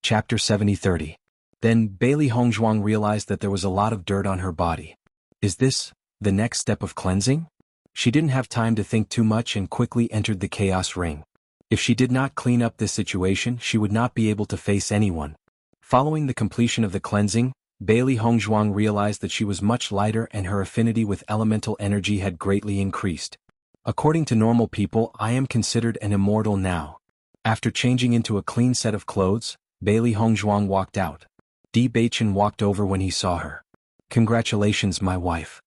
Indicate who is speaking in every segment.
Speaker 1: Chapter 70:30. Then Bailey Hongzhuang realized that there was a lot of dirt on her body. Is this the next step of cleansing? She didn't have time to think too much and quickly entered the chaos ring. If she did not clean up this situation, she would not be able to face anyone. Following the completion of the cleansing, Bailey Hongzhuang realized that she was much lighter and her affinity with elemental energy had greatly increased. According to normal people, I am considered an immortal now. After changing into a clean set of clothes, Bailey Hongzhuang walked out. Di Beichen walked over when he saw her. Congratulations, my wife.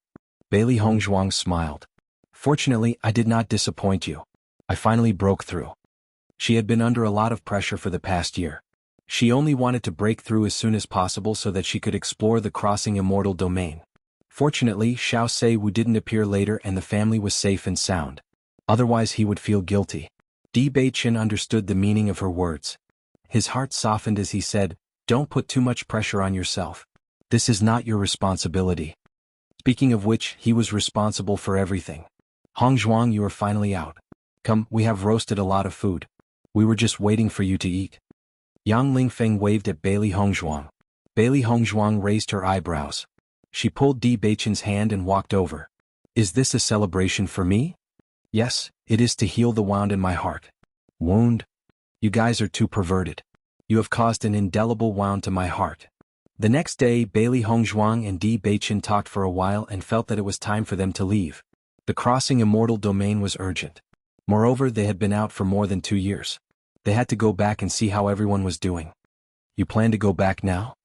Speaker 1: Bailey Hongzhuang smiled. Fortunately, I did not disappoint you. I finally broke through. She had been under a lot of pressure for the past year. She only wanted to break through as soon as possible so that she could explore the crossing immortal domain. Fortunately, Xiao Seiwu didn't appear later and the family was safe and sound. Otherwise he would feel guilty. Di Beichen understood the meaning of her words. His heart softened as he said, "Don't put too much pressure on yourself. This is not your responsibility." Speaking of which, he was responsible for everything. Hongzhuang, you are finally out. Come, we have roasted a lot of food. We were just waiting for you to eat. Yang Lingfeng waved at Bailey Hongzhuang. Bailey Hongzhuang raised her eyebrows. She pulled Di Beichen's hand and walked over. Is this a celebration for me? Yes, it is to heal the wound in my heart. Wound? You guys are too perverted. You have caused an indelible wound to my heart. The next day, Bailey Hongzhuang and Di Beichen talked for a while and felt that it was time for them to leave. The crossing immortal domain was urgent. Moreover, they had been out for more than 2 years. They had to go back and see how everyone was doing. You plan to go back now?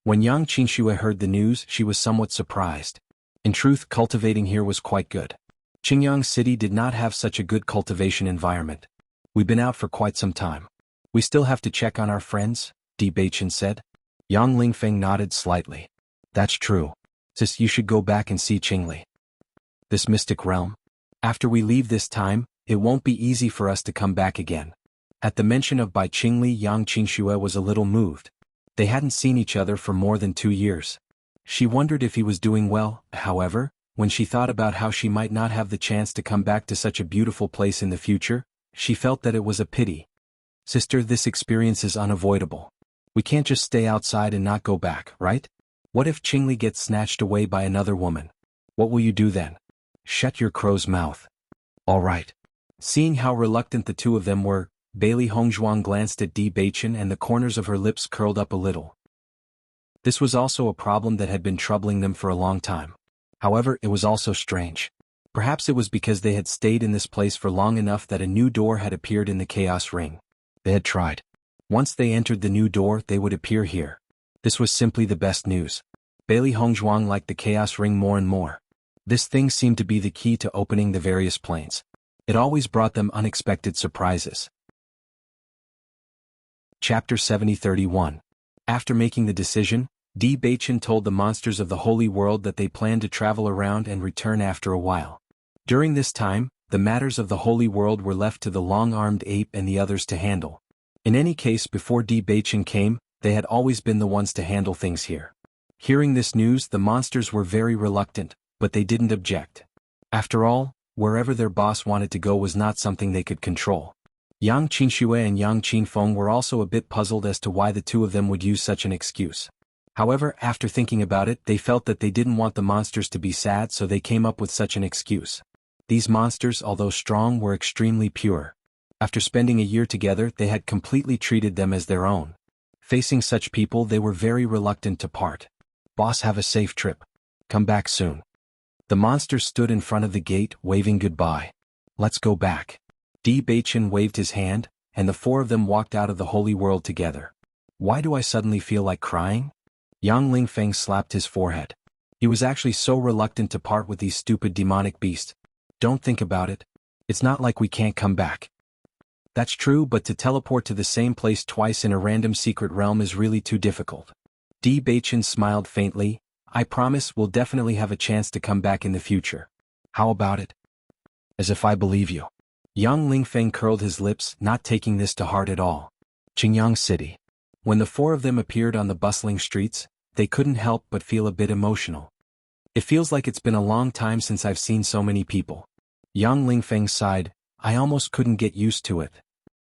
Speaker 1: When Yang Qingxue heard the news, she was somewhat surprised. In truth, cultivating here was quite good. Qingyang City did not have such a good cultivation environment. We've been out for quite some time. We still have to check on our friends, Di Beichen said. Yang Lingfeng nodded slightly. That's true. Sis, you should go back and see Qingli. This mystic realm? After we leave this time, it won't be easy for us to come back again. At the mention of Bai Qingli, Yang Qingxue was a little moved. They hadn't seen each other for more than 2 years. She wondered if he was doing well. However, when she thought about how she might not have the chance to come back to such a beautiful place in the future, she felt that it was a pity. Sister, this experience is unavoidable. We can't just stay outside and not go back, right? What if Qingli gets snatched away by another woman? What will you do then? Shut your crow's mouth. All right. Seeing how reluctant the two of them were, Bailey Hongzhuang glanced at Di Beichen and the corners of her lips curled up a little. This was also a problem that had been troubling them for a long time. However, it was also strange. Perhaps it was because they had stayed in this place for long enough that a new door had appeared in the chaos ring. They had tried. Once they entered the new door, they would appear here. This was simply the best news. Bailey Hongzhuang liked the chaos ring more and more. This thing seemed to be the key to opening the various planes. It always brought them unexpected surprises. Chapter 70:31. After making the decision, Di Beichen told the monsters of the holy world that they planned to travel around and return after a while. During this time, the matters of the holy world were left to the long-armed ape and the others to handle. In any case, before Di Beichen came, they had always been the ones to handle things here. Hearing this news, the monsters were very reluctant, but they didn't object. After all, wherever their boss wanted to go was not something they could control. Yang Qingxue and Yang Qingfeng were also a bit puzzled as to why the two of them would use such an excuse. However, after thinking about it, they felt that they didn't want the monsters to be sad, so they came up with such an excuse. These monsters, although strong, were extremely pure. After spending a year together, they had completely treated them as their own. Facing such people, they were very reluctant to part. Boss, have a safe trip. Come back soon. The monsters stood in front of the gate, waving goodbye. Let's go back. Di Beichen waved his hand, and the 4 of them walked out of the holy world together. Why do I suddenly feel like crying? Yang Lingfeng slapped his forehead. He was actually so reluctant to part with these stupid demonic beasts. Don't think about it. It's not like we can't come back. That's true, but to teleport to the same place twice in a random secret realm is really too difficult. Di Beichen smiled faintly. I promise we'll definitely have a chance to come back in the future. How about it? As if I believe you. Yang Lingfeng curled his lips, not taking this to heart at all. Qingyang City. When the 4 of them appeared on the bustling streets, they couldn't help but feel a bit emotional. It feels like it's been a long time since I've seen so many people. Yang Lingfeng sighed. I almost couldn't get used to it.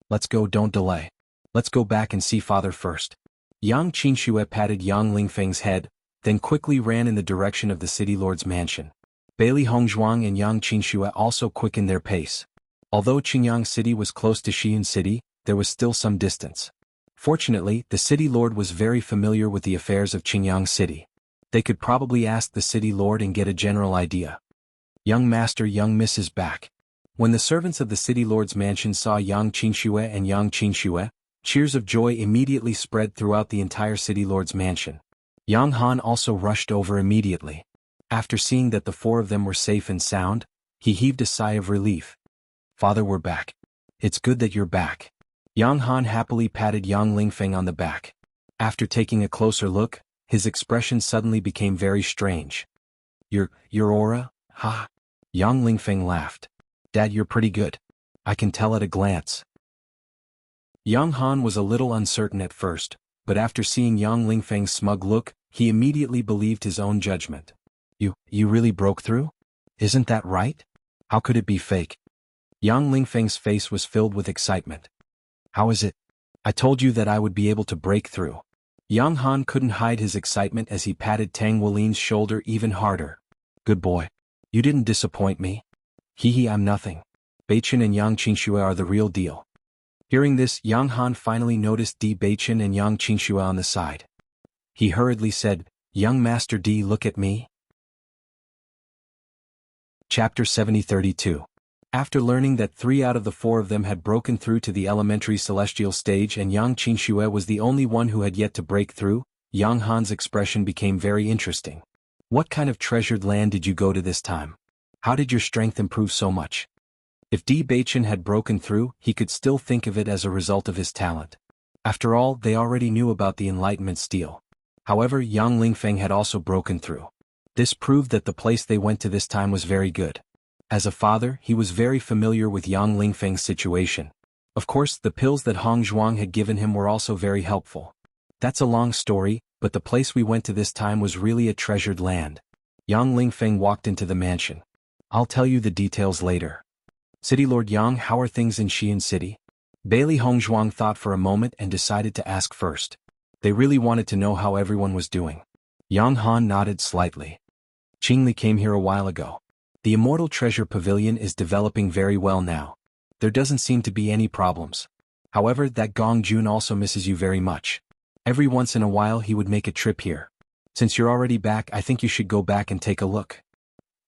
Speaker 1: Let's go, don't delay. Let's go back and see father first. Yang Qinxue patted Yang Lingfeng's head, then quickly ran in the direction of the city lord's mansion. Bailey Hongzhuang and Yang Qinxue also quickened their pace. Although Qingyang City was close to Xi'an City, there was still some distance. Fortunately, the city lord was very familiar with the affairs of Qingyang City. They could probably ask the city lord and get a general idea. Young master, young miss is back. When the servants of the city lord's mansion saw Yang Qinxue and Yang Qinxue, cheers of joy immediately spread throughout the entire city lord's mansion. Yang Han also rushed over immediately. After seeing that the four of them were safe and sound, he heaved a sigh of relief. Father, we're back. It's good that you're back. Yang Han happily patted Yang Lingfeng on the back. After taking a closer look, his expression suddenly became very strange. Your aura? Ha! Yang Lingfeng laughed. Dad, you're pretty good. I can tell at a glance. Yang Han was a little uncertain at first, but after seeing Yang Lingfeng's smug look, he immediately believed his own judgment. You really broke through? Isn't that right? How could it be fake? Yang Lingfeng's face was filled with excitement. How is it? I told you that I would be able to break through. Yang Han couldn't hide his excitement as he patted Tang Wulin's shoulder even harder. Good boy. You didn't disappoint me. Hee, I'm nothing. Beichen and Yang Qinxue are the real deal. Hearing this, Yang Han finally noticed Di Beichen and Yang Qinxue on the side. He hurriedly said, Young Master Di, look at me. Chapter 7032. After learning that 3 out of the 4 of them had broken through to the elementary celestial stage and Yang Qinxue was the only one who had yet to break through, Yang Han's expression became very interesting. What kind of treasured land did you go to this time? How did your strength improve so much? If Di Beichen had broken through, he could still think of it as a result of his talent. After all, they already knew about the Enlightenment Steel. However, Yang Lingfeng had also broken through. This proved that the place they went to this time was very good. As a father, he was very familiar with Yang Lingfeng's situation. Of course, the pills that Hong Zhuang had given him were also very helpful. That's a long story, but the place we went to this time was really a treasured land. Yang Lingfeng walked into the mansion. I'll tell you the details later. City Lord Yang, how are things in Xi'an City? Bailey Hongzhuang thought for a moment and decided to ask first. They really wanted to know how everyone was doing. Yang Han nodded slightly. Qingli came here a while ago. The Immortal Treasure Pavilion is developing very well now. There doesn't seem to be any problems. However, that Gong Jun also misses you very much. Every once in a while he would make a trip here. Since you're already back, I think you should go back and take a look.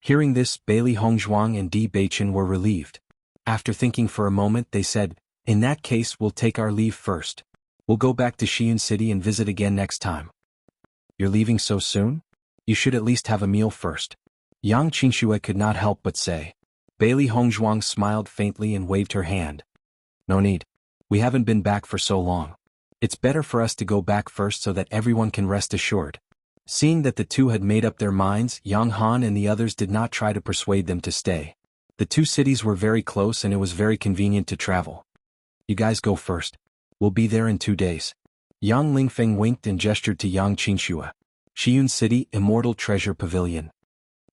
Speaker 1: Hearing this, Bailey Hongzhuang and Di Beichen were relieved. After thinking for a moment, they said, in that case, we'll take our leave first. We'll go back to Xi'an City and visit again next time. You're leaving so soon? You should at least have a meal first. Yang Qinxue could not help but say. Bailey Hongzhuang smiled faintly and waved her hand. No need. We haven't been back for so long. It's better for us to go back first so that everyone can rest assured. Seeing that the two had made up their minds, Yang Han and the others did not try to persuade them to stay. The two cities were very close and it was very convenient to travel. You guys go first. We'll be there in 2 days. Yang Lingfeng winked and gestured to Yang Qinxue. Xi'an City, Immortal Treasure Pavilion.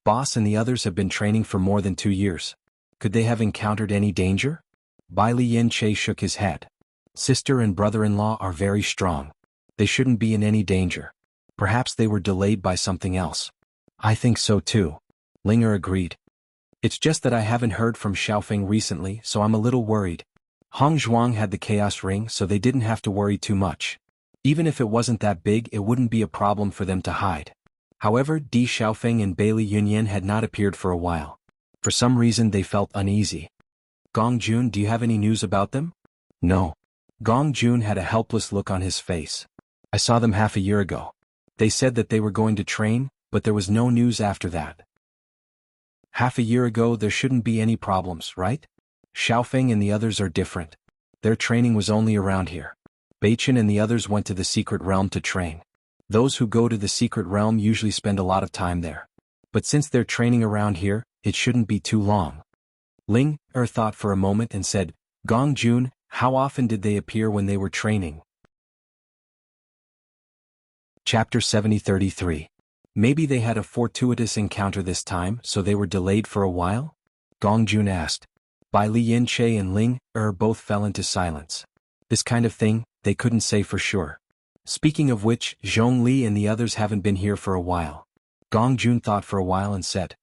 Speaker 1: Boss and the others have been training for more than 2 years. Could they have encountered any danger? Bai Liyan Che shook his head. Sister and brother-in-law are very strong. They shouldn't be in any danger. Perhaps they were delayed by something else. I think so too. Linger agreed. It's just that I haven't heard from Xiaofeng recently, so I'm a little worried. Hong Zhuang had the Chaos Ring, so they didn't have to worry too much. Even if it wasn't that big, it wouldn't be a problem for them to hide. However, Di Xiaofeng and Bailey Yunyan had not appeared for a while. For some reason they felt uneasy. Gong Jun, do you have any news about them? No. Gong Jun had a helpless look on his face. I saw them half a year ago. They said that they were going to train, but there was no news after that. Half a year ago there shouldn't be any problems, right? Xiaofeng and the others are different. Their training was only around here. Beichen and the others went to the secret realm to train. Those who go to the secret realm usually spend a lot of time there. But since they're training around here, it shouldn't be too long. Ling thought for a moment and said, Gong Jun, how often did they appear when they were training? Chapter 7033. Maybe they had a fortuitous encounter this time, so they were delayed for a while? Gong Jun asked. Bai Liyan Che and Ling both fell into silence. This kind of thing, they couldn't say for sure. Speaking of which, Zhongli and the others haven't been here for a while. Gong Jun thought for a while and said,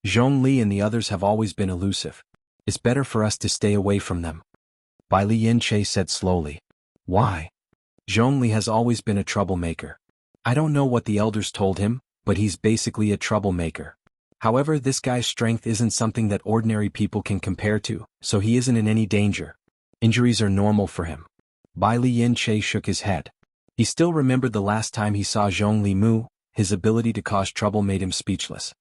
Speaker 1: Zhongli and the others have always been elusive. It's better for us to stay away from them. Bai Li Yin-che said slowly. Why? Zhongli has always been a troublemaker. I don't know what the elders told him, but he's basically a troublemaker. However, this guy's strength isn't something that ordinary people can compare to, so he isn't in any danger. Injuries are normal for him. Bai Li Yin-che shook his head. He still remembered the last time he saw Zhongli Mu. His ability to cause trouble made him speechless.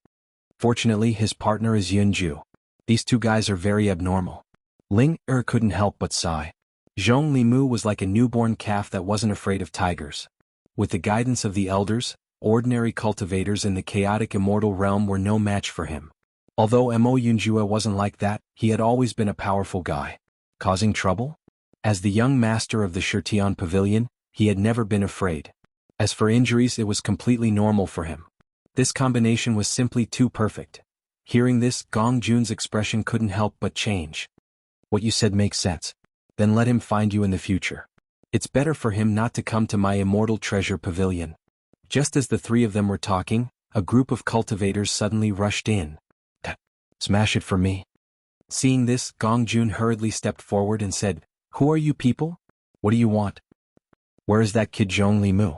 Speaker 1: Fortunately, his partner is Yunju. These two guys are very abnormal. Ling couldn't help but sigh. Zhongli Mu was like a newborn calf that wasn't afraid of tigers. With the guidance of the elders, ordinary cultivators in the chaotic immortal realm were no match for him. Although Mo Yunjue wasn't like that, he had always been a powerful guy. Causing trouble? As the young master of the Shirtian Pavilion, he had never been afraid. As for injuries, it was completely normal for him. This combination was simply too perfect. Hearing this, Gong Jun's expression couldn't help but change. What you said makes sense. Then let him find you in the future. It's better for him not to come to my immortal treasure pavilion. Just as the three of them were talking, a group of cultivators suddenly rushed in. Smash it for me. Seeing this, Gong Jun hurriedly stepped forward and said, Who are you people? What do you want? Where is that kid Zhongli Mu?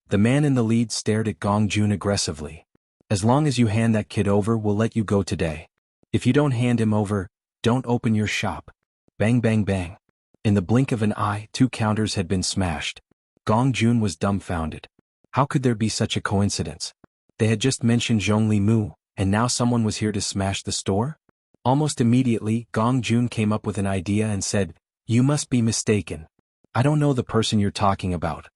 Speaker 1: The man in the lead stared at Gong Jun aggressively. As long as you hand that kid over, we'll let you go today. If you don't hand him over, don't open your shop. Bang bang bang. In the blink of an eye, 2 counters had been smashed. Gong Jun was dumbfounded. How could there be such a coincidence? They had just mentioned Zhongli Mu, and now someone was here to smash the store? Almost immediately, Gong Jun came up with an idea and said, You must be mistaken. I don't know the person you're talking about.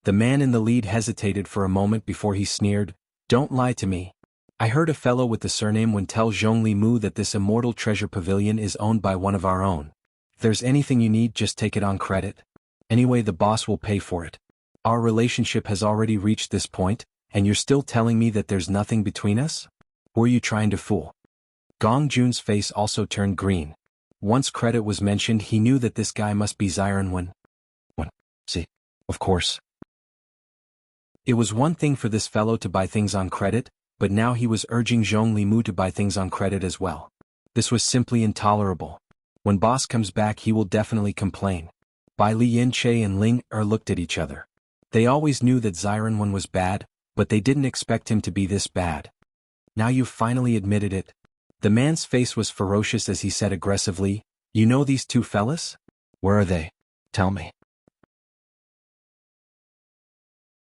Speaker 1: The man in the lead hesitated for a moment before he sneered, Don't lie to me. I heard a fellow with the surname Wen tell Zhongli Mu that this immortal treasure pavilion is owned by one of our own. If there's anything you need, just take it on credit. Anyway, the boss will pay for it. Our relationship has already reached this point, and you're still telling me that there's nothing between us? Who are you trying to fool? Gong Jun's face also turned green. Once credit was mentioned, he knew that this guy must be Ziren Wen. See, of course. It was one thing for this fellow to buy things on credit, but now he was urging Zhongli Mu to buy things on credit as well. This was simply intolerable. When boss comes back, he will definitely complain. Bai Li Yin-che and Ling looked at each other. They always knew that Ziren Wen was bad, but they didn't expect him to be this bad. Now you've finally admitted it. The man's face was ferocious as he said aggressively, You know these 2 fellas? Where are they? Tell me.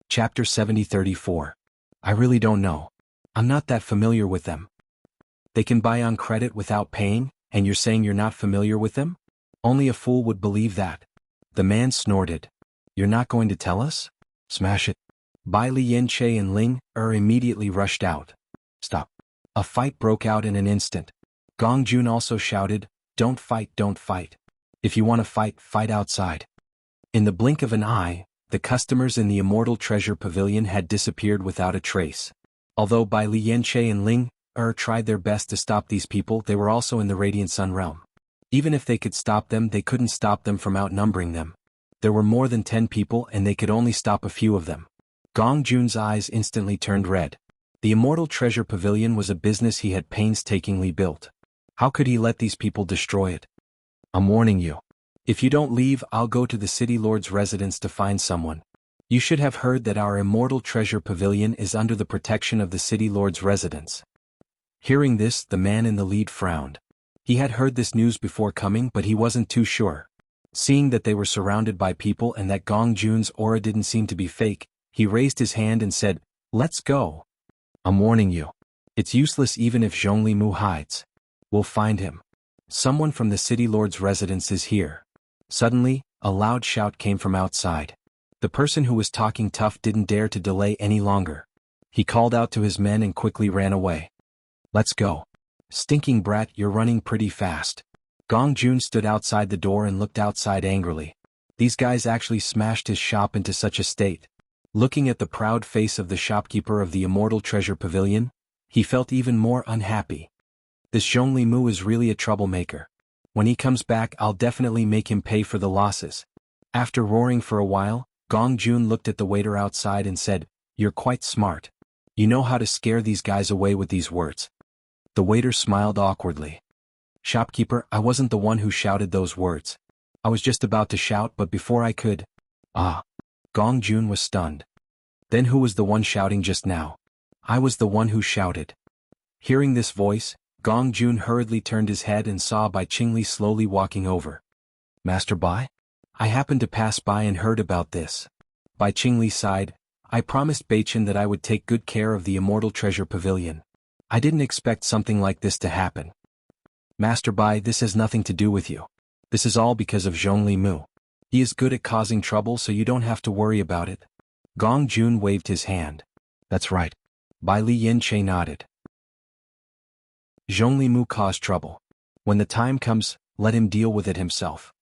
Speaker 1: Chapter 70-34. I really don't know. I'm not that familiar with them. They can buy on credit without paying, and you're saying you're not familiar with them? Only a fool would believe that. The man snorted. You're not going to tell us? Smash it. Bai Li Yin-che and Ling immediately rushed out. Stop. A fight broke out in an instant. Gong Jun also shouted, Don't fight, don't fight. If you want to fight, fight outside. In the blink of an eye, the customers in the Immortal Treasure Pavilion had disappeared without a trace. Although Bai Li Yin-che and Ling tried their best to stop these people, they were also in the Radiant Sun realm. Even if they could stop them, they couldn't stop them from outnumbering them. There were more than 10 people and they could only stop a few of them. Gong Jun's eyes instantly turned red. The Immortal Treasure Pavilion was a business he had painstakingly built. How could he let these people destroy it? I'm warning you. If you don't leave, I'll go to the City Lord's residence to find someone. You should have heard that our Immortal Treasure Pavilion is under the protection of the City Lord's residence. Hearing this, the man in the lead frowned. He had heard this news before coming, but he wasn't too sure. Seeing that they were surrounded by people and that Gong Jun's aura didn't seem to be fake, he raised his hand and said, Let's go. I'm warning you. It's useless even if Zhongli Mu hides. We'll find him. Someone from the City Lord's residence is here. Suddenly, a loud shout came from outside. The person who was talking tough didn't dare to delay any longer. He called out to his men and quickly ran away. Let's go. Stinking brat, you're running pretty fast. Gong Jun stood outside the door and looked outside angrily. These guys actually smashed his shop into such a state. Looking at the proud face of the shopkeeper of the Immortal Treasure Pavilion, he felt even more unhappy. This Zhongli Mu is really a troublemaker. When he comes back, I'll definitely make him pay for the losses. After roaring for a while, Gong Jun looked at the waiter outside and said, "You're quite smart. You know how to scare these guys away with these words." The waiter smiled awkwardly. "Shopkeeper, I wasn't the one who shouted those words. I was just about to shout, but before I could..." "Ah." Gong Jun was stunned. "Then who was the one shouting just now?" "I was the one who shouted." Hearing this voice, Gong Jun hurriedly turned his head and saw Bai Qingli slowly walking over. "Master Bai? I happened to pass by and heard about this." Bai Qingli sighed. "I promised Beichen that I would take good care of the Immortal Treasure Pavilion. I didn't expect something like this to happen." "Master Bai, this has nothing to do with you. This is all because of Zhongli Mu. He is good at causing trouble, so you don't have to worry about it." Gong Jun waved his hand. "That's right." Bai Li Yin-che nodded. "Zhongli Mu caused trouble. When the time comes, let him deal with it himself."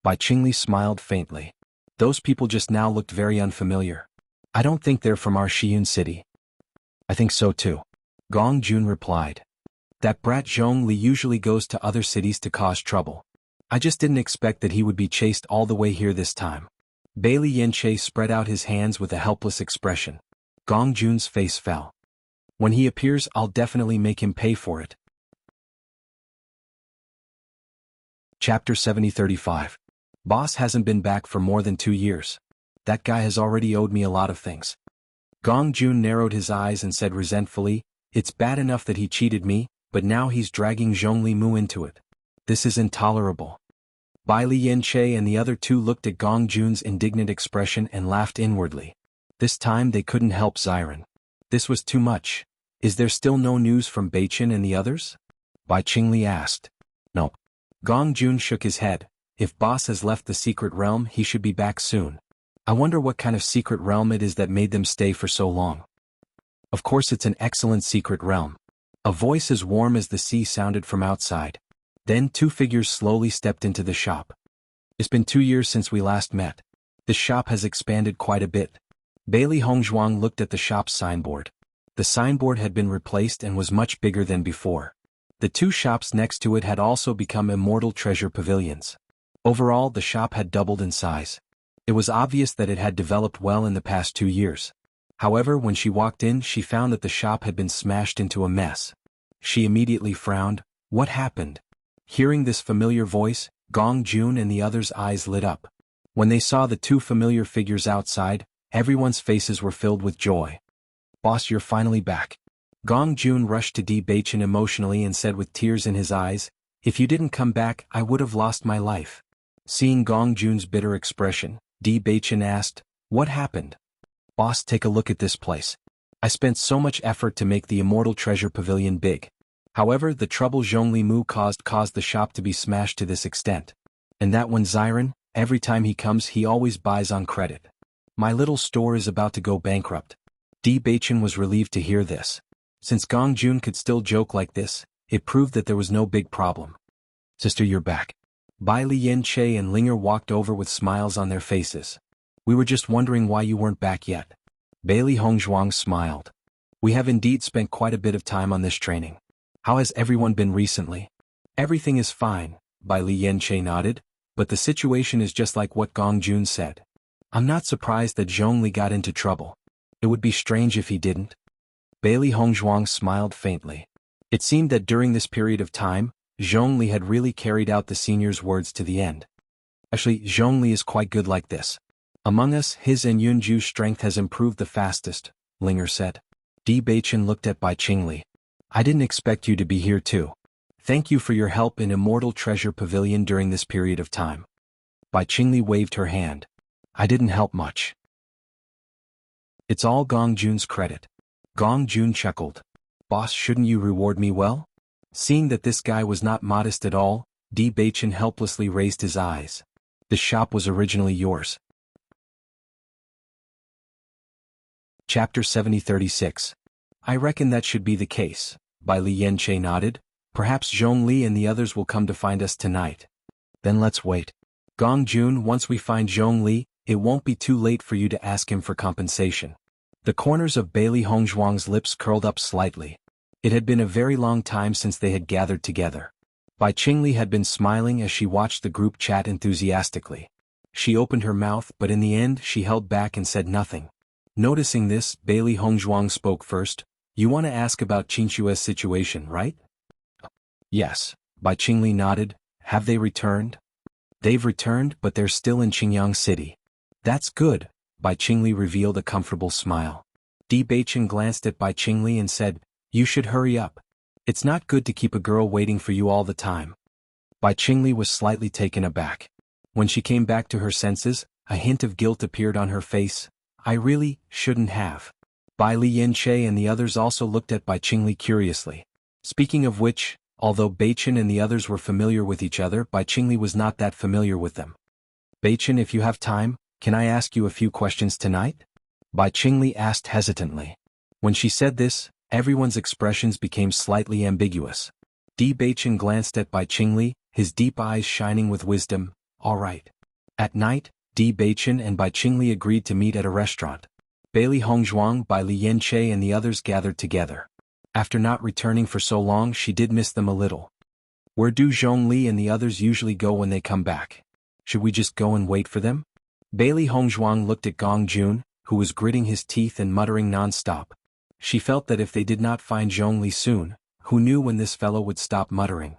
Speaker 1: Bai Qingli smiled faintly. "Those people just now looked very unfamiliar. I don't think they're from our Shiyun city." "I think so too," Gong Jun replied. "That brat Zhong Li usually goes to other cities to cause trouble. I just didn't expect that he would be chased all the way here this time." Bai Li Yin-che spread out his hands with a helpless expression. Gong Jun's face fell. "When he appears, I'll definitely make him pay for it." Chapter 7035. Boss hasn't been back for more than 2 years. That guy has already owed me a lot of things. Gong Jun narrowed his eyes and said resentfully, "It's bad enough that he cheated me, but now he's dragging Zhongli Mu into it. This is intolerable." Bai Li Yin-che and the other two looked at Gong Jun's indignant expression and laughed inwardly. This time they couldn't help Xiren. This was too much. "Is there still no news from Beichen and the others?" Bai Qingli asked. "No." Gong Jun shook his head. "If boss has left the secret realm, he should be back soon. I wonder what kind of secret realm it is that made them stay for so long." "Of course it's an excellent secret realm." A voice as warm as the sea sounded from outside. Then 2 figures slowly stepped into the shop. "It's been 2 years since we last met. The shop has expanded quite a bit." Bailey Hongzhuang looked at the shop's signboard. The signboard had been replaced and was much bigger than before. The 2 shops next to it had also become Immortal Treasure Pavilions. Overall, the shop had doubled in size. It was obvious that it had developed well in the past 2 years. However, when she walked in, she found that the shop had been smashed into a mess. She immediately frowned. What happened? Hearing this familiar voice, Gong Jun and the others' eyes lit up. When they saw the 2 familiar figures outside, everyone's faces were filled with joy. "Boss, you're finally back." Gong Jun rushed to Di Beichen emotionally and said with tears in his eyes, "If you didn't come back, I would have lost my life." Seeing Gong Jun's bitter expression, Di Beichen asked, "What happened?" "Boss, take a look at this place. I spent so much effort to make the Immortal Treasure Pavilion big. However, the trouble Zhongli Mu caused the shop to be smashed to this extent. And that one Xiren, every time he comes he always buys on credit. My little store is about to go bankrupt." Di Beichen was relieved to hear this. Since Gong Jun could still joke like this, it proved that there was no big problem. "Sister, you're back." Bai Li Yin-che and Linger walked over with smiles on their faces. "We were just wondering why you weren't back yet." Bailey Hongzhuang smiled. "We have indeed spent quite a bit of time on this training. How has everyone been recently?" "Everything is fine," Bai Li Yin-che nodded, "but the situation is just like what Gong Jun said. I'm not surprised that Zhongli got into trouble. It would be strange if he didn't." Bailey Hongzhuang smiled faintly. It seemed that during this period of time, Zhongli had really carried out the senior's words to the end. "Actually, Zhongli is quite good like this. Among us, his and Yunju's strength has improved the fastest," Linger said. Di Beichen looked at Bai Qingli. "I didn't expect you to be here too. Thank you for your help in Immortal Treasure Pavilion during this period of time." Bai Qingli waved her hand. "I didn't help much. It's all Gong Jun's credit." Gong Jun chuckled. "Boss, shouldn't you reward me well?" Seeing that this guy was not modest at all, Di Beichen helplessly raised his eyes. "The shop was originally yours." Chapter 7036. "I reckon that should be the case," Bai Li Yin-che nodded. "Perhaps Zhongli and the others will come to find us tonight. Then let's wait. Gong Jun, once we find Zhongli, it won't be too late for you to ask him for compensation." The corners of Bailey Hongzhuang's lips curled up slightly. It had been a very long time since they had gathered together. Bai Qingli had been smiling as she watched the group chat enthusiastically. She opened her mouth, but in the end she held back and said nothing. Noticing this, Bailey Hongzhuang spoke first. You want to ask about Qingxue's situation, right? Yes. Bai Qingli nodded. Have they returned? They've returned, but they're still in Qingyang City. That's good. Bai Qingli revealed a comfortable smile. Di Baichen glanced at Bai Qingli and said, You should hurry up. It's not good to keep a girl waiting for you all the time. Bai Qingli was slightly taken aback. When she came back to her senses, a hint of guilt appeared on her face. I really shouldn't have. Bai Li Yanche and the others also looked at Bai Qingli curiously. Speaking of which, although Baichen and the others were familiar with each other, Bai Qingli was not that familiar with them. Baichen, if you have time, can I ask you a few questions tonight? Bai Qingli asked hesitantly. When she said this, everyone's expressions became slightly ambiguous. Di Baichen glanced at Bai Qingli, his deep eyes shining with wisdom. All right. At night, Di Baichen and Bai Qingli agreed to meet at a restaurant. Bailey Hongzhuang, Bai Li Yanche and the others gathered together. After not returning for so long, she did miss them a little. Where do Zhongli and the others usually go when they come back? Should we just go and wait for them? Bailey Hongzhuang looked at Gong Jun, who was gritting his teeth and muttering non-stop. She felt that if they did not find Zhongli soon, who knew when this fellow would stop muttering?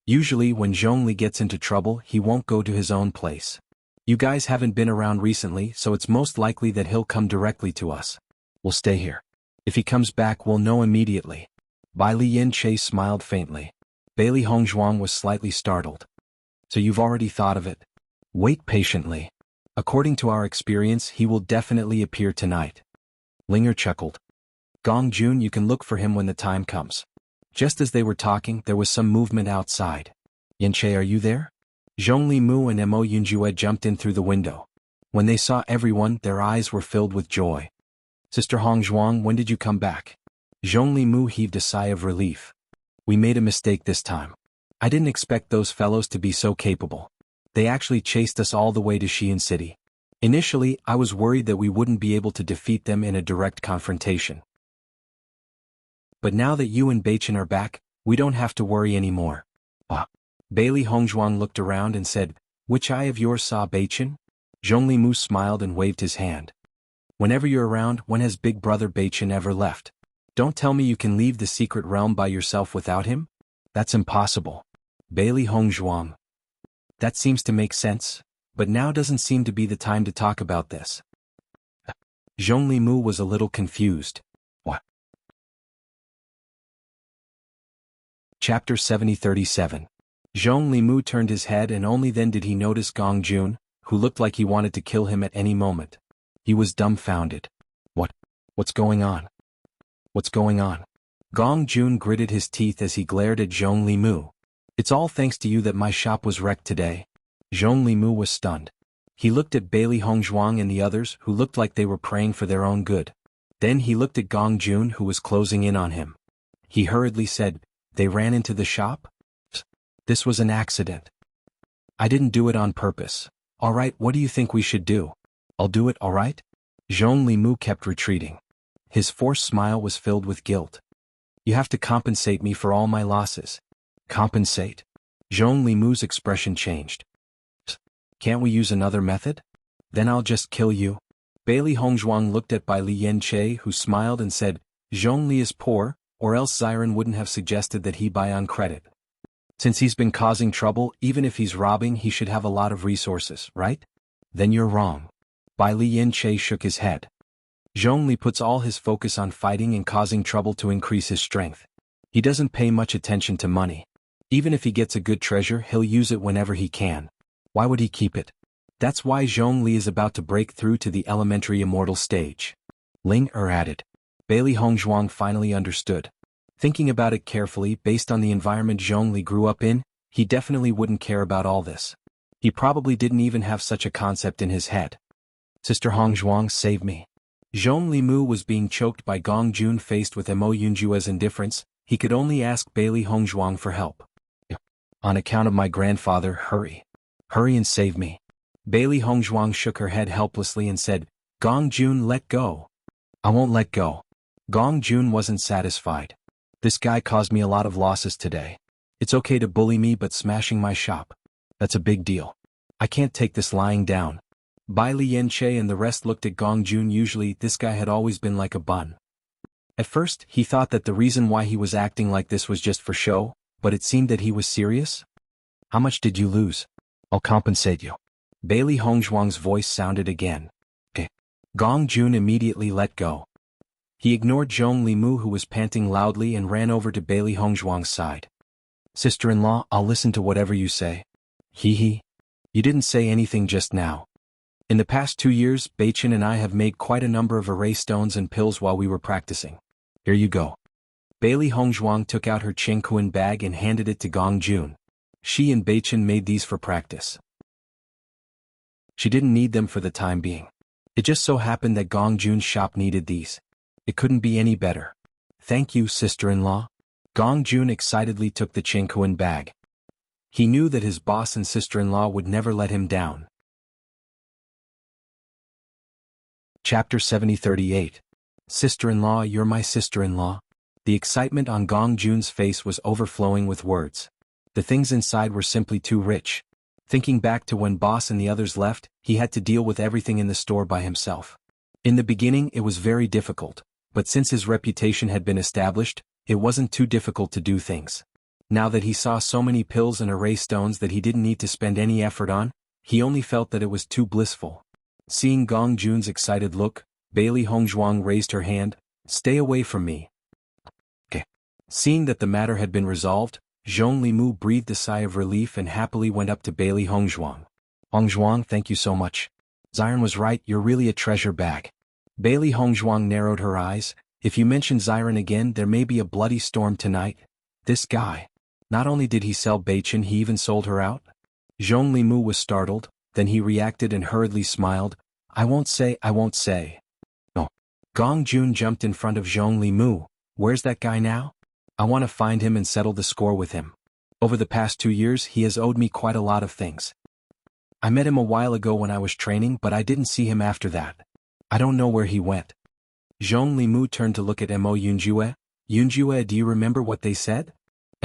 Speaker 1: Usually when Zhongli gets into trouble, he won't go to his own place. You guys haven't been around recently, so it's most likely that he'll come directly to us. We'll stay here. If he comes back, we'll know immediately. Bai Li Yanche smiled faintly. Bailey Hongzhuang was slightly startled. So you've already thought of it? Wait patiently. According to our experience, he will definitely appear tonight. Linger chuckled. Gong Jun, you can look for him when the time comes. Just as they were talking, there was some movement outside. Yanche, are you there? Zhongli Mu and Mo Yunjue jumped in through the window. When they saw everyone, their eyes were filled with joy. Sister Hongzhuang, when did you come back? Zhongli Mu heaved a sigh of relief. We made a mistake this time. I didn't expect those fellows to be so capable. They actually chased us all the way to Xi'an City. Initially, I was worried that we wouldn't be able to defeat them in a direct confrontation. But now that you and Baichen are back, we don't have to worry anymore. Bailey Hongzhuang looked around and said, Which eye of yours saw Baichen? Zhongli Mu smiled and waved his hand. Whenever you're around, when has Big Brother Baichen ever left? Don't tell me you can leave the secret realm by yourself without him? That's impossible. Bailey Hongzhuang. That seems to make sense, but now doesn't seem to be the time to talk about this. Zhongli Mu was a little confused. What? Chapter 7037. Zhongli Mu turned his head and only then did he notice Gong Jun, who looked like he wanted to kill him at any moment. He was dumbfounded. What's going on? What's going on? Gong Jun gritted his teeth as he glared at Zhongli Mu. It's all thanks to you that my shop was wrecked today. Zhongli Mu was stunned. He looked at Bailey Hongzhuang and the others, who looked like they were praying for their own good. Then he looked at Gong Jun, who was closing in on him. He hurriedly said, They ran into the shop? This was an accident. I didn't do it on purpose. All right, what do you think we should do? I'll do it, all right? Zhongli Mu kept retreating. His forced smile was filled with guilt. You have to compensate me for all my losses. Compensate? Zhongli Mu's expression changed. Can't we use another method? Then I'll just kill you. Bailey Hongzhuang looked at Bai Li Yanche, who smiled and said, Zhongli is poor, or else Xiren wouldn't have suggested that he buy on credit. Since he's been causing trouble, even if he's robbing, he should have a lot of resources, right? Then you're wrong. Bai Li Yanche shook his head. Zhongli puts all his focus on fighting and causing trouble to increase his strength. He doesn't pay much attention to money. Even if he gets a good treasure, he'll use it whenever he can. Why would he keep it? That's why Zhongli is about to break through to the elementary immortal stage. Ling added. Bailey Hongzhuang finally understood. Thinking about it carefully, based on the environment Zhongli grew up in, he definitely wouldn't care about all this. He probably didn't even have such a concept in his head. Sister Hongzhuang, save me. Zhongli Mu was being choked by Gong Jun. Faced with Mo Yunjue's indifference, he could only ask Bailey Hongzhuang for help. On account of my grandfather, hurry. Hurry and save me. Bailey Hongzhuang shook her head helplessly and said, Gong Jun, let go. I won't let go. Gong Jun wasn't satisfied. This guy caused me a lot of losses today. It's okay to bully me, but smashing my shop, that's a big deal. I can't take this lying down. Bai Li Yanche and the rest looked at Gong Jun. Usually, this guy had always been like a bun. At first, he thought that the reason why he was acting like this was just for show, but it seemed that he was serious. How much did you lose? I'll compensate you. Bailey Hongzhuang's voice sounded again. Gong Jun immediately let go. He ignored Zhong Limu, who was panting loudly, and ran over to Bailey Hongzhuang's side. Sister-in-law, I'll listen to whatever you say. Hee. You didn't say anything just now. In the past 2 years, Beichen and I have made quite a number of array stones and pills while we were practicing. Here you go. Bailey Hongzhuang took out her Qingkuan bag and handed it to Gong Jun. She and Beichen made these for practice. She didn't need them for the time being. It just so happened that Gong Jun's shop needed these. It couldn't be any better. Thank you, sister-in-law. Gong Jun excitedly took the Qingkuan bag. He knew that his boss and sister-in-law would never let him down. Chapter 7038. Sister-in-law, you're my sister-in-law. The excitement on Gong Jun's face was overflowing with words. The things inside were simply too rich. Thinking back to when boss and the others left, he had to deal with everything in the store by himself. In the beginning it was very difficult, but since his reputation had been established, it wasn't too difficult to do things. Now that he saw so many pills and array stones that he didn't need to spend any effort on, he only felt that it was too blissful. Seeing Gong Jun's excited look, Bailey Hongzhuang raised her hand. Stay away from me. Seeing that the matter had been resolved, Zhong Limu breathed a sigh of relief and happily went up to Bailey Hongzhuang. Hongzhuang, thank you so much. Ziren was right, you're really a treasure bag. Bailey Hongzhuang narrowed her eyes. If you mention Ziren again, there may be a bloody storm tonight. This guy. Not only did he sell Beichen, he even sold her out? Zhong Limu was startled, then he reacted and hurriedly smiled. I won't say. No. Gong Jun jumped in front of Zhong Limu. Where's that guy now? I want to find him and settle the score with him. Over the past 2 years he has owed me quite a lot of things. I met him a while ago when I was training, but I didn't see him after that. I don't know where he went. Zhong Limu turned to look at Mo Yunjue. Yunjue, do you remember what they said?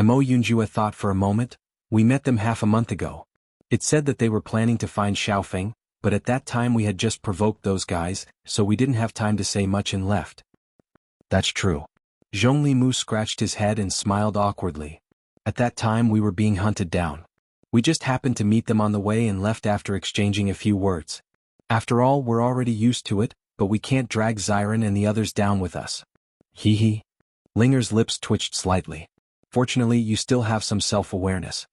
Speaker 1: Mo Yunjue thought for a moment. We met them half a month ago. It said that they were planning to find Xiaofeng, but at that time we had just provoked those guys, so we didn't have time to say much and left. That's true. Zhong Limu scratched his head and smiled awkwardly. At that time we were being hunted down. We just happened to meet them on the way and left after exchanging a few words. After all, we're already used to it, but we can't drag Ziren and the others down with us. Hee. Linger's lips twitched slightly. Fortunately, you still have some self-awareness.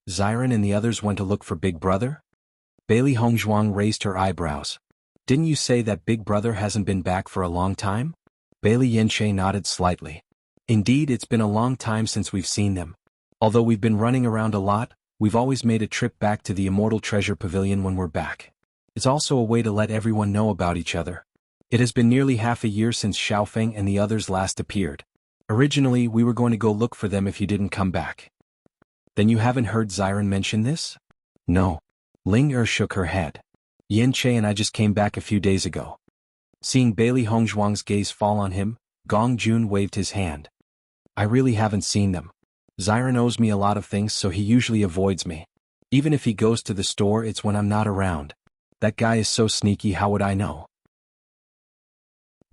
Speaker 1: Ziren and the others went to look for Big Brother? Bailey Hongzhuang raised her eyebrows. Didn't you say that Big Brother hasn't been back for a long time? Bailey Yanche nodded slightly. Indeed, it's been a long time since we've seen them. Although we've been running around a lot, we've always made a trip back to the Immortal Treasure Pavilion when we're back. It's also a way to let everyone know about each other. It has been nearly half a year since Xiaofeng and the others last appeared. Originally, we were going to go look for them if you didn't come back. Then you haven't heard Ziren mention this? No. Ling shook her head. Yanche and I just came back a few days ago. Seeing Bailey Hongzhuang's gaze fall on him, Gong Jun waved his hand. I really haven't seen them. Ziren owes me a lot of things, so he usually avoids me. Even if he goes to the store, it's when I'm not around. That guy is so sneaky, how would I know?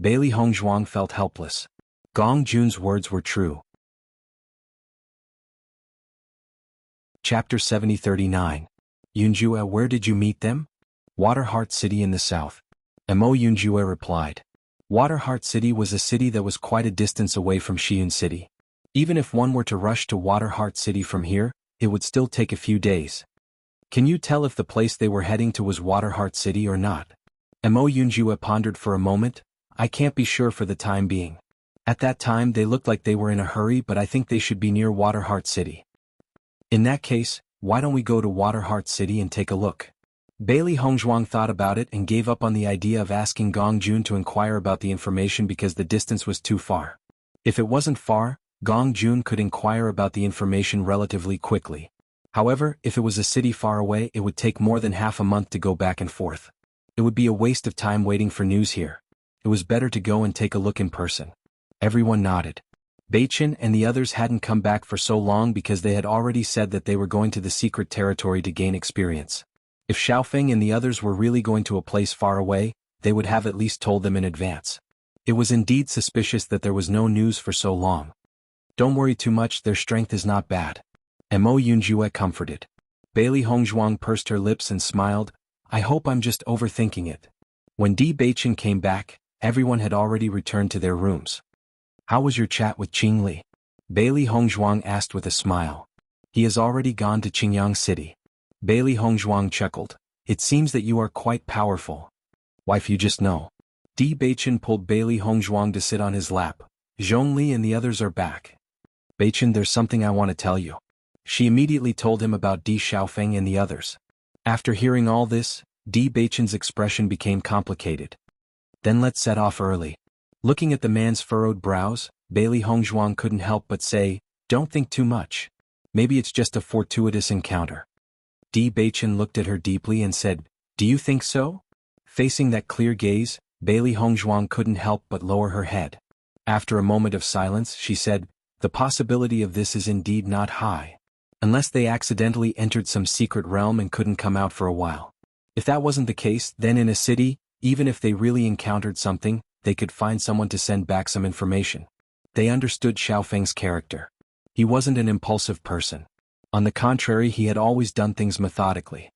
Speaker 1: Bailey Hongzhuang felt helpless. Gong Jun's words were true. Chapter 7039. Yunjue, where did you meet them? Waterheart City in the south. Mo Yunjue replied. Waterheart City was a city that was quite a distance away from Xi'an City. Even if one were to rush to Waterheart City from here, it would still take a few days. Can you tell if the place they were heading to was Waterheart City or not? Mo Yunjue pondered for a moment. I can't be sure for the time being. At that time they looked like they were in a hurry, but I think they should be near Waterheart City. In that case, why don't we go to Waterheart City and take a look? Bailey Hongzhuang thought about it and gave up on the idea of asking Gong Jun to inquire about the information because the distance was too far. If it wasn't far, Gong Jun could inquire about the information relatively quickly. However, if it was a city far away, it would take more than half a month to go back and forth. It would be a waste of time waiting for news here. It was better to go and take a look in person. Everyone nodded. Beichen and the others hadn't come back for so long because they had already said that they were going to the secret territory to gain experience. If Xiaofeng and the others were really going to a place far away, they would have at least told them in advance. It was indeed suspicious that there was no news for so long. Don't worry too much, their strength is not bad. Mo Yunjue comforted. Bailey Hongzhuang pursed her lips and smiled. I hope I'm just overthinking it. When Di Beichen came back, everyone had already returned to their rooms. How was your chat with Qing Li? Bailey Hongzhuang asked with a smile. He has already gone to Qingyang City. Bailey Hongzhuang chuckled. It seems that you are quite powerful. Wife, you just know. Di Beichen pulled Bailey Hongzhuang to sit on his lap. Zhongli and the others are back. Beichen, there's something I want to tell you. She immediately told him about Di Xiaofeng and the others. After hearing all this, Di Beichen's expression became complicated. Then let's set off early. Looking at the man's furrowed brows, Bailey Hongzhuang couldn't help but say, don't think too much. Maybe it's just a fortuitous encounter. Di Beichen looked at her deeply and said, do you think so? Facing that clear gaze, Bailey Hongzhuang couldn't help but lower her head. After a moment of silence, she said, the possibility of this is indeed not high. Unless they accidentally entered some secret realm and couldn't come out for a while. If that wasn't the case, then in a city, even if they really encountered something, they could find someone to send back some information. They understood Xiaofeng's character. He wasn't an impulsive person. On the contrary, he had always done things methodically.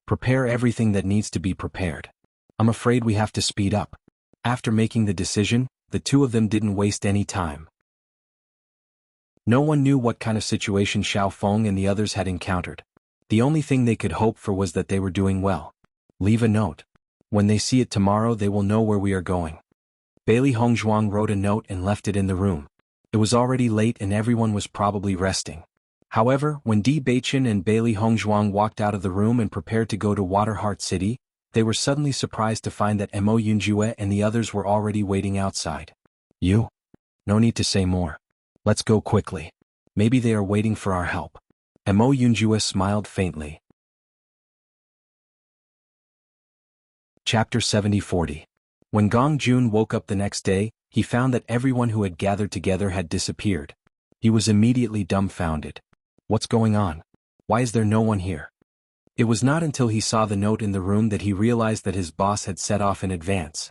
Speaker 1: Prepare everything that needs to be prepared. I'm afraid we have to speed up. After making the decision, the two of them didn't waste any time. No one knew what kind of situation Xiaofeng and the others had encountered. The only thing they could hope for was that they were doing well. Leave a note. When they see it tomorrow, they will know where we are going. Bailey Hongzhuang wrote a note and left it in the room. It was already late and everyone was probably resting. However, when Di Beichen and Bailey Hongzhuang walked out of the room and prepared to go to Waterheart City, they were suddenly surprised to find that Mo Yunjue and the others were already waiting outside. You? No need to say more. Let's go quickly. Maybe they are waiting for our help. Mo Yunjue smiled faintly. Chapter 70-40. When Gong Jun woke up the next day, he found that everyone who had gathered together had disappeared. He was immediately dumbfounded. What's going on? Why is there no one here? It was not until he saw the note in the room that he realized that his boss had set off in advance.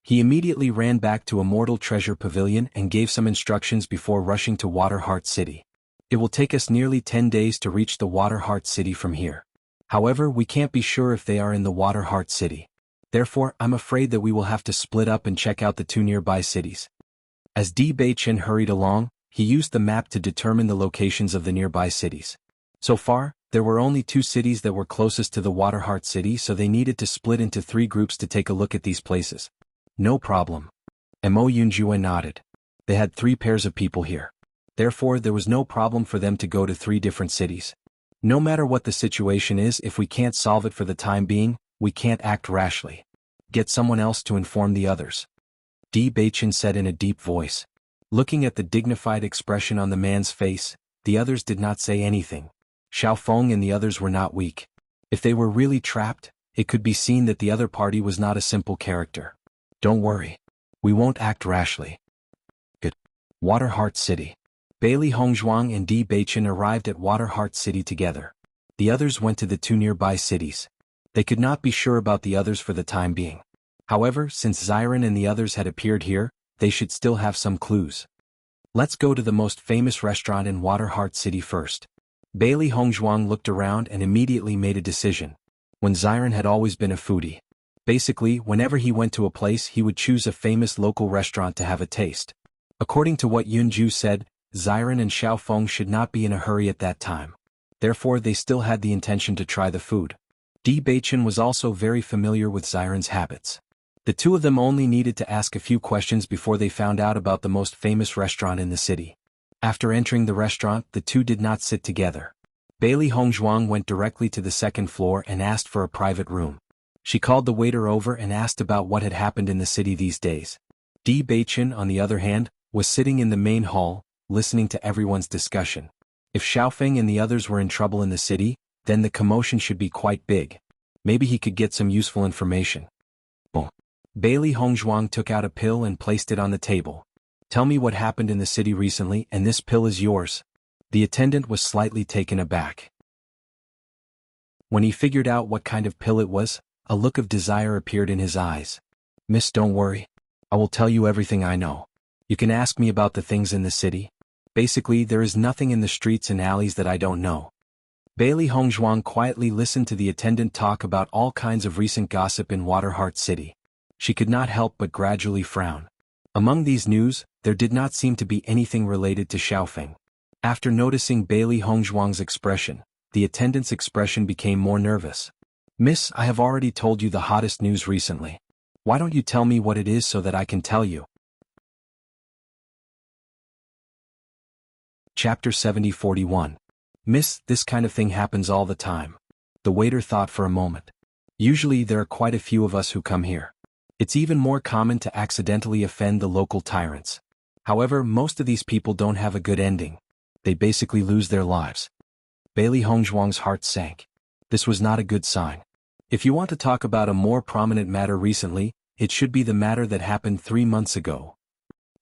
Speaker 1: He immediately ran back to Immortal Treasure Pavilion and gave some instructions before rushing to Waterheart City. It will take us nearly 10 days to reach the Waterheart City from here. However, we can't be sure if they are in the Waterheart City. Therefore, I'm afraid that we will have to split up and check out the two nearby cities. As Di Beichen hurried along, he used the map to determine the locations of the nearby cities. So far, there were only 2 cities that were closest to the Waterheart City, so they needed to split into 3 groups to take a look at these places. No problem. Mo Yunjue nodded. They had 3 pairs of people here. Therefore, there was no problem for them to go to 3 different cities. No matter what the situation is, if we can't solve it for the time being, we can't act rashly. Get someone else to inform the others. Di Beichen said in a deep voice. Looking at the dignified expression on the man's face, the others did not say anything. Xiaofeng and the others were not weak. If they were really trapped, it could be seen that the other party was not a simple character. Don't worry. We won't act rashly. Good. Waterheart City. Bailey Hongzhuang and Di Beichen arrived at Waterheart City together. The others went to the 2 nearby cities. They could not be sure about the others for the time being. However, since Xiren and the others had appeared here, they should still have some clues. Let's go to the most famous restaurant in Waterheart City first. Bailey Hongzhuang looked around and immediately made a decision. When Xiren had always been a foodie. Basically, whenever he went to a place, he would choose a famous local restaurant to have a taste. According to what Yunju said, Xiren and Xiaofeng should not be in a hurry at that time. Therefore, they still had the intention to try the food. Di Beichen was also very familiar with Xiren's habits. The 2 of them only needed to ask a few questions before they found out about the most famous restaurant in the city. After entering the restaurant, the 2 did not sit together. Bailey Hongzhuang went directly to the 2nd floor and asked for a private room. She called the waiter over and asked about what had happened in the city these days. Di Beichen, on the other hand, was sitting in the main hall, listening to everyone's discussion. If Xiaofeng and the others were in trouble in the city, then the commotion should be quite big. Maybe he could get some useful information. Boom. Bailey Hongzhuang took out a pill and placed it on the table. Tell me what happened in the city recently, and this pill is yours. The attendant was slightly taken aback. When he figured out what kind of pill it was, a look of desire appeared in his eyes. Miss, don't worry. I will tell you everything I know. You can ask me about the things in the city. Basically, there is nothing in the streets and alleys that I don't know. Bailey Hongzhuang quietly listened to the attendant talk about all kinds of recent gossip in Waterheart City. She could not help but gradually frown. Among these news, there did not seem to be anything related to Xiaofeng. After noticing Bailey Hongzhuang's expression, the attendant's expression became more nervous. Miss, I have already told you the hottest news recently. Why don't you tell me what it is so that I can tell you? Chapter 70-41. Miss, this kind of thing happens all the time. The waiter thought for a moment. Usually there are quite a few of us who come here. It's even more common to accidentally offend the local tyrants. However, most of these people don't have a good ending. They basically lose their lives. Bailey Hongzhuang's heart sank. This was not a good sign. If you want to talk about a more prominent matter recently, it should be the matter that happened 3 months ago.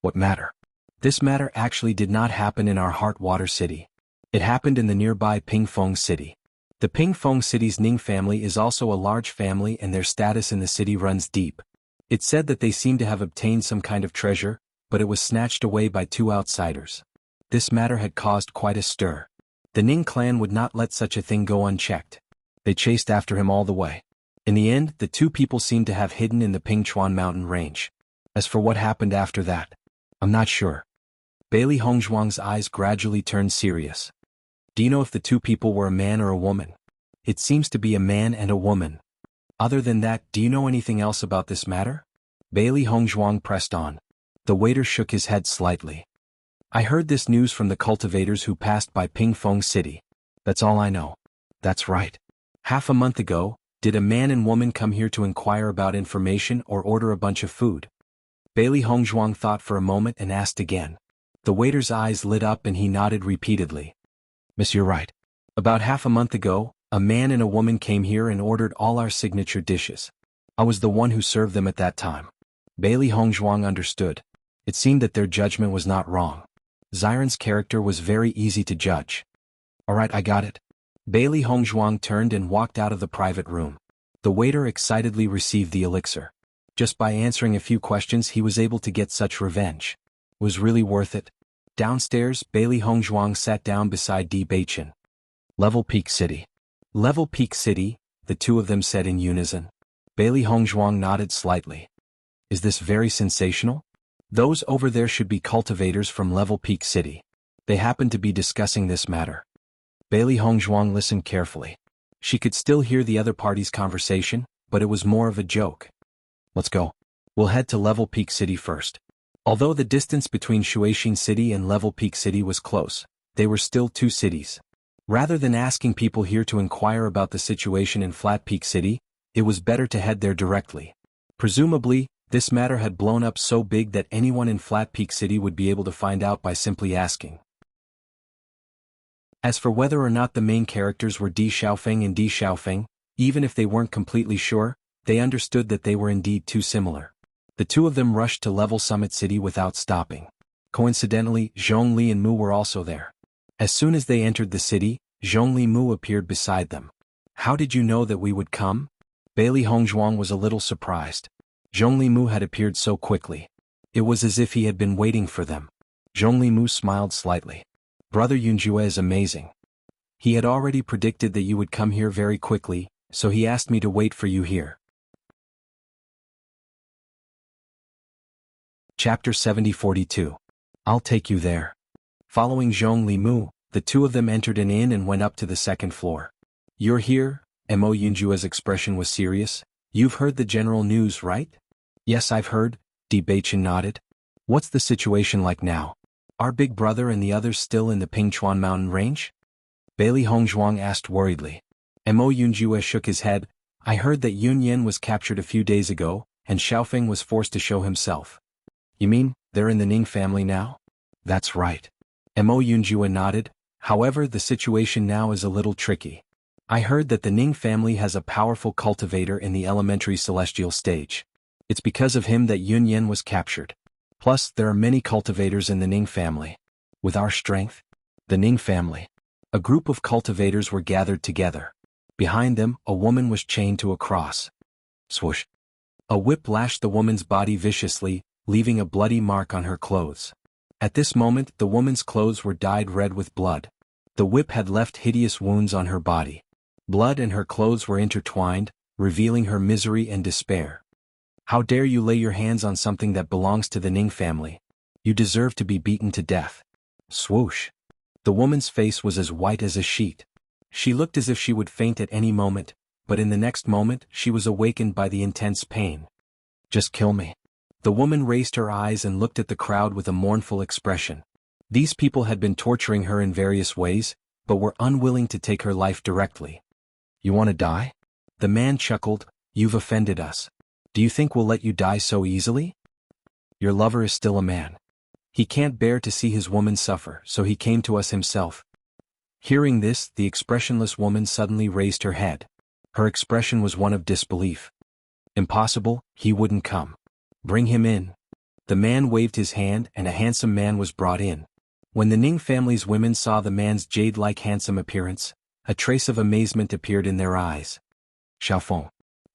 Speaker 1: What matter? This matter actually did not happen in our Heartwater City. It happened in the nearby Pingfeng City. The Pingfeng City's Ning family is also a large family and their status in the city runs deep. It's said that they seem to have obtained some kind of treasure, but it was snatched away by 2 outsiders. This matter had caused quite a stir. The Ning clan would not let such a thing go unchecked. They chased after him all the way. In the end, the 2 people seemed to have hidden in the Pingchuan mountain range. As for what happened after that, I'm not sure. Bailey Hongzhuang's eyes gradually turned serious. Do you know if the 2 people were a man or a woman? It seems to be a man and a woman. Other than that, do you know anything else about this matter? Bailey Hongzhuang pressed on. The waiter shook his head slightly. I heard this news from the cultivators who passed by Pingfeng City. That's all I know. That's right. Half a month ago, did a man and woman come here to inquire about information or order a bunch of food? Bailey Hongzhuang thought for a moment and asked again. The waiter's eyes lit up and he nodded repeatedly. Miss, you're right. About half a month ago, a man and a woman came here and ordered all our signature dishes. I was the one who served them at that time. Bailey Hongzhuang understood. It seemed that their judgment was not wrong. Xiren's character was very easy to judge. All right, I got it. Bailey Hongzhuang turned and walked out of the private room. The waiter excitedly received the elixir. Just by answering a few questions he was able to get such revenge. It was really worth it. Downstairs, Bailey Hongzhuang sat down beside Di Beichen. Level Peak City. Level Peak City, the 2 of them said in unison. Bailey Hongzhuang nodded slightly. Is this very sensational? Those over there should be cultivators from Level Peak City. They happen to be discussing this matter. Bailey Hongzhuang listened carefully. She could still hear the other party's conversation, but it was more of a joke. Let's go. We'll head to Level Peak City first. Although the distance between Shuaixin City and Level Peak City was close, they were still 2 cities. Rather than asking people here to inquire about the situation in Flat Peak City, it was better to head there directly. Presumably, this matter had blown up so big that anyone in Flat Peak City would be able to find out by simply asking. As for whether or not the main characters were Di Xiaofeng and Di Xiaofeng, even if they weren't completely sure, they understood that they were indeed too similar. The 2 of them rushed to Level Summit City without stopping. Coincidentally, Zhongli and Mu were also there. As soon as they entered the city, Zhongli Mu appeared beside them. How did you know that we would come? Bailey Hongzhuang was a little surprised. Zhongli Mu had appeared so quickly. It was as if he had been waiting for them. Zhongli Mu smiled slightly. Brother Yunjue is amazing. He had already predicted that you would come here very quickly, so he asked me to wait for you here. Chapter 70-42. I'll take you there. Following Zhongli Mu, the 2 of them entered an inn and went up to the 2nd floor. You're here? Mo Yunjue's expression was serious. You've heard the general news, right? Yes, I've heard, Di Beichen nodded. What's the situation like now? Are Big Brother and the others still in the Pingchuan mountain range? Bailey Hongzhuang asked worriedly. Mo Yunjue shook his head. I heard that Yun Yan was captured a few days ago, and Xiaofeng was forced to show himself. You mean, they're in the Ning family now? That's right. Mo Yunjue nodded. However, the situation now is a little tricky. I heard that the Ning family has a powerful cultivator in the elementary celestial stage. It's because of him that Yun Yan was captured. Plus, there are many cultivators in the Ning family. With our strength, the Ning family. A group of cultivators were gathered together. Behind them, a woman was chained to a cross. Swoosh. A whip lashed the woman's body viciously, leaving a bloody mark on her clothes. At this moment, the woman's clothes were dyed red with blood. The whip had left hideous wounds on her body. Blood and her clothes were intertwined, revealing her misery and despair. How dare you lay your hands on something that belongs to the Ning family? You deserve to be beaten to death. Swoosh. The woman's face was as white as a sheet. She looked as if she would faint at any moment, but in the next moment she was awakened by the intense pain. Just kill me. The woman raised her eyes and looked at the crowd with a mournful expression. These people had been torturing her in various ways, but were unwilling to take her life directly. You want to die? The man chuckled. You've offended us. Do you think we'll let you die so easily? Your lover is still a man. He can't bear to see his woman suffer, so he came to us himself. Hearing this, the expressionless woman suddenly raised her head. Her expression was one of disbelief. Impossible, he wouldn't come. Bring him in. The man waved his hand and a handsome man was brought in. When the Ning family's women saw the man's jade-like handsome appearance, a trace of amazement appeared in their eyes. Xiaofeng.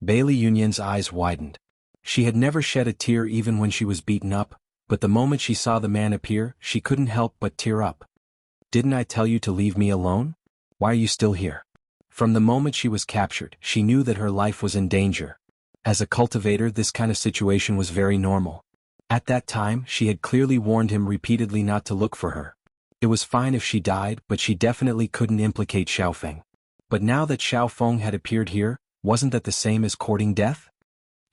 Speaker 1: Bailey Yunyan's eyes widened. She had never shed a tear even when she was beaten up, but the moment she saw the man appear, she couldn't help but tear up. Didn't I tell you to leave me alone? Why are you still here? From the moment she was captured, she knew that her life was in danger. As a cultivator, this kind of situation was very normal. At that time, she had clearly warned him repeatedly not to look for her. It was fine if she died, but she definitely couldn't implicate Xiaofeng. But now that Xiaofeng had appeared here, wasn't that the same as courting death?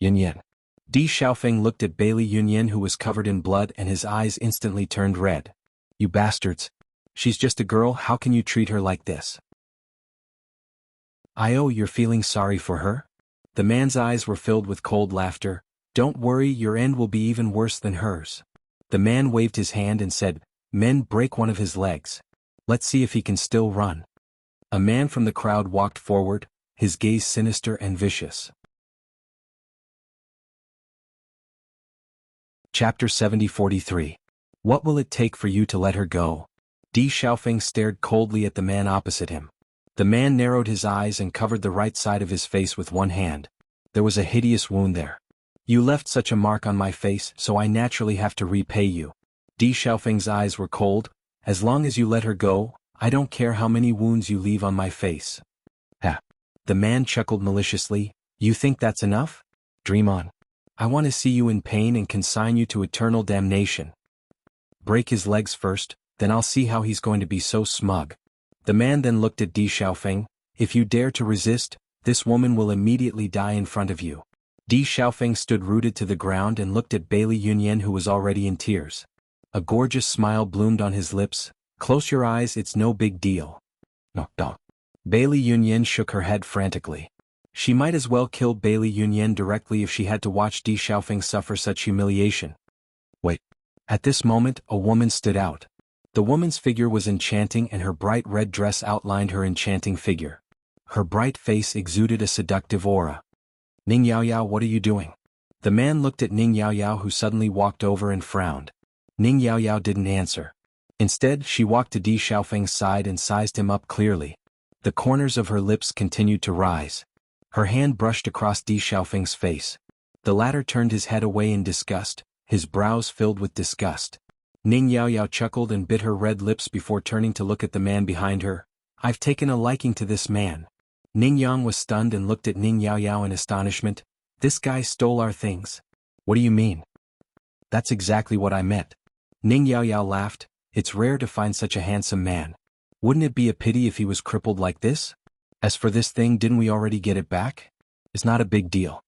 Speaker 1: Yunyan. Di Xiaofeng looked at Bailey Yunyan, who was covered in blood, and his eyes instantly turned red. You bastards. She's just a girl, how can you treat her like this? You're feeling sorry for her? The man's eyes were filled with cold laughter. Don't worry, your end will be even worse than hers. The man waved his hand and said, Men, break one of his legs. Let's see if he can still run. A man from the crowd walked forward, his gaze sinister and vicious. Chapter 70-43. What will it take for you to let her go? Di Xiaofeng stared coldly at the man opposite him. The man narrowed his eyes and covered the right side of his face with one hand. There was a hideous wound there. You left such a mark on my face, so I naturally have to repay you. Di Xiaofeng's eyes were cold. As long as you let her go, I don't care how many wounds you leave on my face. Ha. The man chuckled maliciously. You think that's enough? Dream on. I want to see you in pain and consign you to eternal damnation. Break his legs first, then I'll see how he's going to be so smug. The man then looked at Di Xiaofeng. If you dare to resist, this woman will immediately die in front of you. Di Xiaofeng stood rooted to the ground and looked at Bailey Yunyan, who was already in tears. A gorgeous smile bloomed on his lips. Close your eyes, it's no big deal. No, don't. Bailey Yunyan shook her head frantically. She might as well kill Bailey Yunyan directly if she had to watch Di Xiaofeng suffer such humiliation. Wait. At this moment, a woman stood out. The woman's figure was enchanting and her bright red dress outlined her enchanting figure. Her bright face exuded a seductive aura. Ning Yaoyao, what are you doing? The man looked at Ning Yaoyao, who suddenly walked over and frowned. Ning Yaoyao didn't answer. Instead, she walked to Di Xiaofeng's side and sized him up clearly. The corners of her lips continued to rise. Her hand brushed across Di Xiaofeng's face. The latter turned his head away in disgust, his brows filled with disgust. Ning Yaoyao chuckled and bit her red lips before turning to look at the man behind her. I've taken a liking to this man. Ning Yang was stunned and looked at Ning Yaoyao in astonishment. This guy stole our things. What do you mean? That's exactly what I meant. Ning Yaoyao laughed. It's rare to find such a handsome man. Wouldn't it be a pity if he was crippled like this? As for this thing, didn't we already get it back? It's not a big deal.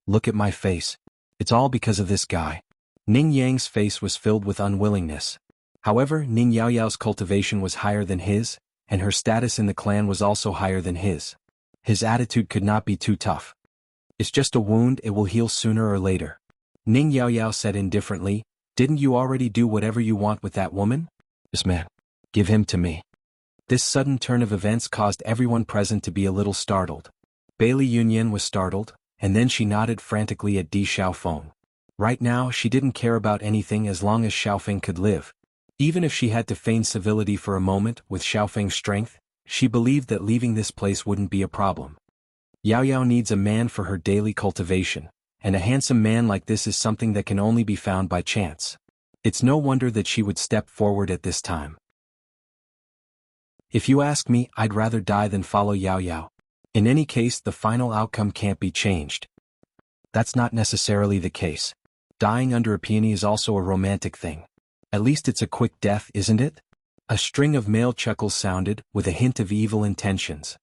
Speaker 1: Look at my face. It's all because of this guy. Ning Yang's face was filled with unwillingness. However, Ning Yaoyao's cultivation was higher than his, and her status in the clan was also higher than his. His attitude could not be too tough. It's just a wound, it will heal sooner or later. Ning Yaoyao said indifferently, didn't you already do whatever you want with that woman? This man. Give him to me. This sudden turn of events caused everyone present to be a little startled. Bailey Yunyan was startled, and then she nodded frantically at Di Xiaofeng. Right now, she didn't care about anything as long as Xiaofeng could live. Even if she had to feign civility for a moment, with Xiaofeng's strength, She believed that leaving this place wouldn't be a problem. Yao Yao needs a man for her daily cultivation, and a handsome man like this is something that can only be found by chance. It's no wonder that she would step forward at this time. If you ask me, I'd rather die than follow Yao Yao. In any case, the final outcome can't be changed. That's not necessarily the case. Dying under a peony is also a romantic thing. At least it's a quick death, isn't it? A string of male chuckles sounded, with a hint of evil intentions.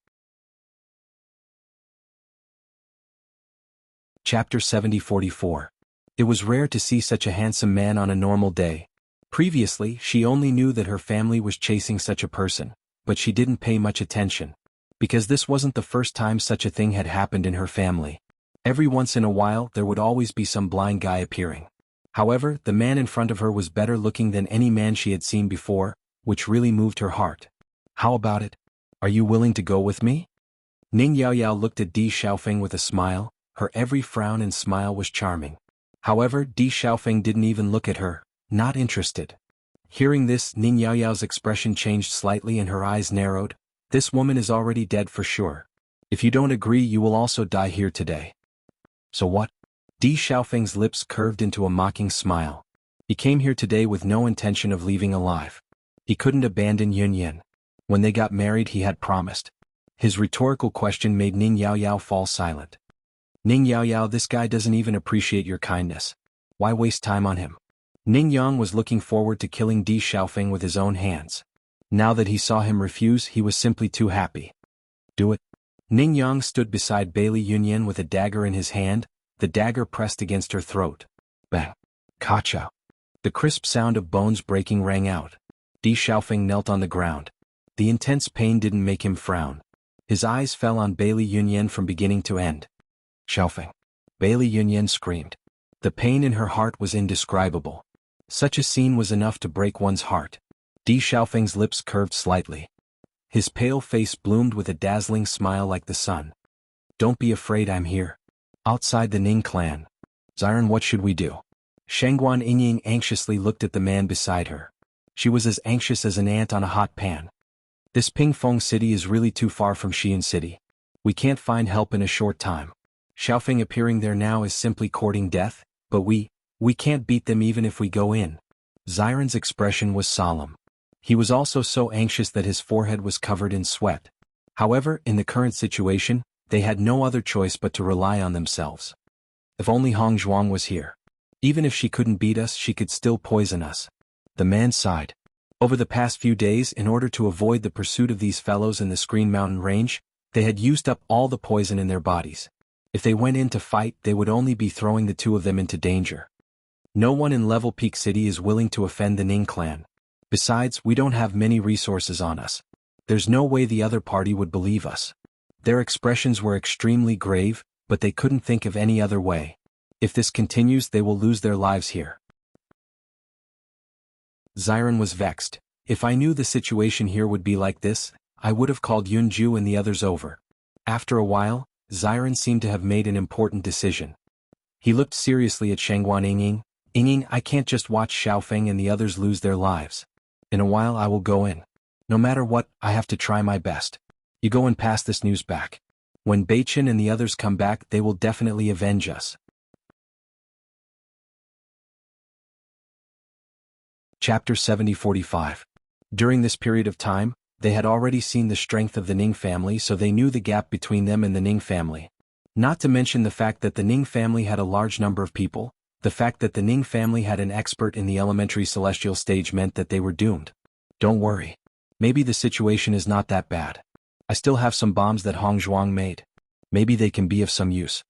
Speaker 1: Chapter 70-44. It was rare to see such a handsome man on a normal day. Previously, she only knew that her family was chasing such a person, but she didn't pay much attention. Because this wasn't the first time such a thing had happened in her family. Every once in a while there would always be some blind guy appearing. However, the man in front of her was better looking than any man she had seen before, which really moved her heart. How about it? Are you willing to go with me? Ning Yao Yao looked at Di Xiaofeng with a smile. Her every frown and smile was charming. However, Di Xiaofeng didn't even look at her, not interested. Hearing this, Ning Yao Yao's expression changed slightly and her eyes narrowed. This woman is already dead for sure. If you don't agree, you will also die here today. So what? Di Xiaofeng's lips curved into a mocking smile. He came here today with no intention of leaving alive. He couldn't abandon Yunyan. When they got married he had promised. His rhetorical question made Ning Yao Yao fall silent. Ning Yao Yao, this guy doesn't even appreciate your kindness. Why waste time on him? Ning Yang was looking forward to killing Di Xiaofeng with his own hands. Now that he saw him refuse, he was simply too happy. Do it. Ning Yang stood beside Bailey Yunyan with a dagger in his hand, the dagger pressed against her throat. Bang. Ka-chow. The crisp sound of bones breaking rang out. Di Xiaofeng knelt on the ground. The intense pain didn't make him frown. His eyes fell on Bailey Yunyan from beginning to end. Xiaofeng. Bailey Yunyan screamed. The pain in her heart was indescribable. Such a scene was enough to break one's heart. Di Xiaofeng's lips curved slightly. His pale face bloomed with a dazzling smile like the sun. Don't be afraid, I'm here. Outside the Ning clan. Ziren, what should we do? Shangguan Yingying anxiously looked at the man beside her. She was as anxious as an ant on a hot pan. This Pingfeng city is really too far from Xian city. We can't find help in a short time. Xiaofeng appearing there now is simply courting death, but we can't beat them even if we go in. Ziren's expression was solemn. He was also so anxious that his forehead was covered in sweat. However, in the current situation, they had no other choice but to rely on themselves. If only Hong Zhuang was here. Even if she couldn't beat us, she could still poison us. The man sighed. Over the past few days, in order to avoid the pursuit of these fellows in the Screen Mountain range, they had used up all the poison in their bodies. If they went in to fight, they would only be throwing the two of them into danger. No one in Level Peak City is willing to offend the Ning clan. Besides, we don't have many resources on us. There's no way the other party would believe us. Their expressions were extremely grave, but they couldn't think of any other way. If this continues, they will lose their lives here. Ziren was vexed. If I knew the situation here would be like this, I would have called Yunju and the others over. After a while, Ziren seemed to have made an important decision. He looked seriously at Shangguan Yingying. Yingying, I can't just watch Xiaofeng and the others lose their lives. In a while I will go in. No matter what, I have to try my best. You go and pass this news back. When Beichen and the others come back, they will definitely avenge us. Chapter 70-45. During this period of time, they had already seen the strength of the Ning family, so they knew the gap between them and the Ning family. Not to mention the fact that the Ning family had a large number of people. The fact that the Ning family had an expert in the elementary celestial stage meant that they were doomed. Don't worry. Maybe the situation is not that bad. I still have some bombs that Hong Zhuang made. Maybe they can be of some use.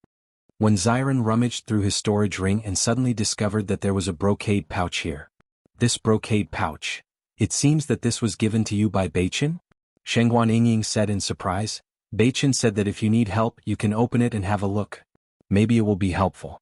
Speaker 1: When Ziren rummaged through his storage ring and suddenly discovered that there was a brocade pouch here. This brocade pouch. It seems that this was given to you by Beichen? Shangguan Yingying said in surprise. Beichen said that if you need help, you can open it and have a look. Maybe it will be helpful.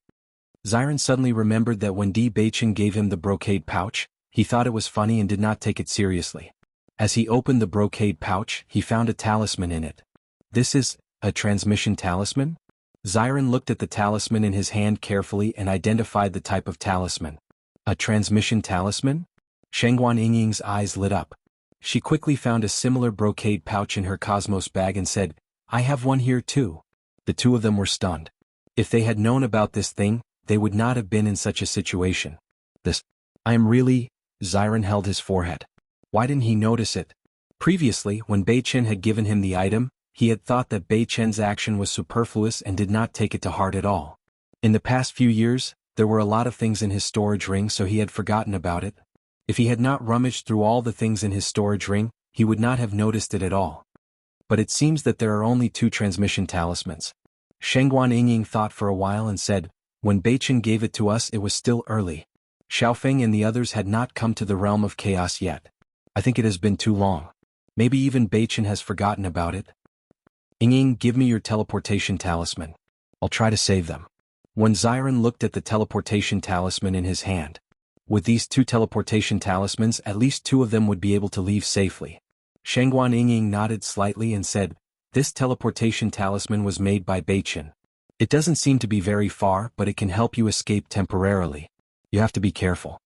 Speaker 1: Ziren suddenly remembered that when Di Beichen gave him the brocade pouch, he thought it was funny and did not take it seriously. As he opened the brocade pouch, he found a talisman in it. This is a transmission talisman? Ziren looked at the talisman in his hand carefully and identified the type of talisman. A transmission talisman? Shangguan Yingying's eyes lit up. She quickly found a similar brocade pouch in her cosmos bag and said, "I have one here too." The two of them were stunned. If they had known about this thing, they would not have been in such a situation. I am really. Ziren held his forehead. Why didn't he notice it? Previously, when Bei Chen had given him the item, he had thought that Bei Chen's action was superfluous and did not take it to heart at all. In the past few years, there were a lot of things in his storage ring, so he had forgotten about it. If he had not rummaged through all the things in his storage ring, he would not have noticed it at all. But it seems that there are only 2 transmission talismans. Shengguan Yingying thought for a while and said, "When Bei Chen gave it to us, it was still early. Xiaofeng and the others had not come to the realm of chaos yet. I think it has been too long. Maybe even Bei Chen has forgotten about it." "Yingying, give me your teleportation talisman. I'll try to save them." When Ziren looked at the teleportation talisman in his hand, with these 2 teleportation talismans, at least 2 of them would be able to leave safely. Shengguan Yingying nodded slightly and said, "This teleportation talisman was made by Bei Chen. It doesn't seem to be very far, but it can help you escape temporarily. You have to be careful."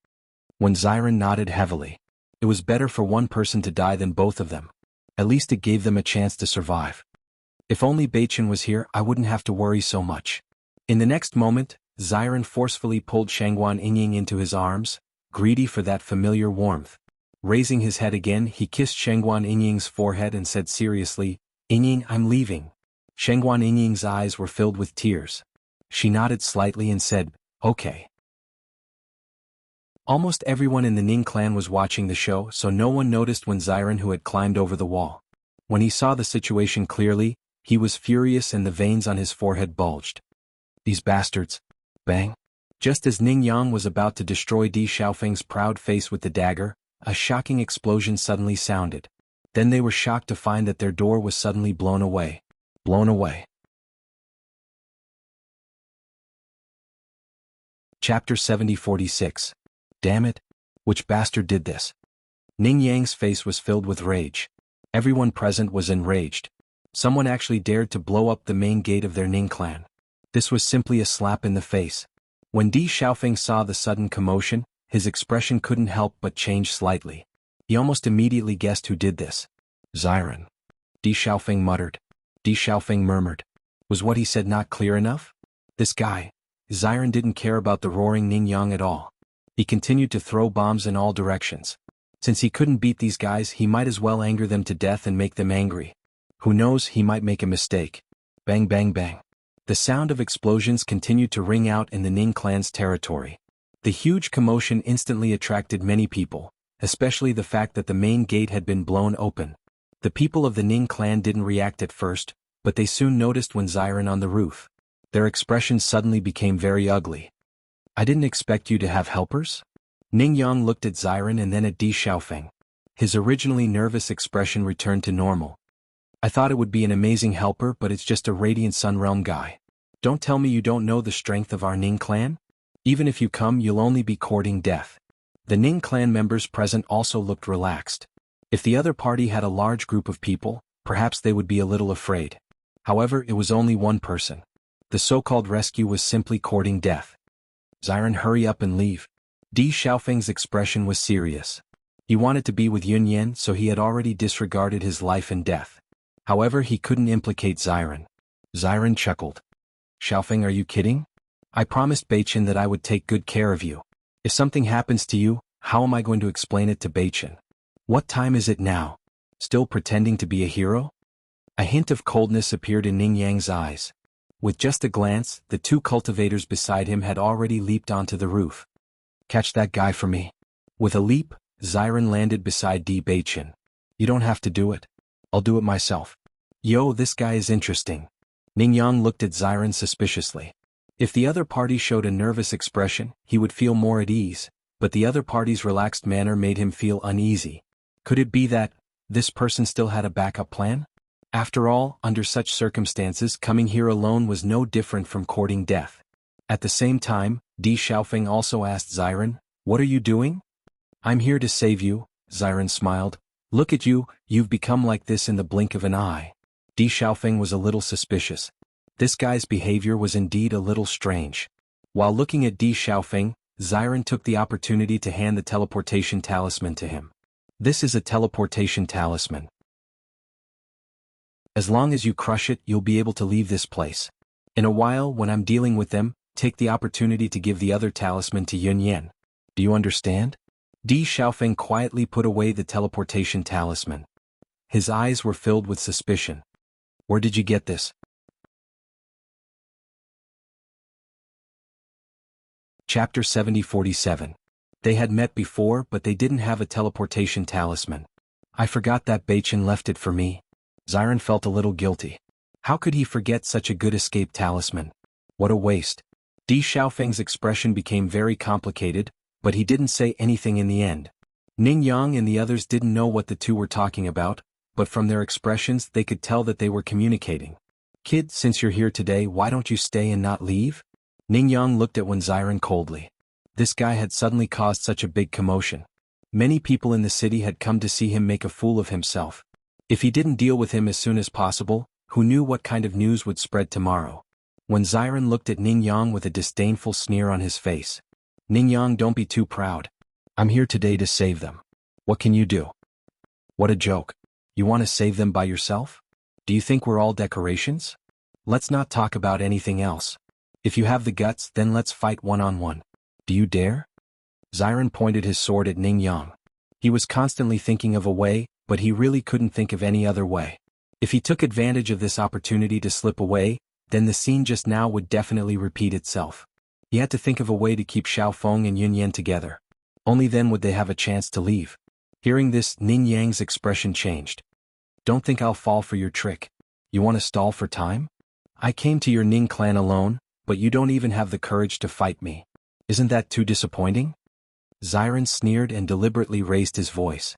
Speaker 1: When Ziren nodded heavily, it was better for one person to die than both of them. At least it gave them a chance to survive. If only Bei Chen was here, I wouldn't have to worry so much. In the next moment, Ziren forcefully pulled Shengguan Yingying into his arms, greedy for that familiar warmth. Raising his head again, he kissed Shengguan Yingying's forehead and said seriously, "Yingying, I'm leaving." Shengguan Yingying's eyes were filled with tears. She nodded slightly and said, "Okay." Almost everyone in the Ning clan was watching the show, so no one noticed when Ziren who had climbed over the wall. When he saw the situation clearly, he was furious and the veins on his forehead bulged. "These bastards." Bang. Just as Ning Yang was about to destroy Di Xiaofeng's proud face with the dagger, a shocking explosion suddenly sounded. Then they were shocked to find that their door was suddenly blown away. Blown away. Chapter 70-46. Damn it. Which bastard did this? Ning Yang's face was filled with rage. Everyone present was enraged. Someone actually dared to blow up the main gate of their Ning clan. This was simply a slap in the face. When Di Xiaofeng saw the sudden commotion, his expression couldn't help but change slightly. He almost immediately guessed who did this. Ziren. Di Xiaofeng muttered. Di Xiaofeng murmured. Was what he said not clear enough? This guy. Ziren didn't care about the roaring Ning Yang at all. He continued to throw bombs in all directions. Since he couldn't beat these guys, he might as well anger them to death and make them angry. Who knows, he might make a mistake. Bang bang bang. The sound of explosions continued to ring out in the Ning clan's territory. The huge commotion instantly attracted many people, especially the fact that the main gate had been blown open. The people of the Ning clan didn't react at first, but they soon noticed when Ziren on the roof. Their expressions suddenly became very ugly. "I didn't expect you to have helpers?" Ning Yang looked at Ziren and then at Di Xiaofeng. His originally nervous expression returned to normal. "I thought it would be an amazing helper, but it's just a Radiant Sun Realm guy. Don't tell me you don't know the strength of our Ning clan? Even if you come, you'll only be courting death." The Ning clan members present also looked relaxed. If the other party had a large group of people, perhaps they would be a little afraid. However, it was only one person. The so-called rescue was simply courting death. "Ziren, hurry up and leave." Di Xiaofeng's expression was serious. He wanted to be with Yun Yan, so he had already disregarded his life and death. However, he couldn't implicate Ziren. Ziren chuckled. "Xiaofeng, are you kidding? I promised Bei Chen that I would take good care of you. If something happens to you, how am I going to explain it to Bei Chen? What time is it now? Still pretending to be a hero?" A hint of coldness appeared in Ning Yang's eyes. With just a glance, the 2 cultivators beside him had already leaped onto the roof. "Catch that guy for me." With a leap, Ziren landed beside Bei Chen. "You don't have to do it. I'll do it myself." "Yo, this guy is interesting." Ning Yang looked at Ziren suspiciously. If the other party showed a nervous expression, he would feel more at ease, but the other party's relaxed manner made him feel uneasy. Could it be that this person still had a backup plan? After all, under such circumstances, coming here alone was no different from courting death. At the same time, Di Xiaofeng also asked Ziren, "What are you doing?" "I'm here to save you," Ziren smiled. "Look at you, you've become like this in the blink of an eye." Di Xiaofeng was a little suspicious. This guy's behavior was indeed a little strange. While looking at Di Xiaofeng, Ziren took the opportunity to hand the teleportation talisman to him. This is a teleportation talisman. As long as you crush it, you'll be able to leave this place. In a while, when I'm dealing with them, take the opportunity to give the other talisman to Yun Yan. Do you understand? Di Xiaofeng quietly put away the teleportation talisman. His eyes were filled with suspicion. Where did you get this? Chapter 70-47. They had met before, but they didn't have a teleportation talisman. I forgot that Beichen left it for me. Xiren felt a little guilty. How could he forget such a good escape talisman? What a waste. Di Xiaofeng's expression became very complicated, but he didn't say anything in the end. Ning Yang and the others didn't know what the two were talking about, but from their expressions they could tell that they were communicating. Kid, since you're here today, why don't you stay and not leave? Ning Yang looked at Xiren coldly. This guy had suddenly caused such a big commotion. Many people in the city had come to see him make a fool of himself. If he didn't deal with him as soon as possible, who knew what kind of news would spread tomorrow? Xiren looked at Ning Yang with a disdainful sneer on his face. Ning Yang, don't be too proud. I'm here today to save them. What can you do? What a joke. You want to save them by yourself? Do you think we're all decorations? Let's not talk about anything else. If you have the guts, then let's fight one-on-one. Do you dare? Xiren pointed his sword at Ning Yang. He was constantly thinking of a way, but he really couldn't think of any other way. If he took advantage of this opportunity to slip away, then the scene just now would definitely repeat itself. He had to think of a way to keep Xiaofeng and Yun Yan together. Only then would they have a chance to leave. Hearing this, Ning Yang's expression changed. Don't think I'll fall for your trick. You want to stall for time? I came to your Ning clan alone, but you don't even have the courage to fight me. Isn't that too disappointing? Xiren sneered and deliberately raised his voice.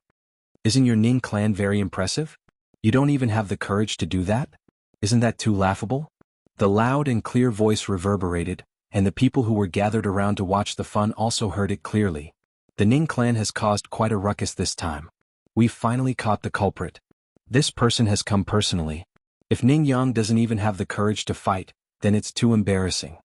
Speaker 1: Isn't your Ning clan very impressive? You don't even have the courage to do that? Isn't that too laughable? The loud and clear voice reverberated, and the people who were gathered around to watch the fun also heard it clearly. The Ning clan has caused quite a ruckus this time. We've finally caught the culprit. This person has come personally. If Ning Yang doesn't even have the courage to fight, then it's too embarrassing.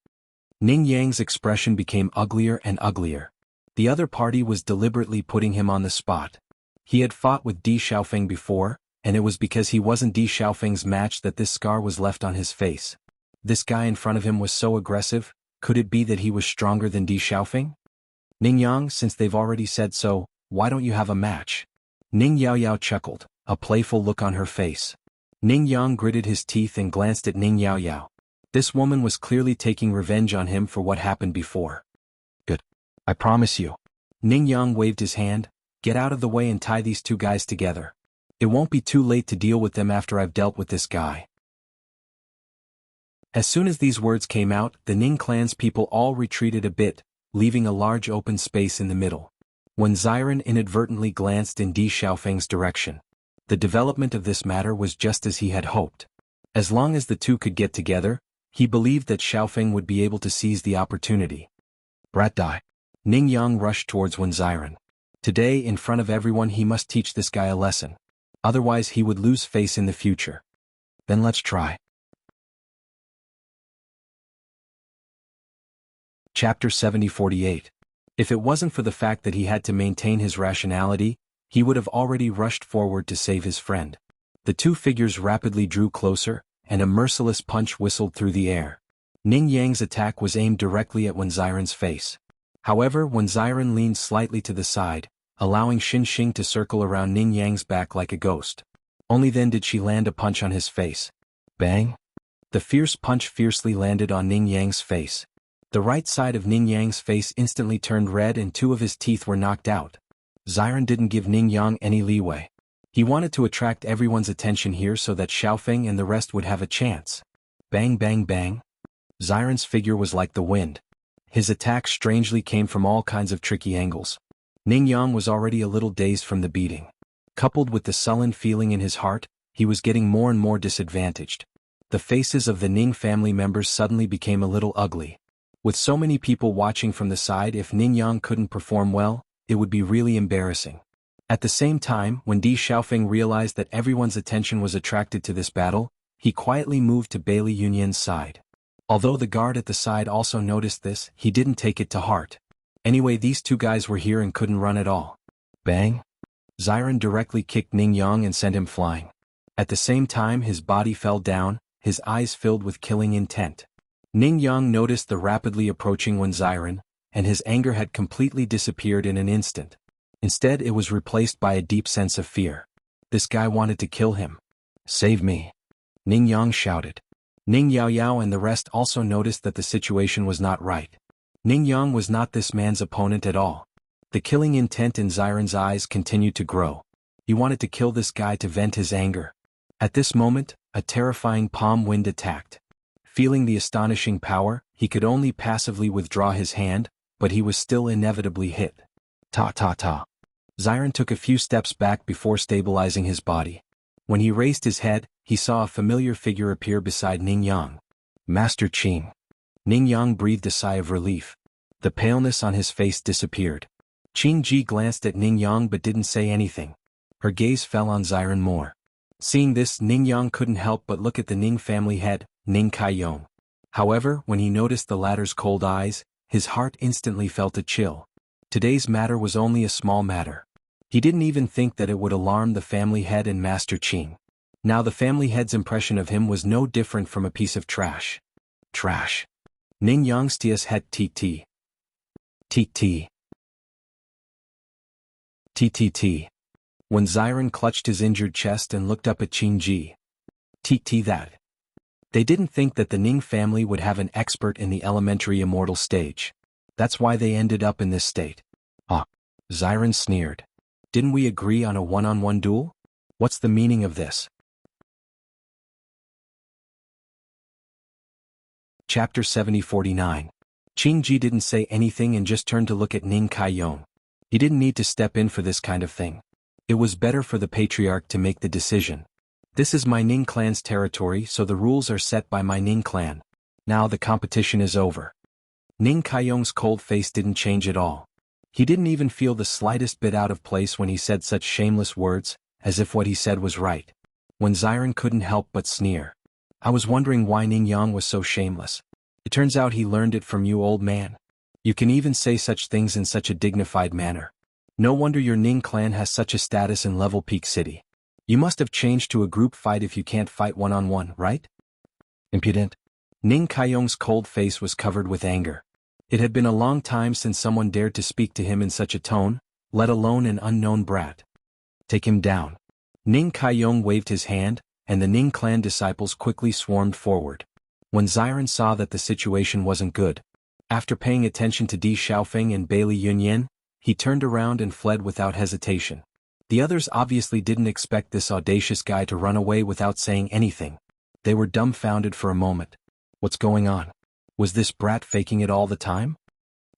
Speaker 1: Ning Yang's expression became uglier and uglier. The other party was deliberately putting him on the spot. He had fought with Di Xiaofeng before, and it was because he wasn't Di Xiaofeng's match that this scar was left on his face. This guy in front of him was so aggressive, could it be that he was stronger than Di Xiaofeng? Ning Yang, since they've already said so, why don't you have a match? Ning Yaoyao chuckled, a playful look on her face. Ning Yang gritted his teeth and glanced at Ning Yaoyao. This woman was clearly taking revenge on him for what happened before. Good. I promise you. Ning Yang waved his hand. Get out of the way and tie these two guys together. It won't be too late to deal with them after I've dealt with this guy. As soon as these words came out, the Ning clan's people all retreated a bit, leaving a large open space in the middle. Xiren inadvertently glanced in Di Xiaofeng's direction. The development of this matter was just as he had hoped. As long as the two could get together, he believed that Xiaofeng would be able to seize the opportunity. Brat die. Ning Yang rushed towards Xiren. Today, in front of everyone, he must teach this guy a lesson. Otherwise he would lose face in the future. Then let's try. Chapter 70-48. If it wasn't for the fact that he had to maintain his rationality, he would have already rushed forward to save his friend. The two figures rapidly drew closer, and a merciless punch whistled through the air. Ning Yang's attack was aimed directly at Xiren's face. However, Xiren leaned slightly to the side, allowing Xin Xing to circle around Ning Yang's back like a ghost. Only then did she land a punch on his face. Bang! The fierce punch fiercely landed on Ning Yang's face. The right side of Ning Yang's face instantly turned red and two of his teeth were knocked out. Xiren didn't give Ning Yang any leeway. He wanted to attract everyone's attention here so that Xiaofeng and the rest would have a chance. Bang bang bang. Xiren's figure was like the wind. His attacks strangely came from all kinds of tricky angles. Ning Yang was already a little dazed from the beating. Coupled with the sullen feeling in his heart, he was getting more and more disadvantaged. The faces of the Ning family members suddenly became a little ugly. With so many people watching from the side, if Ning Yang couldn't perform well, it would be really embarrassing. At the same time, when Di Xiaofeng realized that everyone's attention was attracted to this battle, he quietly moved to Bailey Yunyan's side. Although the guard at the side also noticed this, he didn't take it to heart. Anyway, these two guys were here and couldn't run at all. Bang! Ziren directly kicked Ning Yang and sent him flying. At the same time his body fell down, his eyes filled with killing intent. Ning Yang noticed the rapidly approaching Ziren, and his anger had completely disappeared in an instant. Instead it was replaced by a deep sense of fear. This guy wanted to kill him. "Save me!" Ning Yang shouted. Ning Yaoyao and the rest also noticed that the situation was not right. Ning Yang was not this man's opponent at all. The killing intent in Ziren's eyes continued to grow. He wanted to kill this guy to vent his anger. At this moment, a terrifying palm wind attacked. Feeling the astonishing power, he could only passively withdraw his hand, but he was still inevitably hit. Ta ta ta. Ziren took a few steps back before stabilizing his body. When he raised his head, he saw a familiar figure appear beside Ning Yang. Master Qing. Ning Yang breathed a sigh of relief. The paleness on his face disappeared. Qing Ji glanced at Ning Yang but didn't say anything. Her gaze fell on Ziren more. Seeing this, Ning Yang couldn't help but look at the Ning family head, Ning Kaiyong. However, when he noticed the latter's cold eyes, his heart instantly felt a chill. Today's matter was only a small matter. He didn't even think that it would alarm the family head and Master Qing. Now the family head's impression of him was no different from a piece of trash. Trash. Ning Yang's ts het tt. Tt. Ttt. When Ziren clutched his injured chest and looked up at Qing Ji. Tt that. They didn't think that the Ning family would have an expert in the elementary immortal stage. That's why they ended up in this state. Ah. Ziren sneered. Didn't we agree on a one-on-one duel? What's the meaning of this? Chapter 70-49. Qing Ji didn't say anything and just turned to look at Ning Kaiyong. He didn't need to step in for this kind of thing. It was better for the patriarch to make the decision. This is my Ning clan's territory, so the rules are set by my Ning clan. Now the competition is over. Ning Kaiyong's cold face didn't change at all. He didn't even feel the slightest bit out of place when he said such shameless words, as if what he said was right. When Ziren couldn't help but sneer. I was wondering why Ning Yang was so shameless. It turns out he learned it from you, old man. You can even say such things in such a dignified manner. No wonder your Ning clan has such a status in Level Peak City. You must have changed to a group fight if you can't fight one-on-one, right? Impudent. Ning Kaiyong's cold face was covered with anger. It had been a long time since someone dared to speak to him in such a tone, let alone an unknown brat. Take him down. Ning Kaiyong waved his hand, and the Ning clan disciples quickly swarmed forward. When Ziren saw that the situation wasn't good, after paying attention to Di Xiaofeng and Bailey Yunyan, he turned around and fled without hesitation. The others obviously didn't expect this audacious guy to run away without saying anything. They were dumbfounded for a moment. What's going on? Was this brat faking it all the time?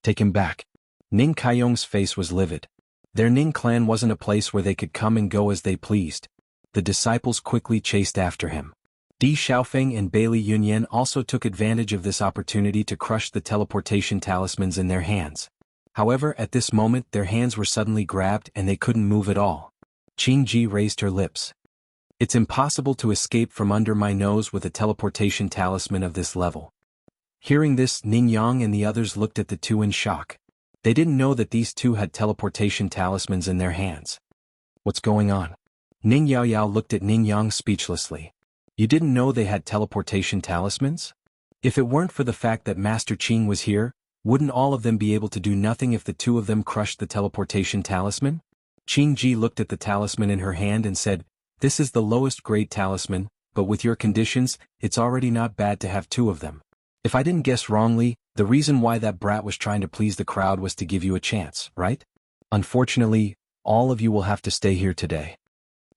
Speaker 1: Take him back. Ning Kaiyong's face was livid. Their Ning clan wasn't a place where they could come and go as they pleased. The disciples quickly chased after him. Di Xiaofeng and Bailey Yunyan also took advantage of this opportunity to crush the teleportation talismans in their hands. However, at this moment their hands were suddenly grabbed and they couldn't move at all. Qing Ji raised her lips. It's impossible to escape from under my nose with a teleportation talisman of this level. Hearing this, Ning Yang and the others looked at the two in shock. They didn't know that these two had teleportation talismans in their hands. What's going on? Ning Yaoyao looked at Ning Yang speechlessly. You didn't know they had teleportation talismans? If it weren't for the fact that Master Qing was here, wouldn't all of them be able to do nothing if the two of them crushed the teleportation talisman? Qing Ji looked at the talisman in her hand and said, This is the lowest grade talisman, but with your conditions, it's already not bad to have two of them. If I didn't guess wrongly, the reason why that brat was trying to please the crowd was to give you a chance, right? Unfortunately, all of you will have to stay here today.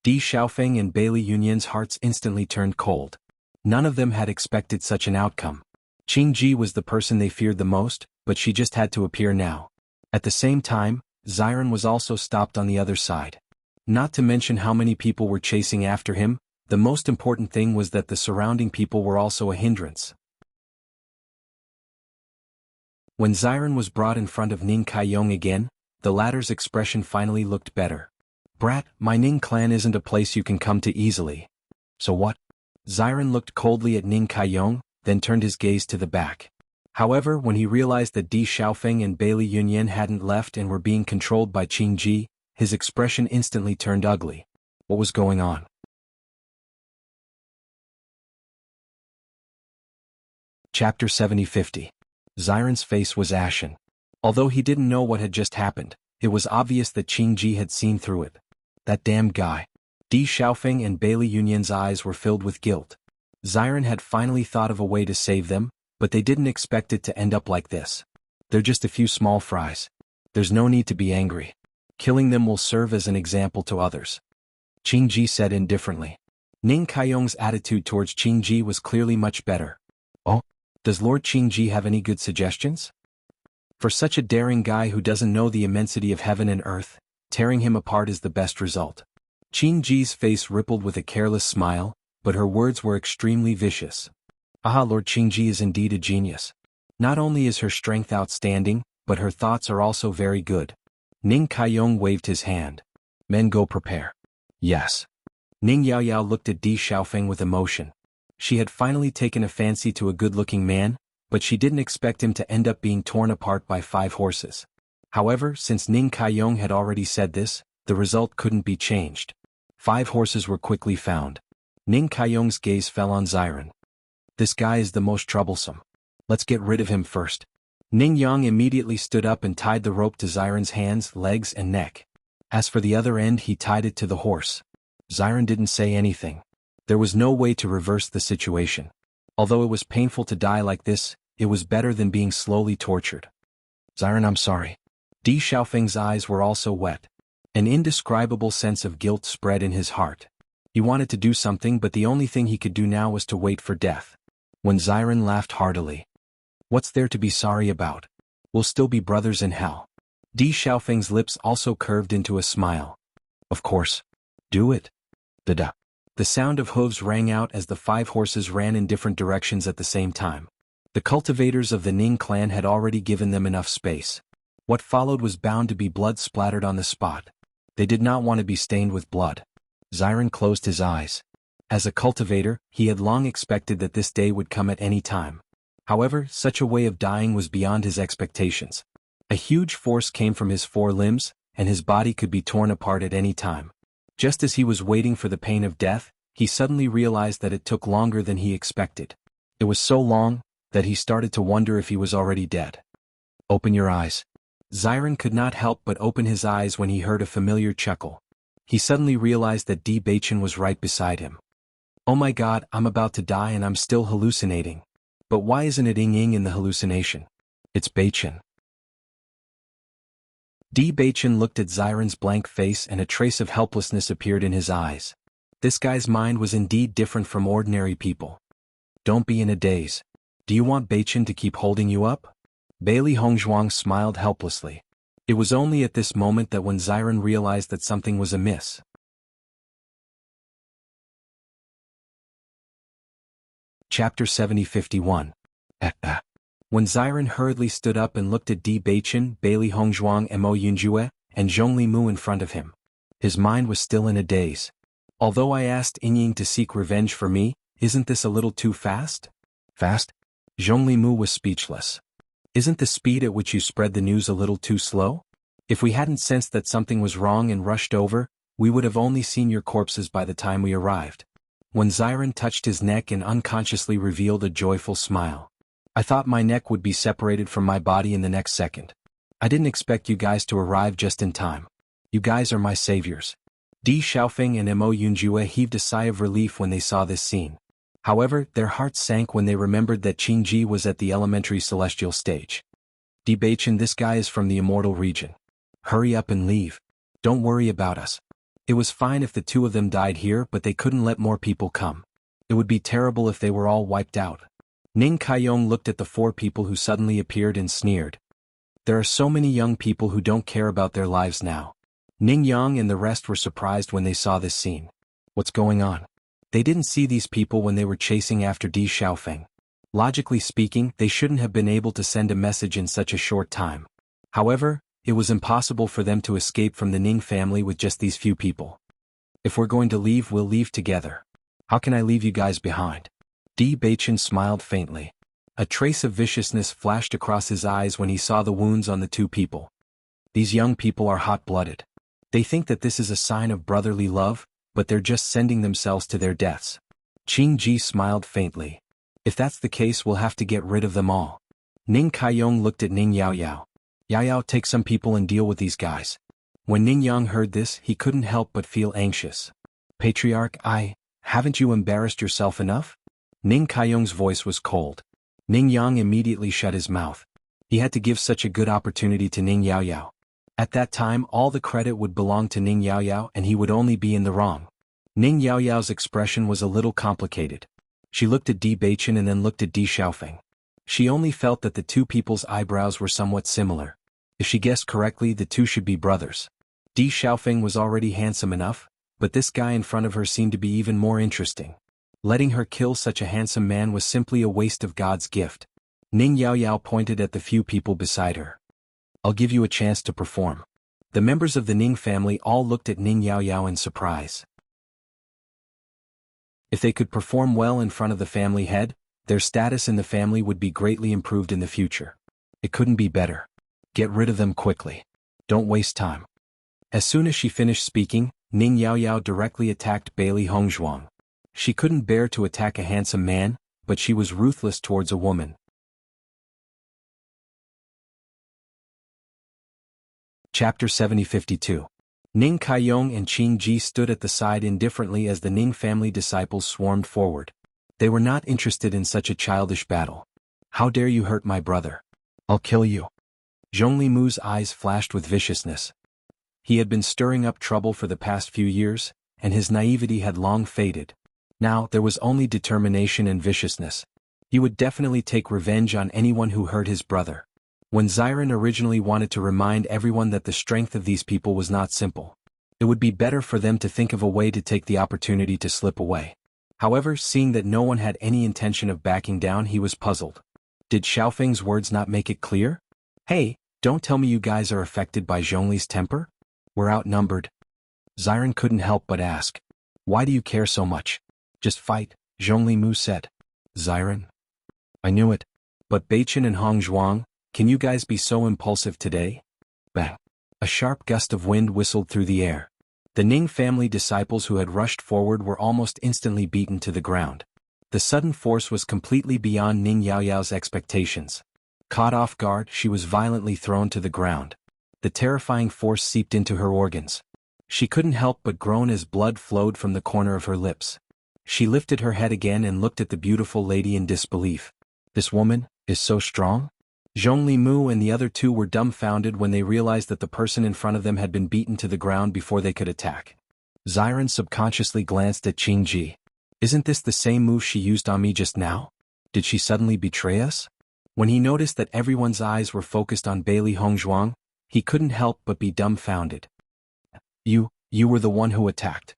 Speaker 1: Di Xiaofeng and Bailey Yunyan's hearts instantly turned cold. None of them had expected such an outcome. Qing Ji was the person they feared the most, but she just had to appear now. At the same time, Ziren was also stopped on the other side. Not to mention how many people were chasing after him, the most important thing was that the surrounding people were also a hindrance. When Ziren was brought in front of Ning Kaiyong again, the latter's expression finally looked better. Brat, my Ning clan isn't a place you can come to easily. So what? Ziren looked coldly at Ning Kaiyong, then turned his gaze to the back. However, when he realized that Di Xiaofeng and Bailey Yunyan hadn't left and were being controlled by Qing Ji, His expression instantly turned ugly. What was going on? Chapter 70-50. Xiren's face was ashen. Although he didn't know what had just happened, it was obvious that Qingji had seen through it. That damned guy. Di Xiaofeng and Bailey Yunyan's eyes were filled with guilt. Xiren had finally thought of a way to save them, but they didn't expect it to end up like this. They're just a few small fries. There's no need to be angry. Killing them will serve as an example to others. Qingji said indifferently. Ning Kaiyong's attitude towards Qingji was clearly much better. Oh? Does Lord Qingji have any good suggestions? For such a daring guy who doesn't know the immensity of heaven and earth, tearing him apart is the best result. Qingji's face rippled with a careless smile, but her words were extremely vicious. Aha, Lord Qingji is indeed a genius. Not only is her strength outstanding, but her thoughts are also very good. Ning Kaiyong waved his hand. Men go prepare. Yes. Ning Yaoyao looked at Di Xiaofeng with emotion. She had finally taken a fancy to a good-looking man, but she didn't expect him to end up being torn apart by 5 horses. However, since Ning Kaiyong had already said this, the result couldn't be changed. 5 horses were quickly found. Ning Kaiyong's gaze fell on Xiren. This guy is the most troublesome. Let's get rid of him first. Ning Yang immediately stood up and tied the rope to Xiren's hands, legs, and neck. As for the other end, he tied it to the horse. Xiren didn't say anything. There was no way to reverse the situation. Although it was painful to die like this, it was better than being slowly tortured. Xiren, I'm sorry. Di Xiaofeng's eyes were also wet. An indescribable sense of guilt spread in his heart. He wanted to do something, but the only thing he could do now was to wait for death. When Xiren laughed heartily. What's there to be sorry about? We'll still be brothers in hell. Di Xiaofeng's lips also curved into a smile. Of course. Do it. Da-da. The sound of hooves rang out as the 5 horses ran in different directions at the same time. The cultivators of the Ning clan had already given them enough space. What followed was bound to be blood splattered on the spot. They did not want to be stained with blood. Xiren closed his eyes. As a cultivator, he had long expected that this day would come at any time. However, such a way of dying was beyond his expectations. A huge force came from his 4 limbs, and his body could be torn apart at any time. Just as he was waiting for the pain of death, he suddenly realized that it took longer than he expected. It was so long that he started to wonder if he was already dead. Open your eyes. Xiren could not help but open his eyes when he heard a familiar chuckle. He suddenly realized that Di Baichen was right beside him. Oh my god, I'm about to die and I'm still hallucinating. But why isn't it Ying in the hallucination? It's Baichen. Di Baichen looked at Xiren's blank face and a trace of helplessness appeared in his eyes. This guy's mind was indeed different from ordinary people. Don't be in a daze. Do you want Baichen to keep holding you up? Bailey Hongzhuang smiled helplessly. It was only at this moment that when Xiren realized that something was amiss. Chapter 70-51. When Xiren hurriedly stood up and looked at Di Baichen, Bailey Hongzhuang, Mo Yunjue, and Zhong Limu in front of him, his mind was still in a daze. Although I asked Ying to seek revenge for me, isn't this a little too fast? Fast? Zhong Limu was speechless. Isn't the speed at which you spread the news a little too slow? If we hadn't sensed that something was wrong and rushed over, we would have only seen your corpses by the time we arrived. When Xiren touched his neck and unconsciously revealed a joyful smile. I thought my neck would be separated from my body in the next second. I didn't expect you guys to arrive just in time. You guys are my saviors. Di Xiaofeng and Mo Yunjue heaved a sigh of relief when they saw this scene. However, their hearts sank when they remembered that Qingji was at the elementary celestial stage. Di Baichen, this guy is from the immortal region. Hurry up and leave. Don't worry about us. It was fine if the 2 of them died here, but they couldn't let more people come. It would be terrible if they were all wiped out. Ning Kaiyong looked at the 4 people who suddenly appeared and sneered. There are so many young people who don't care about their lives now. Ning Yang and the rest were surprised when they saw this scene. What's going on? They didn't see these people when they were chasing after Di Xiaofeng. Logically speaking, they shouldn't have been able to send a message in such a short time. However, it was impossible for them to escape from the Ning family with just these few people. If we're going to leave, we'll leave together. How can I leave you guys behind? Di Baichen smiled faintly. A trace of viciousness flashed across his eyes when he saw the wounds on the 2 people. These young people are hot-blooded. They think that this is a sign of brotherly love, but they're just sending themselves to their deaths. Qing Ji smiled faintly. If that's the case, we'll have to get rid of them all. Ning Kaiyong looked at Ning Yaoyao. Yaoyao, take some people and deal with these guys. When Ning Yang heard this, he couldn't help but feel anxious. Patriarch, haven't you embarrassed yourself enough? Ning Kaiyong's voice was cold. Ning Yang immediately shut his mouth. He had to give such a good opportunity to Ning Yaoyao. At that time, all the credit would belong to Ning Yaoyao and he would only be in the wrong. Ning Yaoyao's expression was a little complicated. She looked at Di Beichen and then looked at Di Xiaofeng. She only felt that the two people's eyebrows were somewhat similar. If she guessed correctly, the two should be brothers. Di Xiaofeng was already handsome enough, but this guy in front of her seemed to be even more interesting. Letting her kill such a handsome man was simply a waste of God's gift. Ning Yaoyao pointed at the few people beside her. I'll give you a chance to perform. The members of the Ning family all looked at Ning Yaoyao in surprise. If they could perform well in front of the family head, their status in the family would be greatly improved in the future. It couldn't be better. Get rid of them quickly. Don't waste time. As soon as she finished speaking, Ning Yaoyao directly attacked Bailey Hongzhuang. She couldn't bear to attack a handsome man, but she was ruthless towards a woman. Chapter 7052. Ning Kaiyong and Qing Ji stood at the side indifferently as the Ning family disciples swarmed forward. They were not interested in such a childish battle. How dare you hurt my brother? I'll kill you. Zhongli Mu's eyes flashed with viciousness. He had been stirring up trouble for the past few years, and his naivety had long faded. Now there was only determination and viciousness. He would definitely take revenge on anyone who hurt his brother. When Xiren originally wanted to remind everyone that the strength of these people was not simple. It would be better for them to think of a way to take the opportunity to slip away. However, seeing that no one had any intention of backing down, he was puzzled. Did Xiaofeng's words not make it clear? Hey, don't tell me you guys are affected by Zhongli's temper? We're outnumbered. Xiren couldn't help but ask. Why do you care so much? Just fight, Zhongli Mu said. Xiren? I knew it. But Beichen and Hongzhuang, can you guys be so impulsive today? Bang. A sharp gust of wind whistled through the air. The Ning family disciples who had rushed forward were almost instantly beaten to the ground. The sudden force was completely beyond Ning Yaoyao's expectations. Caught off guard, she was violently thrown to the ground. The terrifying force seeped into her organs. She couldn't help but groan as blood flowed from the corner of her lips. She lifted her head again and looked at the beautiful lady in disbelief. This woman is so strong? Zhongli Mu and the other two were dumbfounded when they realized that the person in front of them had been beaten to the ground before they could attack. Xiren subconsciously glanced at Qing Ji. Isn't this the same move she used on me just now? Did she suddenly betray us? When he noticed that everyone's eyes were focused on Bailey Hongzhuang, he couldn't help but be dumbfounded. You were the one who attacked.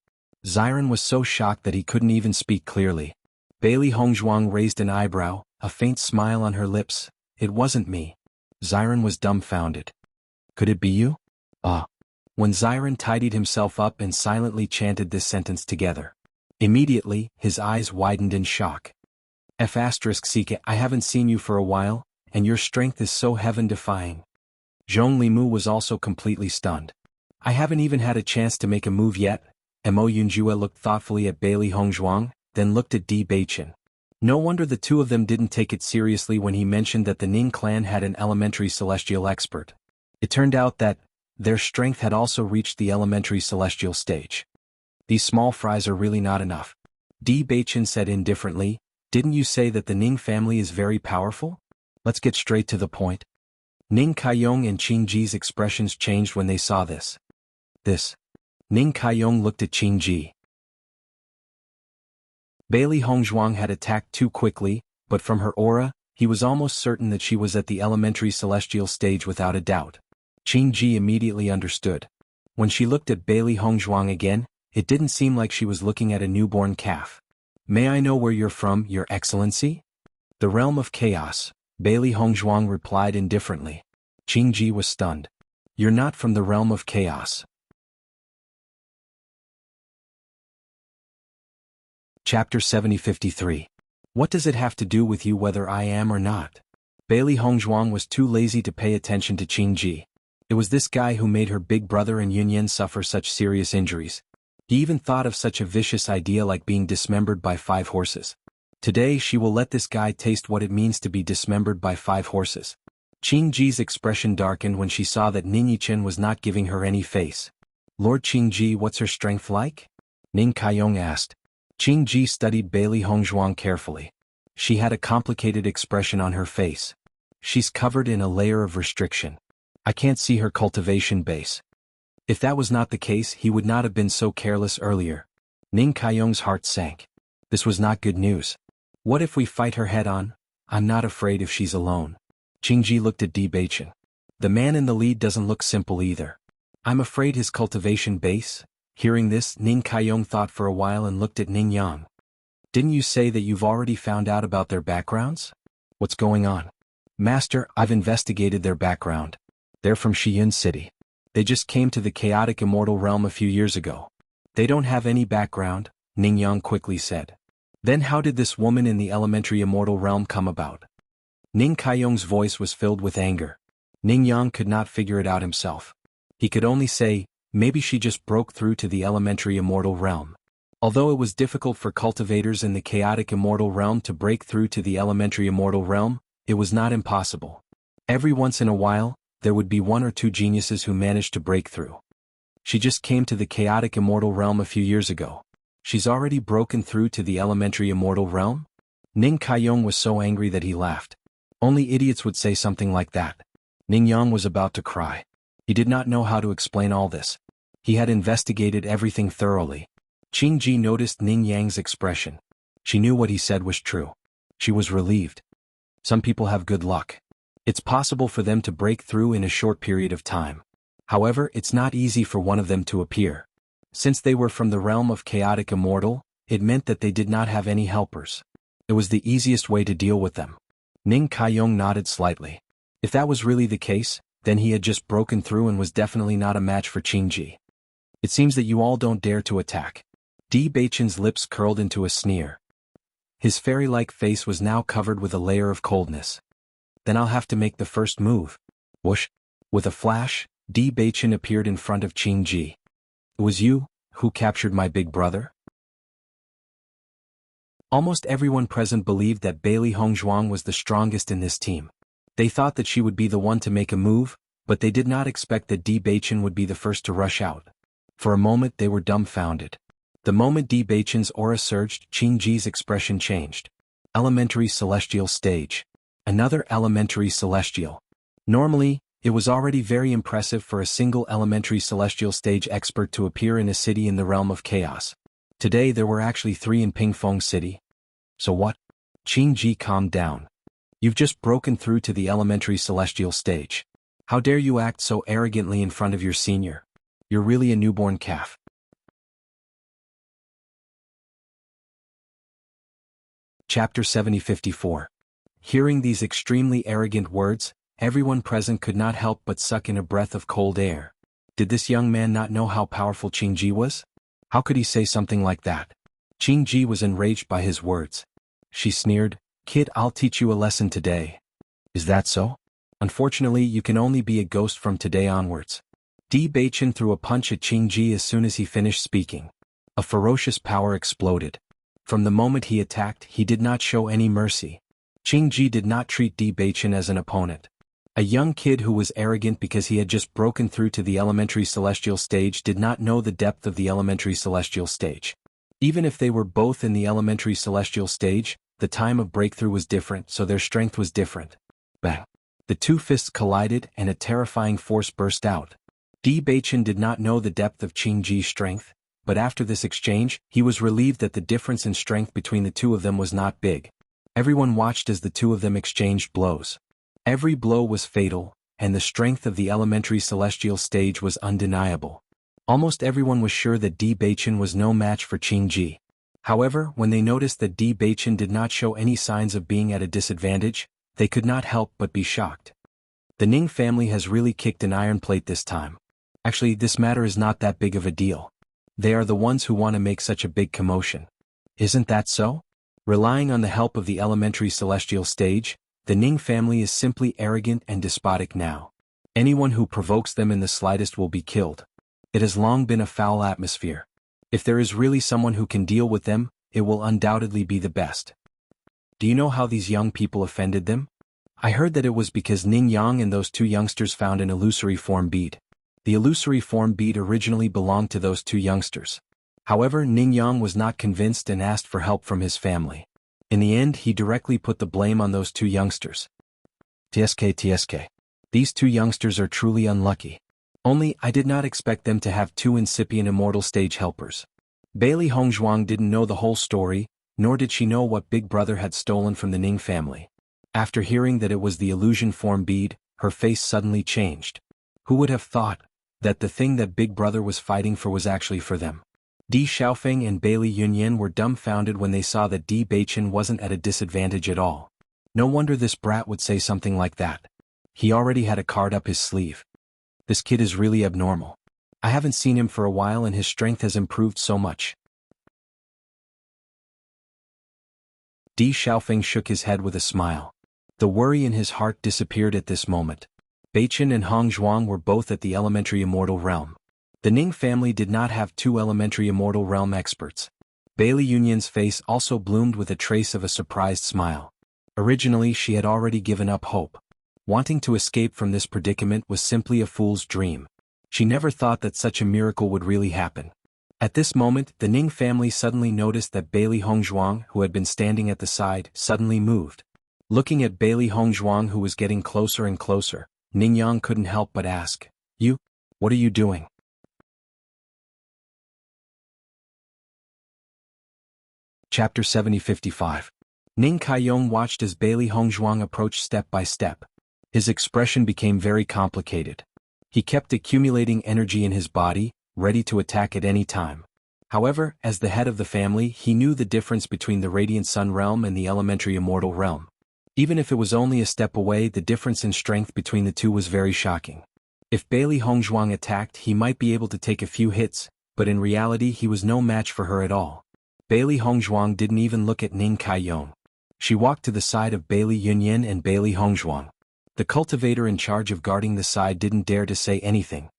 Speaker 1: Xiren was so shocked that he couldn't even speak clearly. Bailey Hongzhuang raised an eyebrow, a faint smile on her lips. It wasn't me. Xiren was dumbfounded. Could it be you? When Xiren tidied himself up and silently chanted this sentence together. Immediately, his eyes widened in shock. F***, I haven't seen you for a while, and your strength is so heaven-defying. Zhongli Mu was also completely stunned. I haven't even had a chance to make a move yet. Mo Yunjue looked thoughtfully at Bailey Hongzhuang, then looked at Di Beichen. No wonder the two of them didn't take it seriously when he mentioned that the Ning clan had an elementary celestial expert. It turned out that their strength had also reached the elementary celestial stage. These small fries are really not enough. Di Beichen said indifferently, didn't you say that the Ning family is very powerful? Let's get straight to the point. Ning Kaiyong and Qing Ji's expressions changed when they saw this. Ning Kaiyong looked at Qing Ji. Bailey Hongzhuang had attacked too quickly, but from her aura, he was almost certain that she was at the elementary celestial stage without a doubt. Qing Ji immediately understood. When she looked at Bailey Hongzhuang again, it didn't seem like she was looking at a newborn calf. May I know where you're from, Your Excellency? The realm of chaos, Bailey Hongzhuang replied indifferently. Qing Ji was stunned. You're not from the realm of chaos. Chapter 7053. What does it have to do with you whether I am or not? Bailey Hongzhuang was too lazy to pay attention to Qing Ji. It was this guy who made her big brother and Yunyan suffer such serious injuries. He even thought of such a vicious idea like being dismembered by 5 horses. Today she will let this guy taste what it means to be dismembered by 5 horses. Qingji's expression darkened when she saw that Ning Yichen was not giving her any face. Lord Qingji, what's her strength like? Ning Kaiyong asked. Qingji studied Bailey Hongzhuang carefully. She had a complicated expression on her face. She's covered in a layer of restriction. I can't see her cultivation base. If that was not the case, he would not have been so careless earlier. Ning Kaiyong's heart sank. This was not good news. What if we fight her head on? I'm not afraid if she's alone. Qingji looked at Di Beichen. The man in the lead doesn't look simple either. I'm afraid his cultivation base? Hearing this, Ning Kaiyong thought for a while and looked at Ning Yang. Didn't you say that you've already found out about their backgrounds? What's going on? Master, I've investigated their background. They're from Shiyun City. They just came to the chaotic immortal realm a few years ago. They don't have any background, Ning Yang quickly said. Then how did this woman in the elementary immortal realm come about? Ning Kaiyong's voice was filled with anger. Ning Yang could not figure it out himself. He could only say, maybe she just broke through to the elementary immortal realm. Although it was difficult for cultivators in the chaotic immortal realm to break through to the elementary immortal realm, it was not impossible. Every once in a while, there would be 1 or 2 geniuses who managed to break through. She just came to the chaotic immortal realm a few years ago. She's already broken through to the elementary immortal realm? Ning Kaiyong was so angry that he laughed. Only idiots would say something like that. Ning Yang was about to cry. He did not know how to explain all this. He had investigated everything thoroughly. Qingji noticed Ning Yang's expression. She knew what he said was true. She was relieved. Some people have good luck. It's possible for them to break through in a short period of time. However, it's not easy for one of them to appear. Since they were from the realm of chaotic immortal, it meant that they did not have any helpers. It was the easiest way to deal with them. Ning Kaiyong nodded slightly. If that was really the case, then he had just broken through and was definitely not a match for Qingji. It seems that you all don't dare to attack. Di Beichen's lips curled into a sneer. His fairy-like face was now covered with a layer of coldness. Then I'll have to make the first move. Whoosh! With a flash, Di Beichen appeared in front of Qingji. It was you who captured my big brother? Almost everyone present believed that Bailey Hongzhuang was the strongest in this team. They thought that she would be the one to make a move, but they did not expect that Di Beichen would be the first to rush out. For a moment they were dumbfounded. The moment Di Beichen's aura surged, Qingji's expression changed. Elementary Celestial Stage. Another Elementary Celestial. Normally, it was already very impressive for a single Elementary Celestial Stage expert to appear in a city in the realm of chaos. Today there were actually 3 in Pingfeng City. So what? Qingji calmed down. You've just broken through to the Elementary Celestial Stage. How dare you act so arrogantly in front of your senior? You're really a newborn calf. Chapter 7054. Hearing these extremely arrogant words, everyone present could not help but suck in a breath of cold air. Did this young man not know how powerful Qingji was? How could he say something like that? Qingji was enraged by his words. She sneered, "Kid, I'll teach you a lesson today." Is that so? Unfortunately, you can only be a ghost from today onwards. Di Beichen threw a punch at Qingji as soon as he finished speaking. A ferocious power exploded. From the moment he attacked, he did not show any mercy. Qingji did not treat Di Beichen as an opponent. A young kid who was arrogant because he had just broken through to the Elementary Celestial Stage did not know the depth of the Elementary Celestial Stage. Even if they were both in the Elementary Celestial Stage, the time of breakthrough was different, so their strength was different. Bang! The 2 fists collided and a terrifying force burst out. Di Beichen did not know the depth of Qingji's strength, but after this exchange, he was relieved that the difference in strength between the 2 of them was not big. Everyone watched as the 2 of them exchanged blows. Every blow was fatal, and the strength of the Elementary Celestial Stage was undeniable. Almost everyone was sure that Di Beichen was no match for Qingji. However, when they noticed that Di Beichen did not show any signs of being at a disadvantage, they could not help but be shocked. The Ning family has really kicked an iron plate this time. Actually, this matter is not that big of a deal. They are the ones who want to make such a big commotion. Isn't that so? Relying on the help of the Elementary Celestial Stage, the Ning family is simply arrogant and despotic now. Anyone who provokes them in the slightest will be killed. It has long been a foul atmosphere. If there is really someone who can deal with them, it will undoubtedly be the best. Do you know how these young people offended them? I heard that it was because Ning Yang and those two youngsters found an illusory form bead. The illusory form bead originally belonged to those two youngsters. However, Ning Yang was not convinced and asked for help from his family. In the end, he directly put the blame on those two youngsters. TSK. These two youngsters are truly unlucky. Only, I did not expect them to have two incipient immortal stage helpers. Bailey Hongzhuang didn't know the whole story, nor did she know what Big Brother had stolen from the Ning family. After hearing that it was the illusion form bead, her face suddenly changed. Who would have thought that the thing that Big Brother was fighting for was actually for them? Di Xiaofeng and Bailey Yunyan were dumbfounded when they saw that Di Beichen wasn't at a disadvantage at all. No wonder this brat would say something like that. He already had a card up his sleeve. This kid is really abnormal. I haven't seen him for a while and his strength has improved so much. Di Xiaofeng shook his head with a smile. The worry in his heart disappeared at this moment. Beichen and Hongzhuang were both at the elementary immortal realm. The Ning family did not have two elementary immortal realm experts. Bailey Yunyan's face also bloomed with a trace of a surprised smile. Originally she had already given up hope. Wanting to escape from this predicament was simply a fool's dream. She never thought that such a miracle would really happen. At this moment, the Ning family suddenly noticed that Bailey Hongzhuang, who had been standing at the side, suddenly moved. Looking at Bailey Hongzhuang, who was getting closer and closer, Ning Yang couldn't help but ask, "You? What are you doing?" Chapter 7055. Ning Kaiyong watched as Bailey Hongzhuang approached step by step. His expression became very complicated. He kept accumulating energy in his body, ready to attack at any time. However, as the head of the family, he knew the difference between the Radiant Sun realm and the elementary immortal realm. Even if it was only a step away, the difference in strength between the two was very shocking. If Bailey Hongzhuang attacked, he might be able to take a few hits, but in reality he was no match for her at all. Bailey Hongzhuang didn't even look at Ning Kaiyong. She walked to the side of Bailey Yunyan and Bailey Hongzhuang. The cultivator in charge of guarding the side didn't dare to say anything.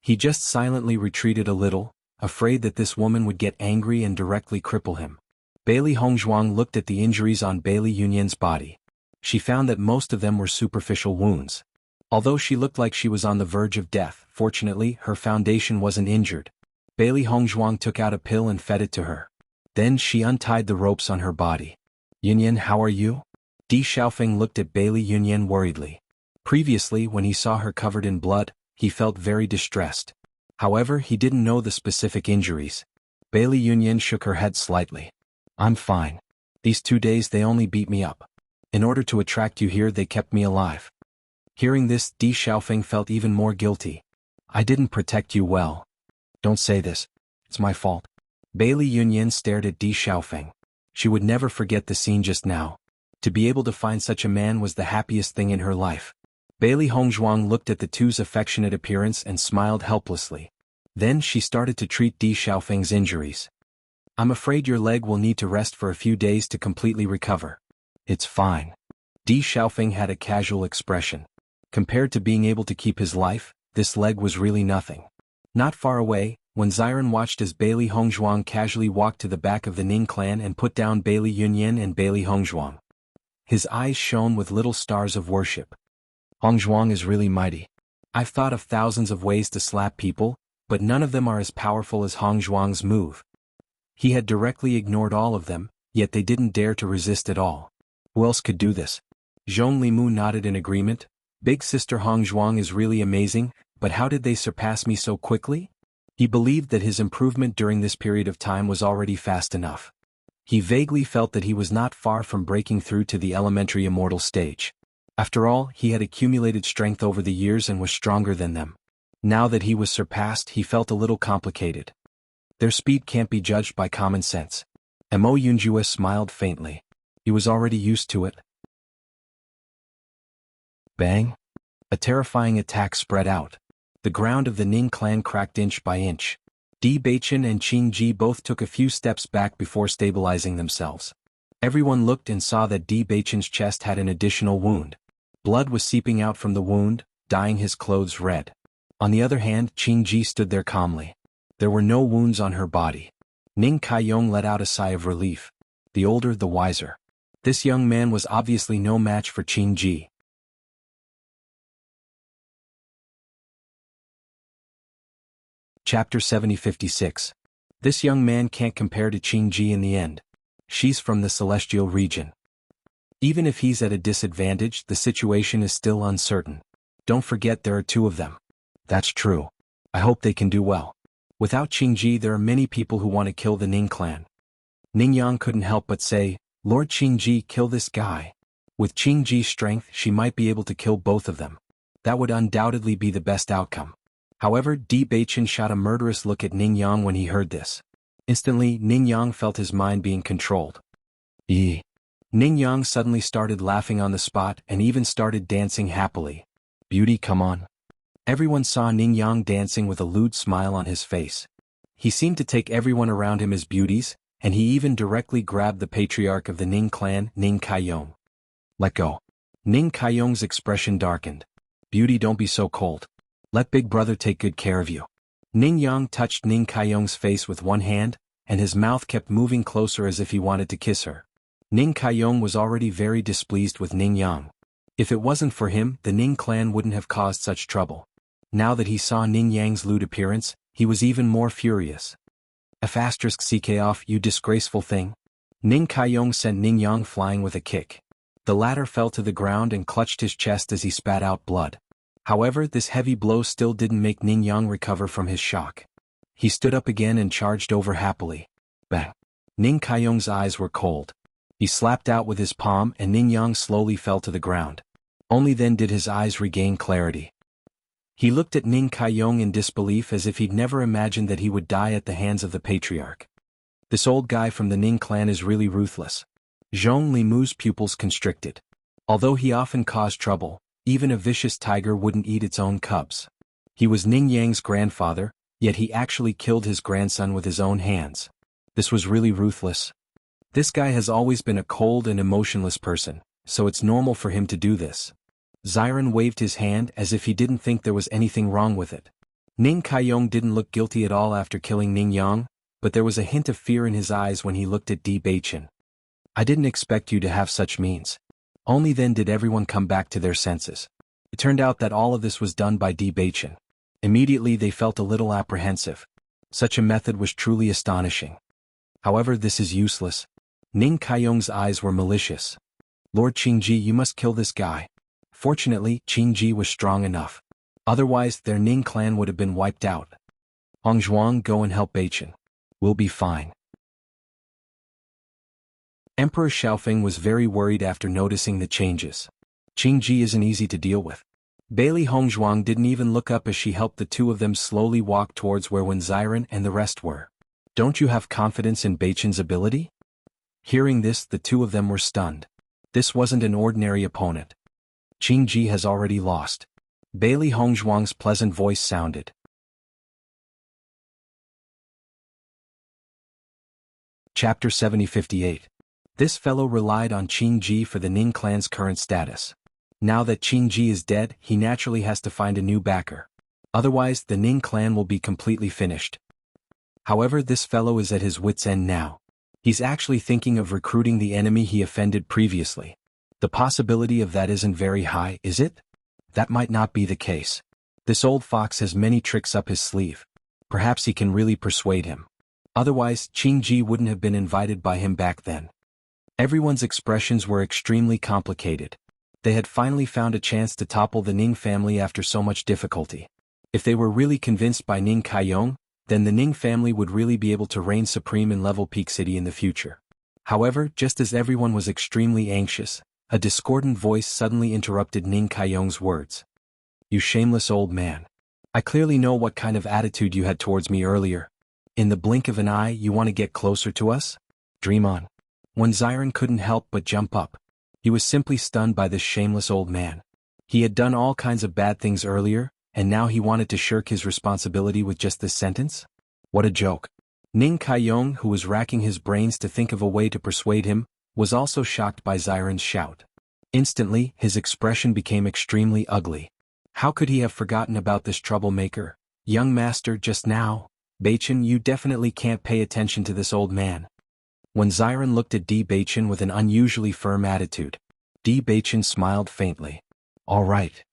Speaker 1: He just silently retreated a little, afraid that this woman would get angry and directly cripple him. Bailey Hongzhuang looked at the injuries on Bailey Yunyan's body. She found that most of them were superficial wounds. Although she looked like she was on the verge of death, fortunately her foundation wasn't injured. Bailey Hongzhuang took out a pill and fed it to her. Then she untied the ropes on her body. "Yunyan, how are you?" Di Xiaofeng looked at Bailey Yunyan worriedly. Previously, when he saw her covered in blood, he felt very distressed. However, he didn't know the specific injuries. Bailey Yunyan shook her head slightly. "I'm fine. These 2 days they only beat me up. In order to attract you here they kept me alive." Hearing this, Di Xiaofeng felt even more guilty. "I didn't protect you well." "Don't say this. It's my fault." Bailey Yunyan stared at Di Xiaofeng. She would never forget the scene just now. To be able to find such a man was the happiest thing in her life. Bailey Hongzhuang looked at the two's affectionate appearance and smiled helplessly. Then she started to treat Di Xiaofeng's injuries. "I'm afraid your leg will need to rest for a few days to completely recover." "It's fine." Di Xiaofeng had a casual expression. Compared to being able to keep his life, this leg was really nothing. Not far away, when Ziren watched as Bailey Hongzhuang casually walked to the back of the Ning clan and put down Bailey Yunyan and Bailey Hongzhuang. His eyes shone with little stars of worship. "Hongzhuang is really mighty. I've thought of thousands of ways to slap people, but none of them are as powerful as Hongzhuang's move." He had directly ignored all of them, yet they didn't dare to resist at all. Who else could do this? Zhong Limu nodded in agreement. "Big sister Hongzhuang is really amazing, but how did they surpass me so quickly?" He believed that his improvement during this period of time was already fast enough. He vaguely felt that he was not far from breaking through to the elementary immortal stage. After all, he had accumulated strength over the years and was stronger than them. Now that he was surpassed, he felt a little complicated. Their speed can't be judged by common sense. Mo Yunjue smiled faintly. He was already used to it. Bang! A terrifying attack spread out. The ground of the Ning clan cracked inch by inch. Di Beichen and Qing Ji both took a few steps back before stabilizing themselves. Everyone looked and saw that Di Beichen's chest had an additional wound. Blood was seeping out from the wound, dyeing his clothes red. On the other hand, Qingji stood there calmly. There were no wounds on her body. Ning Kaiyong let out a sigh of relief. The older, the wiser. This young man was obviously no match for Qingji. Chapter 7056. This young man can't compare to Qingji in the end. She's from the celestial region. Even if he's at a disadvantage, the situation is still uncertain. Don't forget there are two of them. That's true. I hope they can do well. Without Qingji, there are many people who want to kill the Ning clan. Ning Yang couldn't help but say, Lord Qingji, kill this guy. With Qingji's strength, she might be able to kill both of them. That would undoubtedly be the best outcome. However, Di Baichen shot a murderous look at Ning Yang when he heard this. Instantly, Ning Yang felt his mind being controlled. Ning Yang suddenly started laughing on the spot and even started dancing happily. Beauty, come on. Everyone saw Ning Yang dancing with a lewd smile on his face. He seemed to take everyone around him as beauties, and he even directly grabbed the patriarch of the Ning clan, Ning Kaiyong. Let go. Ning Kaiyong's expression darkened. Beauty, don't be so cold. Let Big Brother take good care of you. Ning Yang touched Ning Kaiyong's face with one hand, and his mouth kept moving closer as if he wanted to kiss her. Ning Kaiyong was already very displeased with Ning Yang. If it wasn't for him, the Ning clan wouldn't have caused such trouble. Now that he saw Ning Yang's lewd appearance, he was even more furious. *CK off, you disgraceful thing. Ning Kaiyong sent Ning Yang flying with a kick. The latter fell to the ground and clutched his chest as he spat out blood. However, this heavy blow still didn't make Ning Yang recover from his shock. He stood up again and charged over happily. Bang! Ning Kaiyong's eyes were cold. He slapped out with his palm and Ning Yang slowly fell to the ground. Only then did his eyes regain clarity. He looked at Ning Kaiyong in disbelief as if he'd never imagined that he would die at the hands of the patriarch. This old guy from the Ning clan is really ruthless. Zhong Limu's pupils constricted. Although he often caused trouble, even a vicious tiger wouldn't eat its own cubs. He was Ning Yang's grandfather, yet he actually killed his grandson with his own hands. This was really ruthless. This guy has always been a cold and emotionless person, so it's normal for him to do this. Ziren waved his hand as if he didn't think there was anything wrong with it. Ning Kaiyong didn't look guilty at all after killing Ning Yang, but there was a hint of fear in his eyes when he looked at Di Baichen. I didn't expect you to have such means. Only then did everyone come back to their senses. It turned out that all of this was done by Di Baichen. Immediately they felt a little apprehensive. Such a method was truly astonishing. However, this is useless. Ning Kaiyong's eyes were malicious. Lord Qingji, you must kill this guy. Fortunately, Qingji was strong enough. Otherwise, their Ning clan would have been wiped out. Hongzhuang, go and help Baichen. We'll be fine. Emperor Xiaofeng was very worried after noticing the changes. Qingji isn't easy to deal with. Bailey Hongzhuang didn't even look up as she helped the two of them slowly walk towards where Wen Ziren and the rest were. Don't you have confidence in Baichen's ability? Hearing this, the two of them were stunned. This wasn't an ordinary opponent. Qingji has already lost. Bailey Hongzhuang's pleasant voice sounded. Chapter 7058. This fellow relied on Qingji for the Ning clan's current status. Now that Qingji is dead, he naturally has to find a new backer. Otherwise, the Ning clan will be completely finished. However, this fellow is at his wit's end now. He's actually thinking of recruiting the enemy he offended previously. The possibility of that isn't very high, is it? That might not be the case. This old fox has many tricks up his sleeve. Perhaps he can really persuade him. Otherwise, Qingji wouldn't have been invited by him back then. Everyone's expressions were extremely complicated. They had finally found a chance to topple the Ning family after so much difficulty. If they were really convinced by Ning Kaiyong, then the Ning family would really be able to reign supreme in Level Peak City in the future. However, just as everyone was extremely anxious, a discordant voice suddenly interrupted Ning Kaiyong's words. You shameless old man. I clearly know what kind of attitude you had towards me earlier. In the blink of an eye, you want to get closer to us? Dream on. When Ziren couldn't help but jump up. He was simply stunned by this shameless old man. He had done all kinds of bad things earlier, and now he wanted to shirk his responsibility with just this sentence? What a joke. Ning Kaiyong, who was racking his brains to think of a way to persuade him, was also shocked by Ziren's shout. Instantly, his expression became extremely ugly. How could he have forgotten about this troublemaker? Young master just now? Beichen, you definitely can't pay attention to this old man. When Ziren looked at Beichen with an unusually firm attitude, Beichen smiled faintly. All right,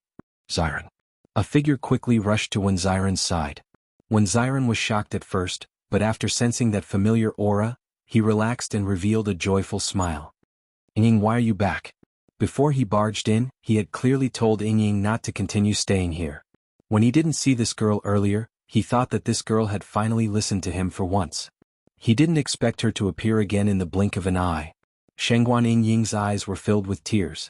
Speaker 1: Ziren. A figure quickly rushed to Ziren's side. Ziren was shocked at first, but after sensing that familiar aura, he relaxed and revealed a joyful smile. Ying, why are you back? Before he barged in, he had clearly told Ying not to continue staying here. When he didn't see this girl earlier, he thought that this girl had finally listened to him for once. He didn't expect her to appear again in the blink of an eye. Shengguan Ying's eyes were filled with tears.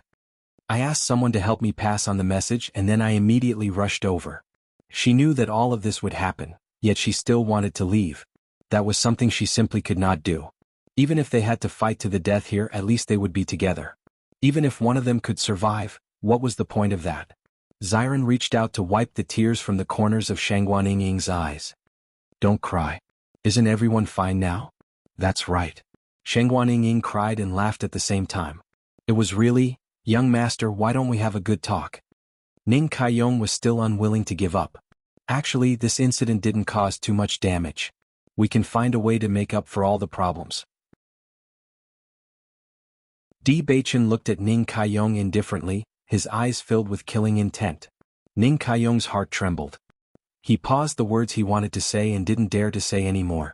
Speaker 1: I asked someone to help me pass on the message and then I immediately rushed over. She knew that all of this would happen, yet she still wanted to leave. That was something she simply could not do. Even if they had to fight to the death here, at least they would be together. Even if one of them could survive, what was the point of that? Ziren reached out to wipe the tears from the corners of Shengguan Ying's eyes. Don't cry. Isn't everyone fine now? That's right. Shengguan Ying cried and laughed at the same time. It was really, young master, why don't we have a good talk? Ning Kaiyong was still unwilling to give up. Actually, this incident didn't cause too much damage. We can find a way to make up for all the problems. Beichen looked at Ning Kaiyong indifferently, his eyes filled with killing intent. Ning Kaiyong's heart trembled. He paused the words he wanted to say and didn't dare to say any more.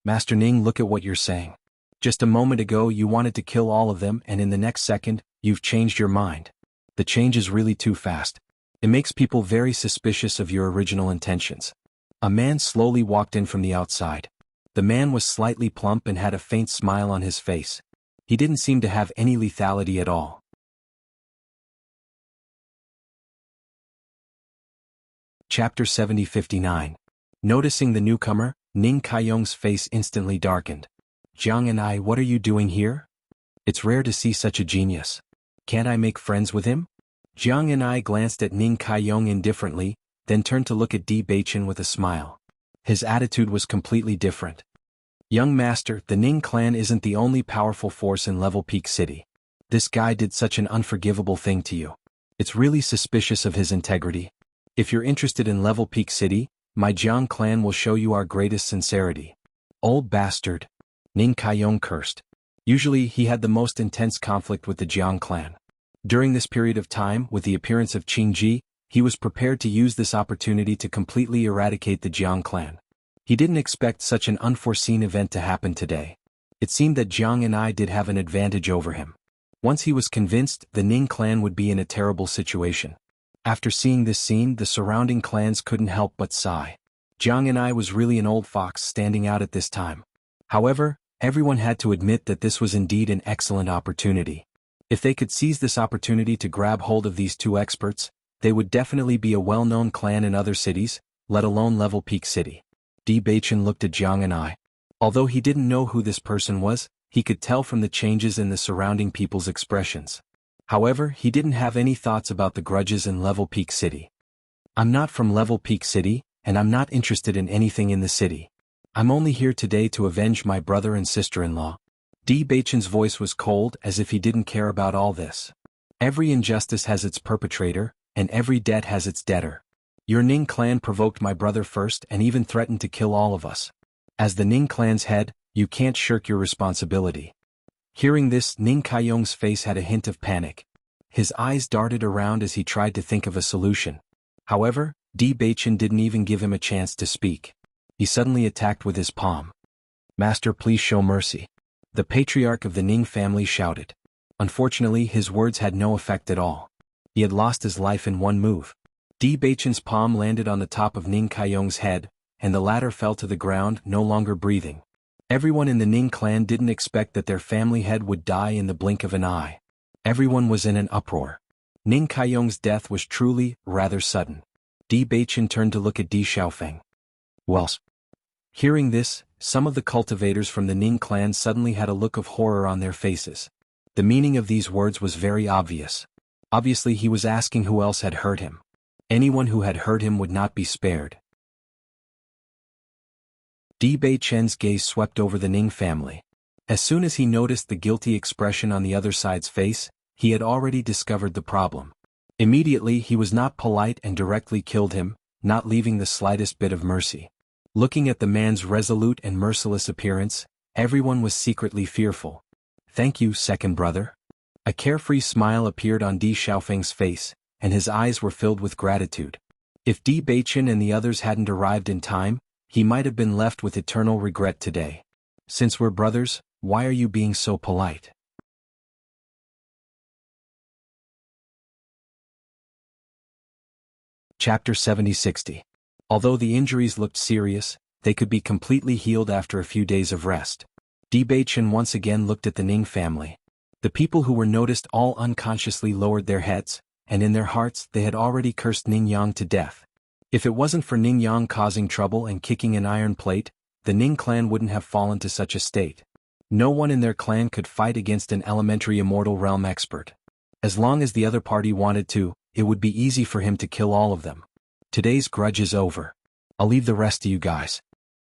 Speaker 1: Master Ning, look at what you're saying. Just a moment ago you wanted to kill all of them and in the next second, you've changed your mind. The change is really too fast. It makes people very suspicious of your original intentions. A man slowly walked in from the outside. The man was slightly plump and had a faint smile on his face. He didn't seem to have any lethality at all. Chapter 70-59. Noticing the newcomer, Ning Kaiyong's face instantly darkened. Jiang and I, what are you doing here? It's rare to see such a genius. Can't I make friends with him? Jiang and I glanced at Ning Kaiyong indifferently, then turned to look at Beichen with a smile. His attitude was completely different. Young master, the Ning clan isn't the only powerful force in Level Peak City. This guy did such an unforgivable thing to you. It's really suspicious of his integrity. If you're interested in Level Peak City, my Jiang clan will show you our greatest sincerity. Old bastard. Ning Kaiyong cursed. Usually he had the most intense conflict with the Jiang clan. During this period of time, with the appearance of Qingji, he was prepared to use this opportunity to completely eradicate the Jiang clan. He didn't expect such an unforeseen event to happen today. It seemed that Jiang and I did have an advantage over him. Once he was convinced, the Ning clan would be in a terrible situation. After seeing this scene, the surrounding clans couldn't help but sigh. Jiang and I was really an old fox standing out at this time. However, everyone had to admit that this was indeed an excellent opportunity. If they could seize this opportunity to grab hold of these two experts, they would definitely be a well-known clan in other cities, let alone Level Peak City. Beichen looked at Jiang and I. Although he didn't know who this person was, he could tell from the changes in the surrounding people's expressions. However, he didn't have any thoughts about the grudges in Level Peak City. I'm not from Level Peak City, and I'm not interested in anything in the city. I'm only here today to avenge my brother and sister-in-law. Beichen's voice was cold, as if he didn't care about all this. Every injustice has its perpetrator, and every debt has its debtor. Your Ning clan provoked my brother first and even threatened to kill all of us. As the Ning clan's head, you can't shirk your responsibility. Hearing this, Ning Kaiyong's face had a hint of panic. His eyes darted around as he tried to think of a solution. However, Beichen didn't even give him a chance to speak. He suddenly attacked with his palm. Master, please show mercy. The patriarch of the Ning family shouted. Unfortunately, his words had no effect at all. He had lost his life in one move. Beichen's palm landed on the top of Ning Kaiyong's head, and the latter fell to the ground, no longer breathing. Everyone in the Ning clan didn't expect that their family head would die in the blink of an eye. Everyone was in an uproar. Ning Kaiyong's death was truly, rather sudden. Beichen turned to look at Xiaofeng. Well, hearing this, some of the cultivators from the Ning clan suddenly had a look of horror on their faces. The meaning of these words was very obvious. Obviously he was asking who else had hurt him. Anyone who had hurt him would not be spared. Beichen's gaze swept over the Ning family. As soon as he noticed the guilty expression on the other side's face, he had already discovered the problem. Immediately he was not polite and directly killed him, not leaving the slightest bit of mercy. Looking at the man's resolute and merciless appearance, everyone was secretly fearful. "Thank you, second brother." A carefree smile appeared on Di Xiaofeng's face, and his eyes were filled with gratitude. If Di Beichen and the others hadn't arrived in time, he might have been left with eternal regret today. "Since we're brothers, why are you being so polite?" Chapter 70-60. Although the injuries looked serious, they could be completely healed after a few days of rest. Di Beichen once again looked at the Ning family. The people who were noticed all unconsciously lowered their heads, and in their hearts they had already cursed Ning Yang to death. If it wasn't for Ning Yang causing trouble and kicking an iron plate, the Ning clan wouldn't have fallen to such a state. No one in their clan could fight against an elementary immortal realm expert. As long as the other party wanted to, it would be easy for him to kill all of them. Today's grudge is over. I'll leave the rest to you guys.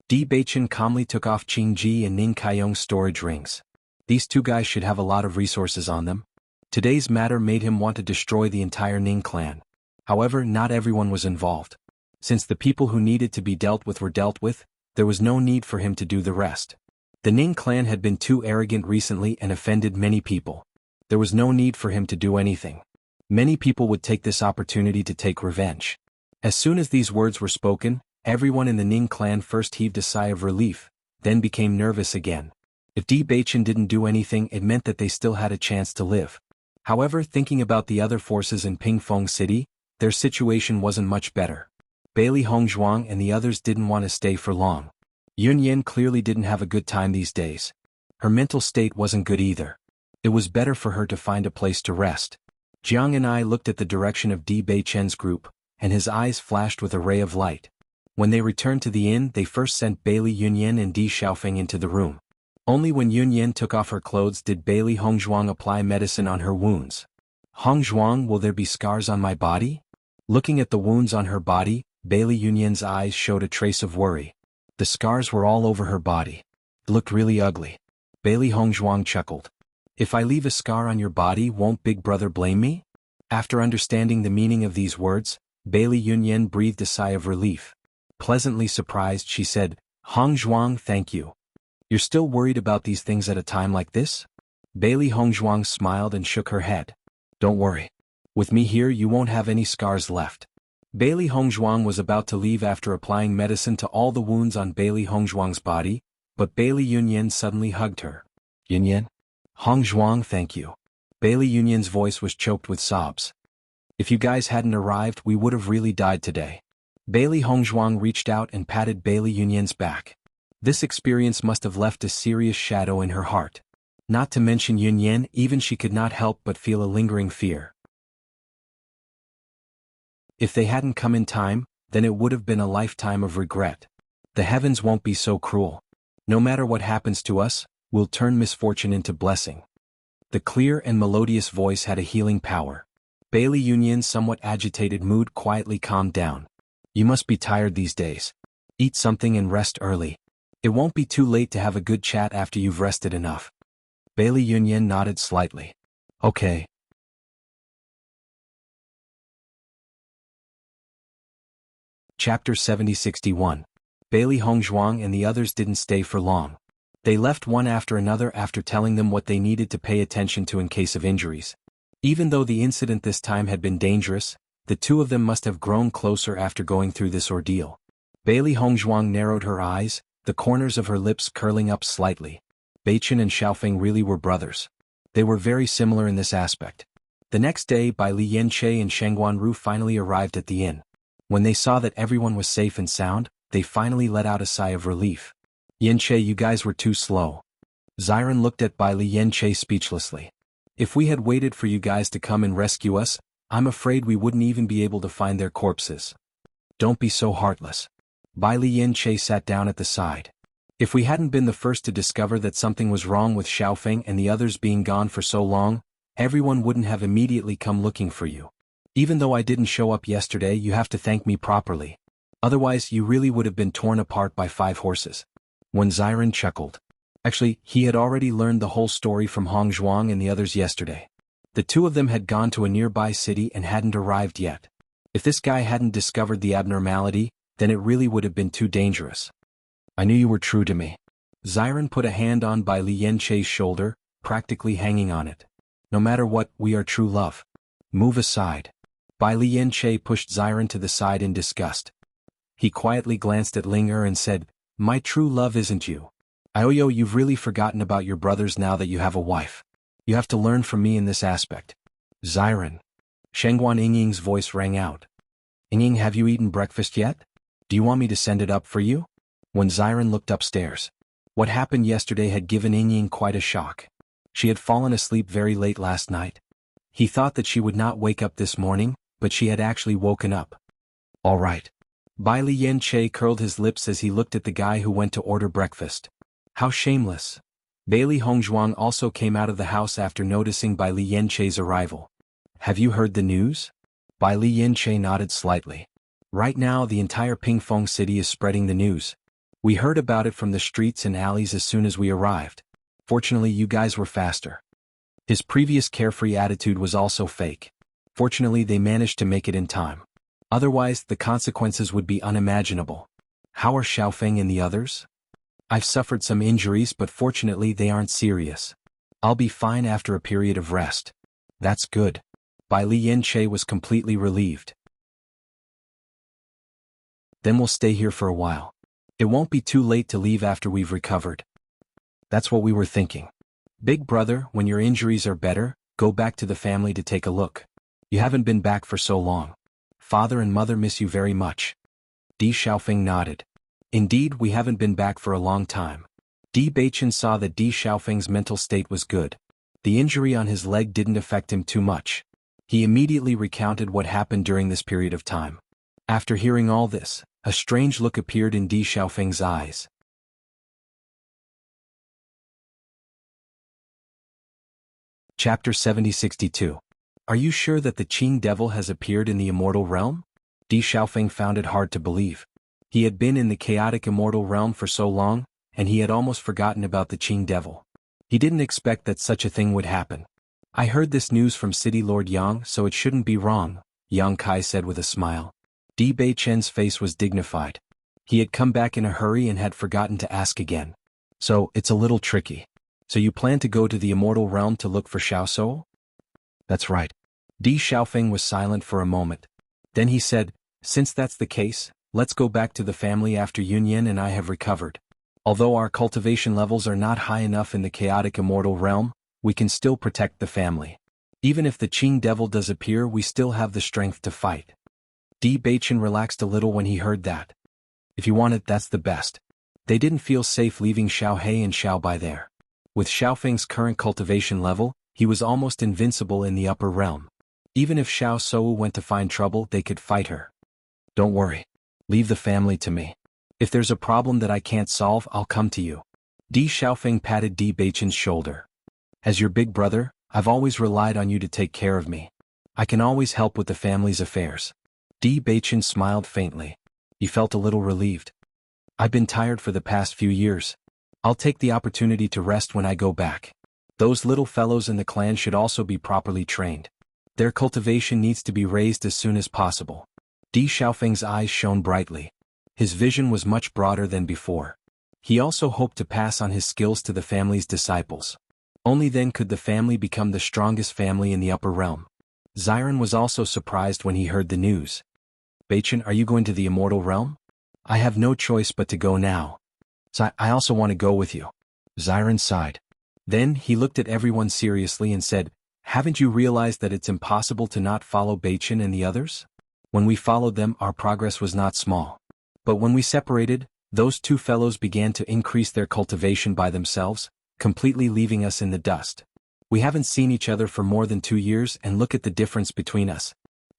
Speaker 1: Di Beichen calmly took off Qing Ji and Ning Kaiyong's storage rings. These two guys should have a lot of resources on them. Today's matter made him want to destroy the entire Ning clan. However, not everyone was involved. Since the people who needed to be dealt with were dealt with, there was no need for him to do the rest. The Ning clan had been too arrogant recently and offended many people. There was no need for him to do anything. Many people would take this opportunity to take revenge. As soon as these words were spoken, everyone in the Ning clan first heaved a sigh of relief, then became nervous again. If Di Beichen didn't do anything, it meant that they still had a chance to live. However, thinking about the other forces in Pingfeng City, their situation wasn't much better. Bailey Hongzhuang and the others didn't want to stay for long. Yun Yin clearly didn't have a good time these days. Her mental state wasn't good either. It was better for her to find a place to rest. Jiang and I looked at the direction of Di Beichen's group, and his eyes flashed with a ray of light. When they returned to the inn, they first sent Bailey Yunyan and Di Xiaofeng into the room. Only when Yunyan took off her clothes did Bailey Hongzhuang apply medicine on her wounds. "Hongzhuang, will there be scars on my body?" Looking at the wounds on her body, Bailey Yunyan's eyes showed a trace of worry. The scars were all over her body. It looked really ugly. Bailey Hongzhuang chuckled. "If I leave a scar on your body, won't Big Brother blame me?" After understanding the meaning of these words, Bailey Yunyan breathed a sigh of relief. Pleasantly surprised, she said, "Hongzhuang, thank you. You're still worried about these things at a time like this?" Bailey Hongzhuang smiled and shook her head. "Don't worry. With me here you won't have any scars left." Bailey Hongzhuang was about to leave after applying medicine to all the wounds on Bailey Hongzhuang's body, but Bailey Yunyan suddenly hugged her. "Yunyan? Hongzhuang, thank you." Bailey Yunyan's voice was choked with sobs. "If you guys hadn't arrived, we would have really died today." Bailey Hongzhuang reached out and patted Bailey Yunyan's back. This experience must have left a serious shadow in her heart. Not to mention Yunyan, even she could not help but feel a lingering fear. If they hadn't come in time, then it would have been a lifetime of regret. The heavens won't be so cruel. No matter what happens to us, we'll turn misfortune into blessing. The clear and melodious voice had a healing power. Bailey Yunyan's somewhat agitated mood quietly calmed down. "You must be tired these days. Eat something and rest early. It won't be too late to have a good chat after you've rested enough." Bailey Yunyan nodded slightly. "Okay." Chapter 70-61. Bailey Hongzhuang and the others didn't stay for long. They left one after another after telling them what they needed to pay attention to in case of injuries. Even though the incident this time had been dangerous, the two of them must have grown closer after going through this ordeal. Bailey Hongzhuang narrowed her eyes, the corners of her lips curling up slightly. Beichen and Xiaofeng really were brothers. They were very similar in this aspect. The next day, Bai Li Yanche and Shengguan Ru finally arrived at the inn. When they saw that everyone was safe and sound, they finally let out a sigh of relief. "Yanche, you guys were too slow." Xiren looked at Bai Li Yanche speechlessly. "If we had waited for you guys to come and rescue us, I'm afraid we wouldn't even be able to find their corpses." "Don't be so heartless." Bai Li Yanche sat down at the side. "If we hadn't been the first to discover that something was wrong with Xiaofeng and the others being gone for so long, everyone wouldn't have immediately come looking for you. Even though I didn't show up yesterday, you have to thank me properly. Otherwise you really would have been torn apart by 5 horses. When Xiren chuckled. Actually, he had already learned the whole story from Hongzhuang and the others yesterday. The two of them had gone to a nearby city and hadn't arrived yet. If this guy hadn't discovered the abnormality, then it really would have been too dangerous. I knew you were true to me. Ziren put a hand on Bai Li Yanche's shoulder, practically hanging on it. No matter what, we are true love. Move aside. Bai Li Yanche pushed Ziren to the side in disgust. He quietly glanced at Ling Er and said, My true love isn't you. Ioyo, you've really forgotten about your brothers now that you have a wife. You have to learn from me in this aspect. Ziren. Shengguan Yingying's voice rang out. Yingying, have you eaten breakfast yet? Do you want me to send it up for you? When Ziren looked upstairs, what happened yesterday had given Yingying quite a shock. She had fallen asleep very late last night. He thought that she would not wake up this morning, but she had actually woken up. All right. Bai Li Yanche curled his lips as he looked at the guy who went to order breakfast. How shameless. Bailey Hongzhuang also came out of the house after noticing Bai Li Yanche's arrival. Have you heard the news? Bai Li Yanche nodded slightly. Right now the entire Pingfeng city is spreading the news. We heard about it from the streets and alleys as soon as we arrived. Fortunately you guys were faster. His previous carefree attitude was also fake. Fortunately they managed to make it in time. Otherwise the consequences would be unimaginable. How are Xiaofeng and the others? I've suffered some injuries but fortunately they aren't serious. I'll be fine after a period of rest. That's good. Bai Li Yanche was completely relieved. Then we'll stay here for a while. It won't be too late to leave after we've recovered. That's what we were thinking. Big brother, when your injuries are better, go back to the family to take a look. You haven't been back for so long. Father and mother miss you very much. Di Xiaofeng nodded. Indeed, we haven't been back for a long time. Di Beichen saw that Di Xiaofeng's mental state was good. The injury on his leg didn't affect him too much. He immediately recounted what happened during this period of time. After hearing all this, a strange look appeared in Di Xiaofeng's eyes. Chapter 7062. Are you sure that the Qing devil has appeared in the immortal realm? Di Xiaofeng found it hard to believe. He had been in the chaotic immortal realm for so long, and he had almost forgotten about the Qing devil. He didn't expect that such a thing would happen. I heard this news from City Lord Yang, so it shouldn't be wrong, Yang Kai said with a smile. Di Beichen's face was dignified. He had come back in a hurry and had forgotten to ask again. So, it's a little tricky. So you plan to go to the immortal realm to look for Xiaosou? That's right. Di Xiaofeng was silent for a moment. Then he said, since that's the case, let's go back to the family after Yunyan and I have recovered. Although our cultivation levels are not high enough in the chaotic immortal realm, we can still protect the family. Even if the Qing devil does appear, we still have the strength to fight. Di Beichen relaxed a little when he heard that. If you want it, that's the best. They didn't feel safe leaving Xiao He and Xiao Bai there. With Xiaofeng's current cultivation level, he was almost invincible in the upper realm. Even if Xiao Sou went to find trouble, they could fight her. Don't worry. Leave the family to me. If there's a problem that I can't solve, I'll come to you. Di Xiaofeng patted Di Beichen's shoulder. As your big brother, I've always relied on you to take care of me. I can always help with the family's affairs. Di Beichen smiled faintly. He felt a little relieved. I've been tired for the past few years. I'll take the opportunity to rest when I go back. Those little fellows in the clan should also be properly trained. Their cultivation needs to be raised as soon as possible. Di Xiaofeng's eyes shone brightly. His vision was much broader than before. He also hoped to pass on his skills to the family's disciples. Only then could the family become the strongest family in the upper realm. Ziren was also surprised when he heard the news. Beichen, are you going to the immortal realm? I have no choice but to go now. So I also want to go with you. Ziren sighed. Then he looked at everyone seriously and said, haven't you realized that it's impossible to not follow Beichen and the others? When we followed them, our progress was not small. But when we separated, those two fellows began to increase their cultivation by themselves, completely leaving us in the dust. We haven't seen each other for more than 2 years and look at the difference between us.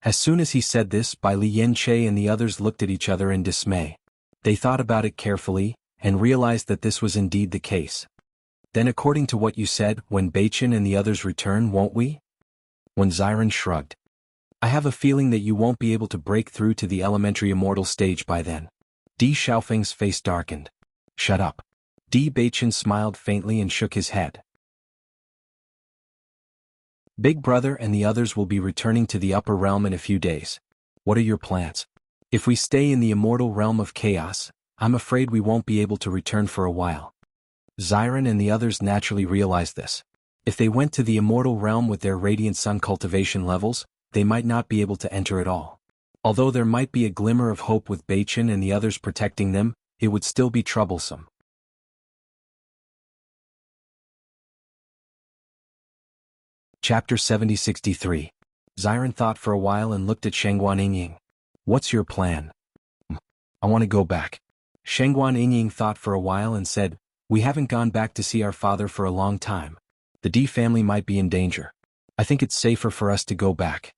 Speaker 1: As soon as he said this, Bai Li Yanche and the others looked at each other in dismay. They thought about it carefully, and realized that this was indeed the case. Then according to what you said, when Beichen and the others return, won't we? When Ziren shrugged. I have a feeling that you won't be able to break through to the elementary immortal stage by then. Di Xiaofeng's face darkened. Shut up. Di Beichen smiled faintly and shook his head. Big Brother and the others will be returning to the upper realm in a few days. What are your plans? If we stay in the immortal realm of chaos, I'm afraid we won't be able to return for a while. Xiren and the others naturally realized this. If they went to the immortal realm with their radiant sun cultivation levels, they might not be able to enter at all. Although there might be a glimmer of hope with Beichen and the others protecting them, it would still be troublesome. Chapter 70-63. Xiren thought for a while and looked at Shengguan Yingying. What's your plan? I want to go back. Shengguan Yingying thought for a while and said, we haven't gone back to see our father for a long time. The D family might be in danger. I think it's safer for us to go back.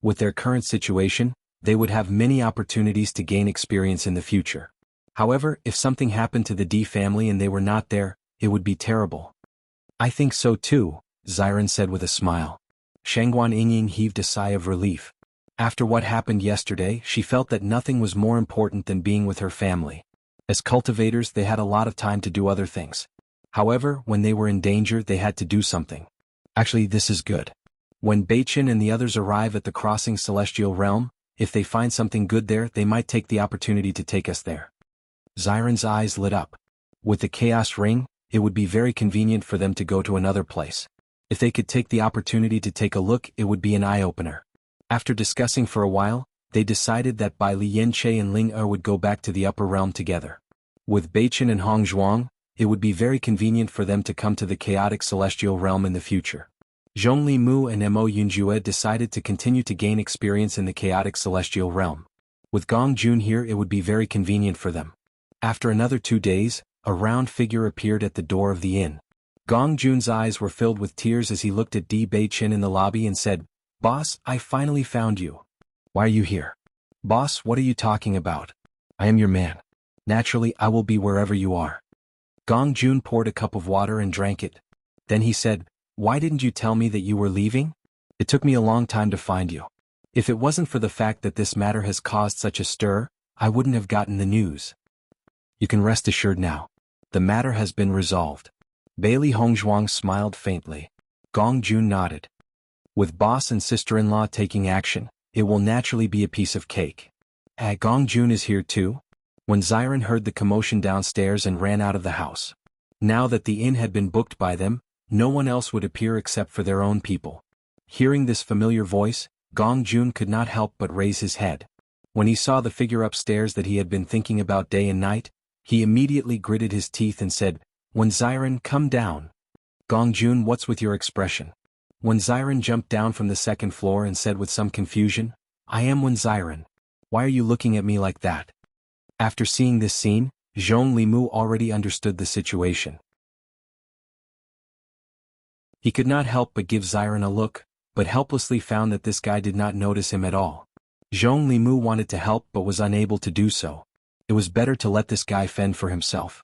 Speaker 1: With their current situation, they would have many opportunities to gain experience in the future. However, if something happened to the D family and they were not there, it would be terrible. I think so too, Xiren said with a smile. Shengguan Yingying heaved a sigh of relief. After what happened yesterday, she felt that nothing was more important than being with her family. As cultivators, they had a lot of time to do other things. However, when they were in danger, they had to do something. Actually, this is good. When Beichen and the others arrive at the crossing celestial realm, if they find something good there, they might take the opportunity to take us there. Xiren's eyes lit up. With the chaos ring, it would be very convenient for them to go to another place. If they could take the opportunity to take a look, it would be an eye-opener. After discussing for a while, they decided that Bai Li Yanche and Ling Er would go back to the upper realm together. With Beichen and Hong Zhuang, it would be very convenient for them to come to the chaotic celestial realm in the future. Zhong Li Mu and Mo Yunjue decided to continue to gain experience in the chaotic celestial realm. With Gong Jun here, it would be very convenient for them. After another 2 days, a round figure appeared at the door of the inn. Gong Jun's eyes were filled with tears as he looked at Di Beichen in the lobby and said, Boss, I finally found you. Why are you here? Boss, what are you talking about? I am your man. Naturally, I will be wherever you are. Gong Jun poured a cup of water and drank it. Then he said, why didn't you tell me that you were leaving? It took me a long time to find you. If it wasn't for the fact that this matter has caused such a stir, I wouldn't have gotten the news. You can rest assured now. The matter has been resolved. Bailey Hongzhuang smiled faintly. Gong Jun nodded. With boss and sister-in-law taking action, it will naturally be a piece of cake. Gong Jun is here too? When Xiren heard the commotion downstairs and ran out of the house. Now that the inn had been booked by them, no one else would appear except for their own people. Hearing this familiar voice, Gong Jun could not help but raise his head. When he saw the figure upstairs that he had been thinking about day and night, he immediately gritted his teeth and said, When Xiren, come down. Gong Jun, what's with your expression? When Xiren jumped down from the second floor and said with some confusion, I am Wen Xiren. Why are you looking at me like that? After seeing this scene, Zhong Limu already understood the situation. He could not help but give Xiren a look, but helplessly found that this guy did not notice him at all. Zhong Limu wanted to help but was unable to do so. It was better to let this guy fend for himself.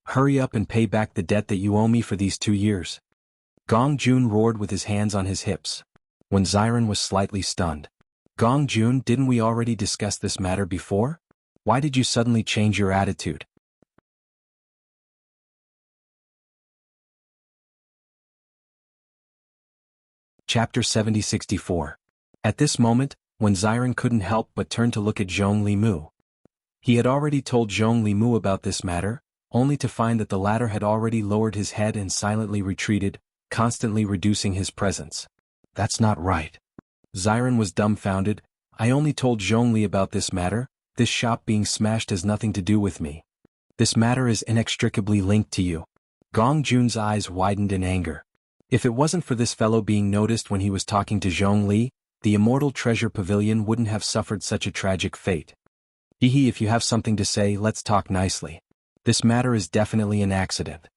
Speaker 1: Hurry up and pay back the debt that you owe me for these 2 years. Gong Jun roared with his hands on his hips. When Xiren was slightly stunned. Gong Jun, didn't we already discuss this matter before? Why did you suddenly change your attitude? Chapter 70-64. At this moment, when Xiren couldn't help but turn to look at Zhong Limu. He had already told Zhong Limu about this matter, only to find that the latter had already lowered his head and silently retreated, constantly reducing his presence. That's not right. Xiren was dumbfounded. I only told Zhongli about this matter. This shop being smashed has nothing to do with me. This matter is inextricably linked to you. Gong Jun's eyes widened in anger. If it wasn't for this fellow being noticed when he was talking to Zhongli, the Immortal Treasure Pavilion wouldn't have suffered such a tragic fate. Hehe, if you have something to say, let's talk nicely. This matter is definitely an accident.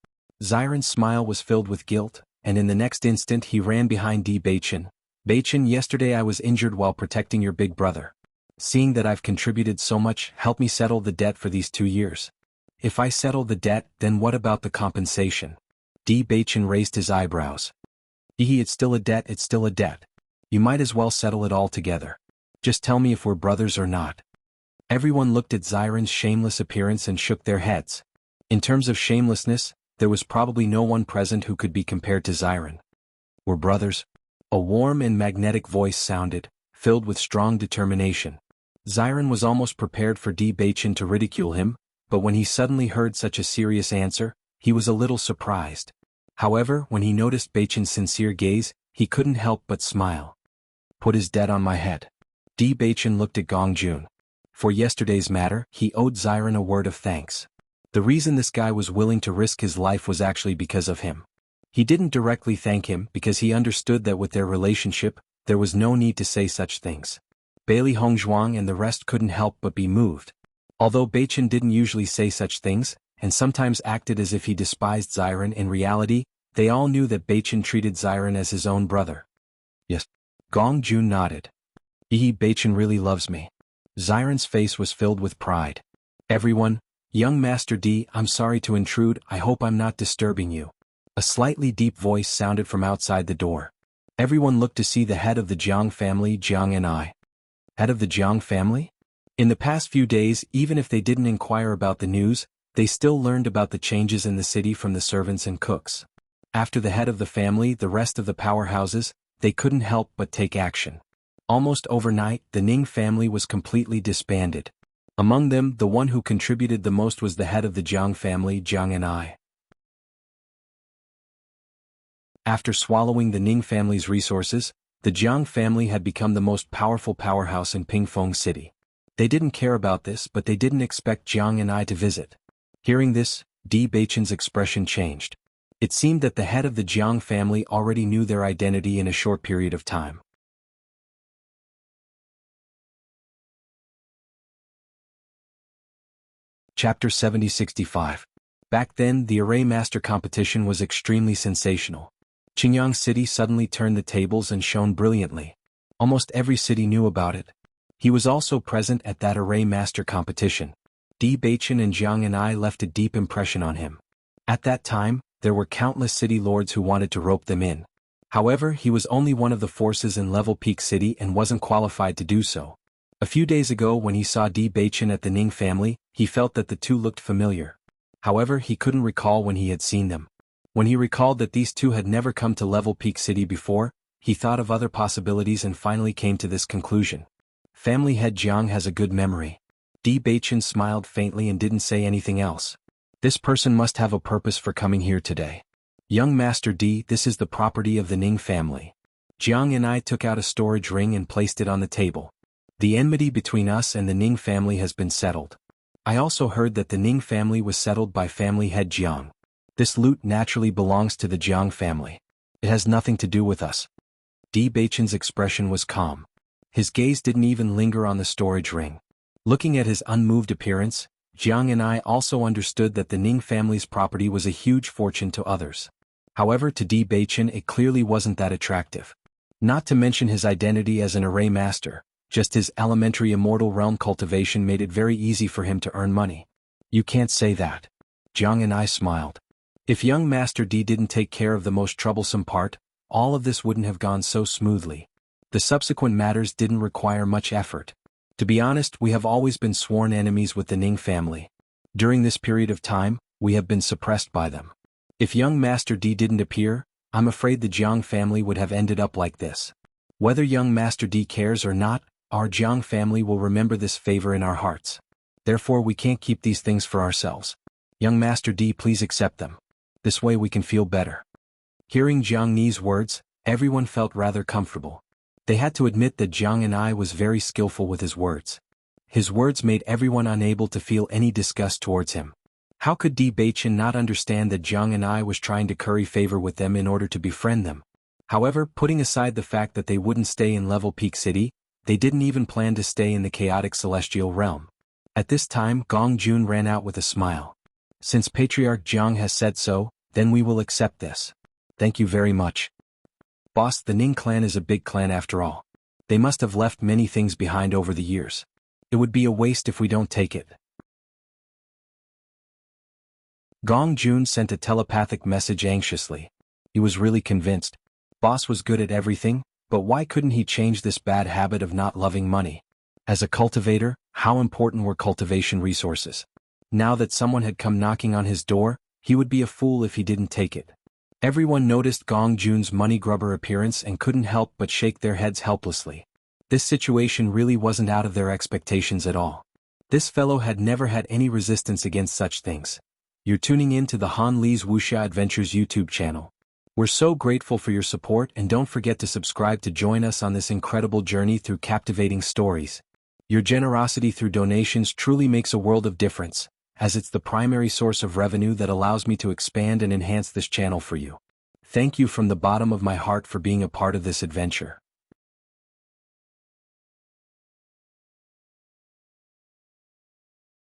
Speaker 1: Xiren's smile was filled with guilt, and in the next instant he ran behind Di Beichen. Beichen, yesterday I was injured while protecting your big brother. Seeing that I've contributed so much, help me settle the debt for these 2 years. If I settle the debt, then what about the compensation? Di Beichen raised his eyebrows. Hehe, it's still a debt, it's still a debt. You might as well settle it all together. Just tell me if we're brothers or not. Everyone looked at Xiren's shameless appearance and shook their heads. In terms of shamelessness, there was probably no one present who could be compared to Xiren. We're brothers. A warm and magnetic voice sounded, filled with strong determination. Ziren was almost prepared for Di Baichen to ridicule him, but when he suddenly heard such a serious answer, he was a little surprised. However, when he noticed Baichen's sincere gaze, he couldn't help but smile. Put his debt on my head. Di Baichen looked at Gong Jun. For yesterday's matter, he owed Ziren a word of thanks. The reason this guy was willing to risk his life was actually because of him. He didn't directly thank him because he understood that with their relationship, there was no need to say such things. Bailey Hongzhuang and the rest couldn't help but be moved. Although Baichen didn't usually say such things, and sometimes acted as if he despised Ziren, in reality, they all knew that Baichen treated Ziren as his own brother. Yes. Gong Jun nodded. Baichen really loves me. Ziren's face was filled with pride. Everyone, young Master D, I'm sorry to intrude, I hope I'm not disturbing you. A slightly deep voice sounded from outside the door. Everyone looked to see the head of the Jiang family, Jiang and I. Head of the Jiang family? In the past few days, even if they didn't inquire about the news, they still learned about the changes in the city from the servants and cooks. After the head of the family, the rest of the powerhouses, they couldn't help but take action. Almost overnight, the Ning family was completely disbanded. Among them, the one who contributed the most was the head of the Jiang family, Jiang and I. After swallowing the Ning family's resources, the Jiang family had become the most powerful powerhouse in Pingfeng City. They didn't care about this, but they didn't expect Jiang and I to visit. Hearing this, Di Baichen's expression changed. It seemed that the head of the Jiang family already knew their identity in a short period of time. Chapter 7065. Back then, the Array Master competition was extremely sensational. Qingyang City suddenly turned the tables and shone brilliantly. Almost every city knew about it. He was also present at that Array Master competition. Di Baichen and Jiang and I left a deep impression on him. At that time, there were countless city lords who wanted to rope them in. However, he was only one of the forces in Level Peak City and wasn't qualified to do so. A few days ago when he saw Di Baichen at the Ning family, he felt that the two looked familiar. However, he couldn't recall when he had seen them. When he recalled that these two had never come to Level Peak City before, he thought of other possibilities and finally came to this conclusion. Family head Jiang has a good memory. Di Baichen smiled faintly and didn't say anything else. This person must have a purpose for coming here today. Young Master D, this is the property of the Ning family. Jiang and I took out a storage ring and placed it on the table. The enmity between us and the Ning family has been settled. I also heard that the Ning family was settled by family head Jiang. This loot naturally belongs to the Jiang family. It has nothing to do with us. Di Baichen's expression was calm. His gaze didn't even linger on the storage ring. Looking at his unmoved appearance, Jiang and I also understood that the Ning family's property was a huge fortune to others. However, to Di Baichen it clearly wasn't that attractive. Not to mention his identity as an Array Master, just his elementary immortal realm cultivation made it very easy for him to earn money. You can't say that. Jiang and I smiled. If young Master D didn't take care of the most troublesome part, all of this wouldn't have gone so smoothly. The subsequent matters didn't require much effort. To be honest, we have always been sworn enemies with the Ning family. During this period of time, we have been suppressed by them. If young Master D didn't appear, I'm afraid the Jiang family would have ended up like this. Whether young Master D cares or not, our Jiang family will remember this favor in our hearts. Therefore we can't keep these things for ourselves. Young Master D, please accept them. This way we can feel better. Hearing Jiang Ni's words, everyone felt rather comfortable. They had to admit that Jiang and I was very skillful with his words. His words made everyone unable to feel any disgust towards him. How could Di Baichen not understand that Jiang and I was trying to curry favor with them in order to befriend them? However, putting aside the fact that they wouldn't stay in Level Peak City, they didn't even plan to stay in the chaotic celestial realm. At this time, Gong Jun ran out with a smile. Since Patriarch Jiang has said so, then we will accept this. Thank you very much. Boss, the Ning clan is a big clan after all. They must have left many things behind over the years. It would be a waste if we don't take it. Gong Jun sent a telepathic message anxiously. He was really convinced. Boss was good at everything, but why couldn't he change this bad habit of not loving money? As a cultivator, how important were cultivation resources? Now that someone had come knocking on his door, he would be a fool if he didn't take it. Everyone noticed Gong Jun's money grubber appearance and couldn't help but shake their heads helplessly. This situation really wasn't out of their expectations at all. This fellow had never had any resistance against such things. You're tuning in to the Han Li's Wuxia Adventures YouTube channel. We're so grateful for your support, and don't forget to subscribe to join us on this incredible journey through captivating stories. Your generosity through donations truly makes a world of difference, as it's the primary source of revenue that allows me to expand and enhance this channel for you. Thank you from the bottom of my heart for being a part of this adventure.